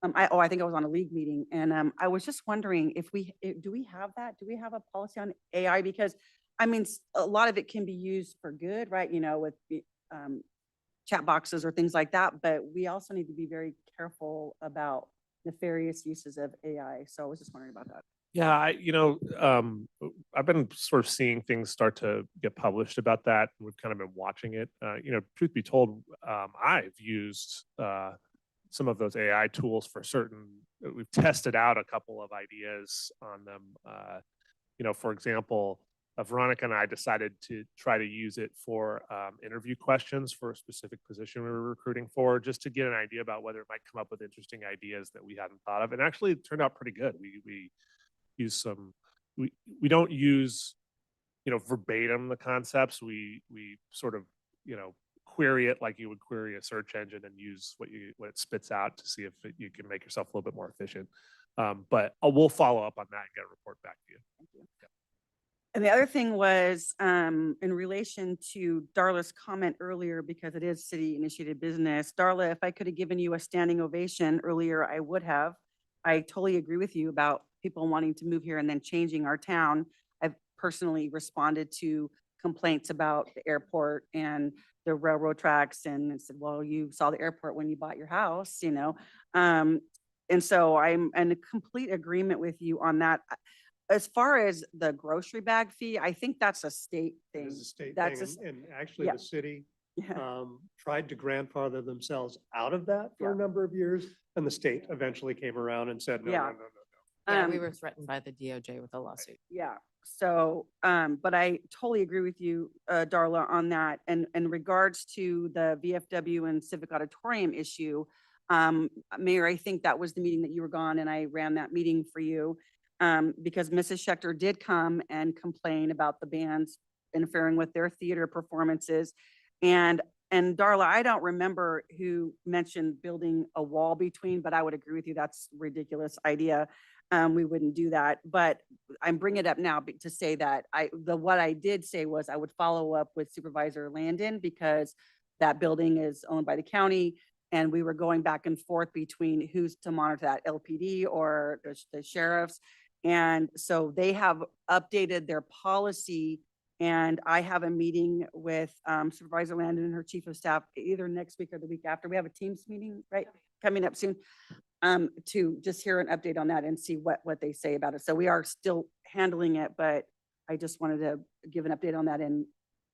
I think I was on a league meeting, and I was just wondering do we have that? Do we have a policy on AI? Because I mean, a lot of it can be used for good, right? With chat boxes or things like that, but we also need to be very careful about nefarious uses of AI. So I was just wondering about that. Yeah, I've been sort of seeing things start to get published about that. We've kind of been watching it. Truth be told, I've used some of those AI tools for certain. We've tested out a couple of ideas on them. For example, Veronica and I decided to try to use it for interview questions for a specific position we were recruiting for, just to get an idea about whether it might come up with interesting ideas that we hadn't thought of. And actually it turned out pretty good. We use we don't use, verbatim the concepts. We sort of, query it like you would query a search engine, and use what it spits out to see if you can make yourself a little bit more efficient. But we'll follow up on that and get a report back to you. Thank you. And the other thing was, in relation to Darla's comment earlier, because it is city initiated business. Darla, if I could have given you a standing ovation earlier, I would have. I totally agree with you about people wanting to move here and then changing our town. I've personally responded to complaints about the airport and the railroad tracks and said, well, you saw the airport when you bought your house, you know? And so I'm in complete agreement with you on that. As far as the grocery bag fee, I think that's a state It thing. is a state That's thing, a and actually yeah. the city Yeah. tried to grandfather themselves out of that for a Yeah. number of years, and the state eventually came around and said, no, no, Yeah. no, no, no. Yeah, we Um, were threatened by the DOJ with a lawsuit. Yeah, so, but I totally agree with you, Darla, on that. And in regards to the VFW and Civic Auditorium issue, Mayor, I think that was the meeting that you were gone and I ran that meeting for you. Because Mrs. Schechter did come and complain about the bands interfering with their theater performances. And Darla, I don't remember who mentioned building a wall between, but I would agree with you, that's a ridiculous idea. We wouldn't do that, but I'm bringing it up now to say that what I did say was I would follow up with Supervisor Landon because that building is owned by the county. And we were going back and forth between who's to monitor that, LPD or the sheriffs. And so they have updated their policy. And I have a meeting with Supervisor Landon and her chief of staff either next week or the week after. We have a Teams meeting, right? Coming up soon. To just hear an update on that and see what they say about it. So we are still handling it, but I just wanted to give an update on that. And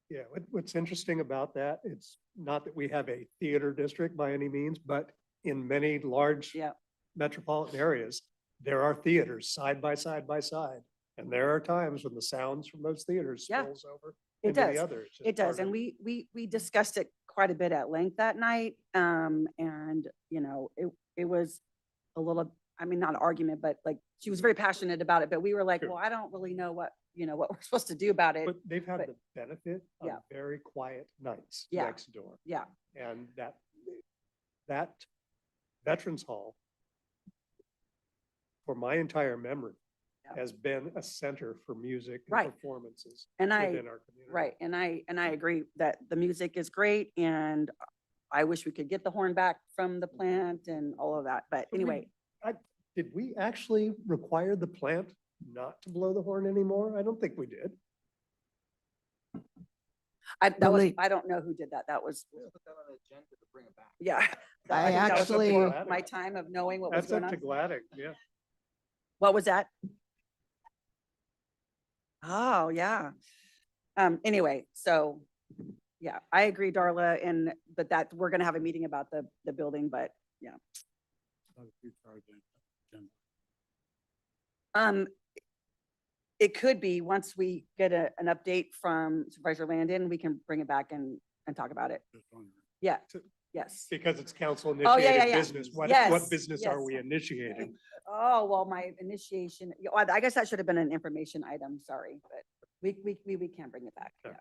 Yeah, what's interesting about that, it's not that we have a theater district by any means, but in many large metropolitan areas, there are theaters side by side by side. And there are times when the sounds from those theaters Yeah. spills over it into the does, others. It's it does. part And of- we discussed it quite a bit at length that night. And you know, it was a little, I mean, not an argument, but like, she was very passionate about it, but we were like, well, I don't really know what we're supposed to do about it. But they've had but- the benefit of yeah. very quiet nights Yeah. next door. Yeah, And that Veterans Hall, for my entire memory, Yeah. has been a center for music and Right. performances and within our community. right, and I agree that the music is great and I wish we could get the horn back from the plant and all of that, but But we- anyway. Did we actually require the plant not to blow the horn anymore? I don't think we did. I Really? don't know who did that. That was, Put that on the agenda to bring it back. yeah. I think that was actually- before my time of knowing what was That's going up to on. Gladys, yeah. What was that? Oh, yeah. Anyway, so, yeah, I agree, Darla, but that, we're gonna have a meeting about the building, but, yeah. It could be, once we get an update from Supervisor Landon, we can bring it back and talk about it. Yeah, yes. Because it's council Oh, yeah, initiated yeah. business. What Yes, business are yes. we initiating? Oh, well, my initiation, I guess that should have been an information item, sorry, but we can bring it back, yeah.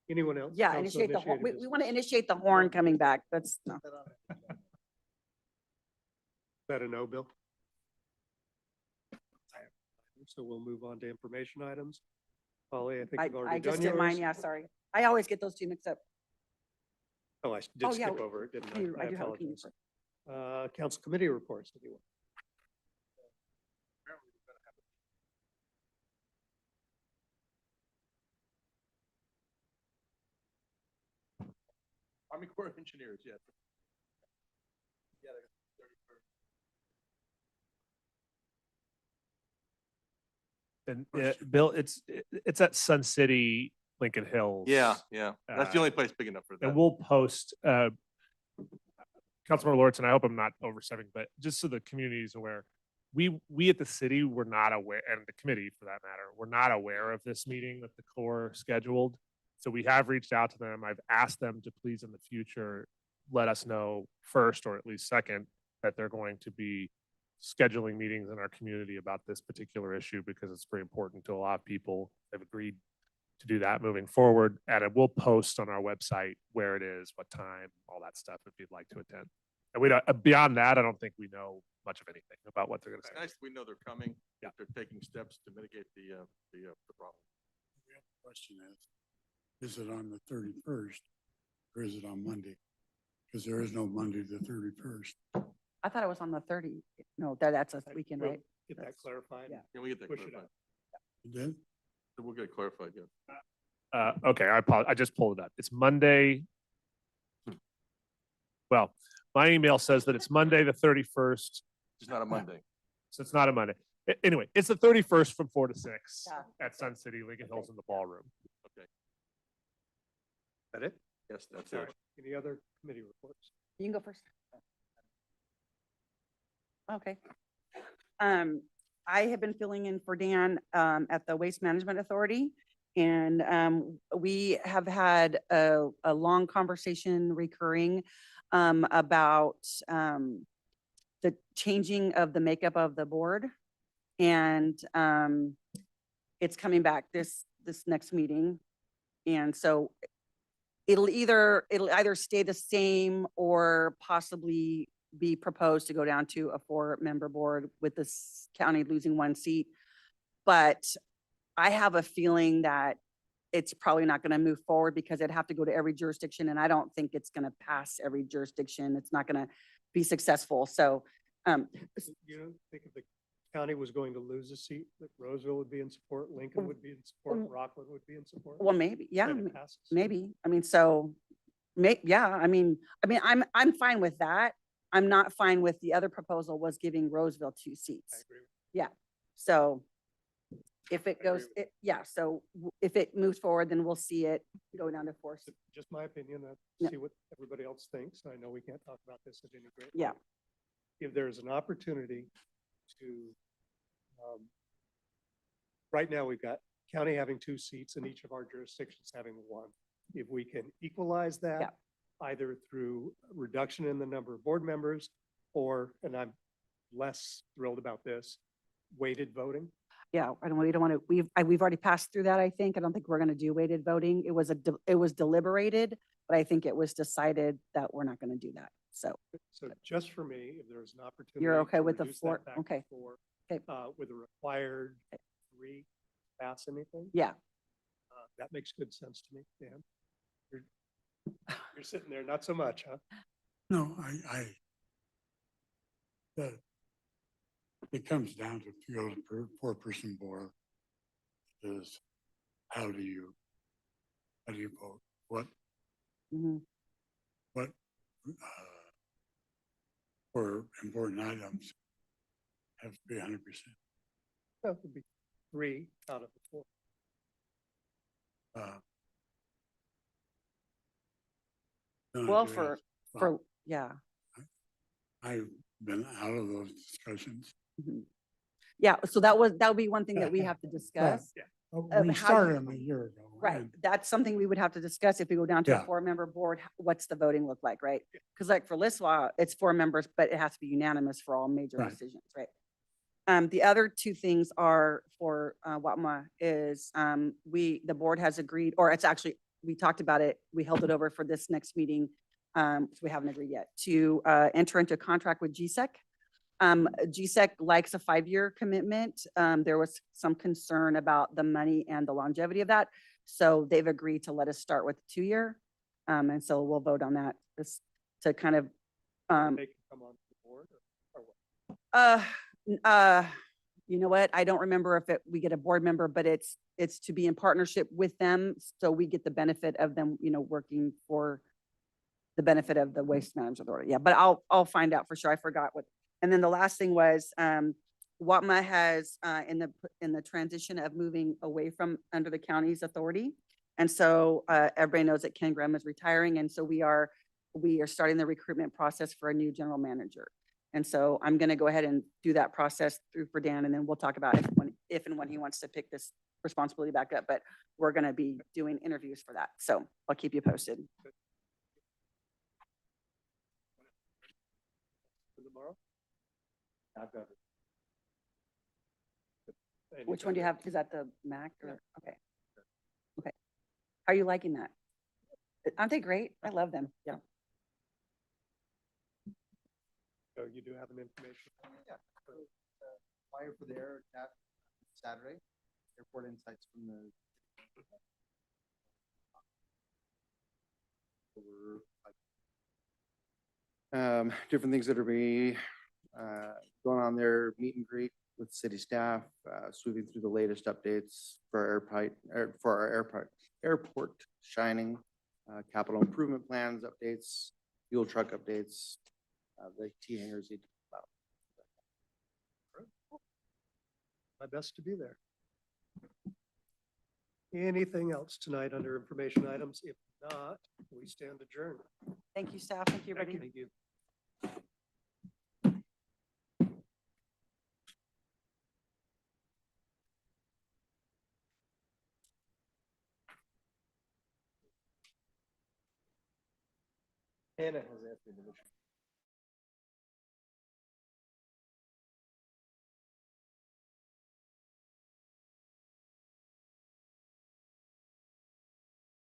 Anyone else? Yeah, Council initiate the horn, initiated we want to initiate the horn coming back, that's, no. Is that a no, Bill? So we'll move on to information items. Polly, I think you've I already just done did mine, yours. yeah, sorry. I always get those two mixed up. Oh, I Oh, did yeah, skip over it, didn't you- I? I do have a apologize. Council committee reports, if you will. Army Corps of Engineers, yes. And Bill, it's at Sun City, Lincoln Hills. Yeah, yeah. That's the Uh, only place big enough for that. And we'll post, Councilmember Lawrence, and I hope I'm not overstepping, but just so the community is aware, we at the city were not aware, and the committee for that matter, we're not aware of this meeting that the Corps scheduled. So we have reached out to them. I've asked them to please in the future, let us know first, or at least second, that they're going to be scheduling meetings in our community about this particular issue because it's very important to a lot of people. They've agreed to do that moving forward. And it will post on our website where it is, what time, all that stuff, if you'd like to attend. And we don't, beyond that, I don't think we know much of anything about what they're gonna It's say. nice that we know they're coming. Yeah. They're taking steps to mitigate the problem. Question is it on the 31st or is it on Monday? Because there is no Monday the 31st. I thought it was on the 30. No, that's a weekend, We'll right? Get that clarified. Yeah. Can we get that Push it clarified? up. You did? We'll get it clarified, yeah. Okay, I just pulled it up. It's Monday. Well, my email says that it's Monday, the 31st. It's not a Monday. So it's not a Monday. Anyway, it's the 31st from 4 to 6 Yeah. at Sun City Lincoln Hills in the ballroom. Okay. That it? Yes, that's All it. right. Any other committee reports? You can go first. Okay. I have been filling in for Dan at the Waste Management Authority. And we have had a long conversation recurring about the changing of the makeup of the board. And it's coming back this next meeting. And so it'll either stay the same or possibly be proposed to go down to a 4-member board with this county losing 1 seat. But I have a feeling that it's probably not going to move forward because it'd have to go to every jurisdiction. And I don't think it's going to pass every jurisdiction. It's not going to be successful. So, You don't think if the county was going to lose a seat, that Roseville would be in support, Lincoln would be in support, Rockland would be in support? well, maybe, yeah, And it passes. maybe. I mean, so, yeah, I mean, I'm fine with that. I'm not fine with the other proposal was giving Roseville 2 seats. I agree. Yeah, so if it I goes, agree yeah, so if it moves forward, then we'll see it go down to 4 seats. Just my opinion, Yeah. see what everybody else thinks. I know we can't talk about this at any great. Yeah. length. If there's an opportunity to, right now, we've got county having 2 seats and each of our jurisdictions having 1. If we can equalize Yeah. that, either through reduction in the number of board members or, and I'm less thrilled about this, weighted voting. Yeah, we don't want to, we've already passed through that, I think. I don't think we're going to do weighted voting. It was deliberated, but I think it was decided that we're not going to do that. So So just for me, if there's an opportunity. you're okay to with the reduce that 4? back to Okay, 4, Okay. with a required 3 pass anything, yeah. that makes good sense to me, Dan. You're sitting there, not so much, huh? No, it comes down to if you go to 4-person board is how do you vote? What, Mhm. for important items have to be 100%. That would be 3 out of the 4. Then I Well, do for, ask, yeah. I've been out of those discussions. Mhm. Yeah, so that would be one thing that we have to discuss. Of We how started you- them a year ago. Right, and that's something we would have to discuss if we go down to a Yeah. 4-member board. What's the voting look like, right? Because like for LISWA, it's 4 members, but it has to be unanimous for all major Right. decisions, right? The other 2 things are for WAPMA is the board has agreed, or it's actually, we talked about it, we held it over for this next meeting. So we haven't agreed yet to enter into a contract with GSEC. GSEC likes a 5-year commitment. There was some concern about the money and the longevity of that. So they've agreed to let us start with 2-year. And so we'll vote on that to kind of, They can come on the board or what? you know what? I don't remember if we get a board member, but it's to be in partnership with them. So we get the benefit of them, working for the benefit of the Waste Management Authority. Yeah, but I'll find out for sure. I forgot what. And then the last thing was, WAPMA has, in the transition of moving away from under the county's authority. And so, everybody knows that Ken Graham is retiring. And so we are starting the recruitment process for a new general manager. And so I'm going to go ahead and do that process through for Dan, and then we'll talk about if and when he wants to pick this responsibility back up. But we're going to be doing interviews for that. So I'll keep you posted. For tomorrow? I've got it. Which one do you have? Is that the Mac or, okay. Okay. How are you liking that? Aren't they great? I love them. Yeah. you do have an information. Yeah. Flyer for the air that Saturday, airport insights from the. Different things that are going on there, meet and greet with city staff, sweeping through the latest updates for our airport shining, capital improvement plans updates, fuel truck updates, the T hangers. My best to be there. Anything else tonight under information items? If not, we stand adjourned. Thank you, staff. Thank you, everybody. Thank you. Hannah has asked me to.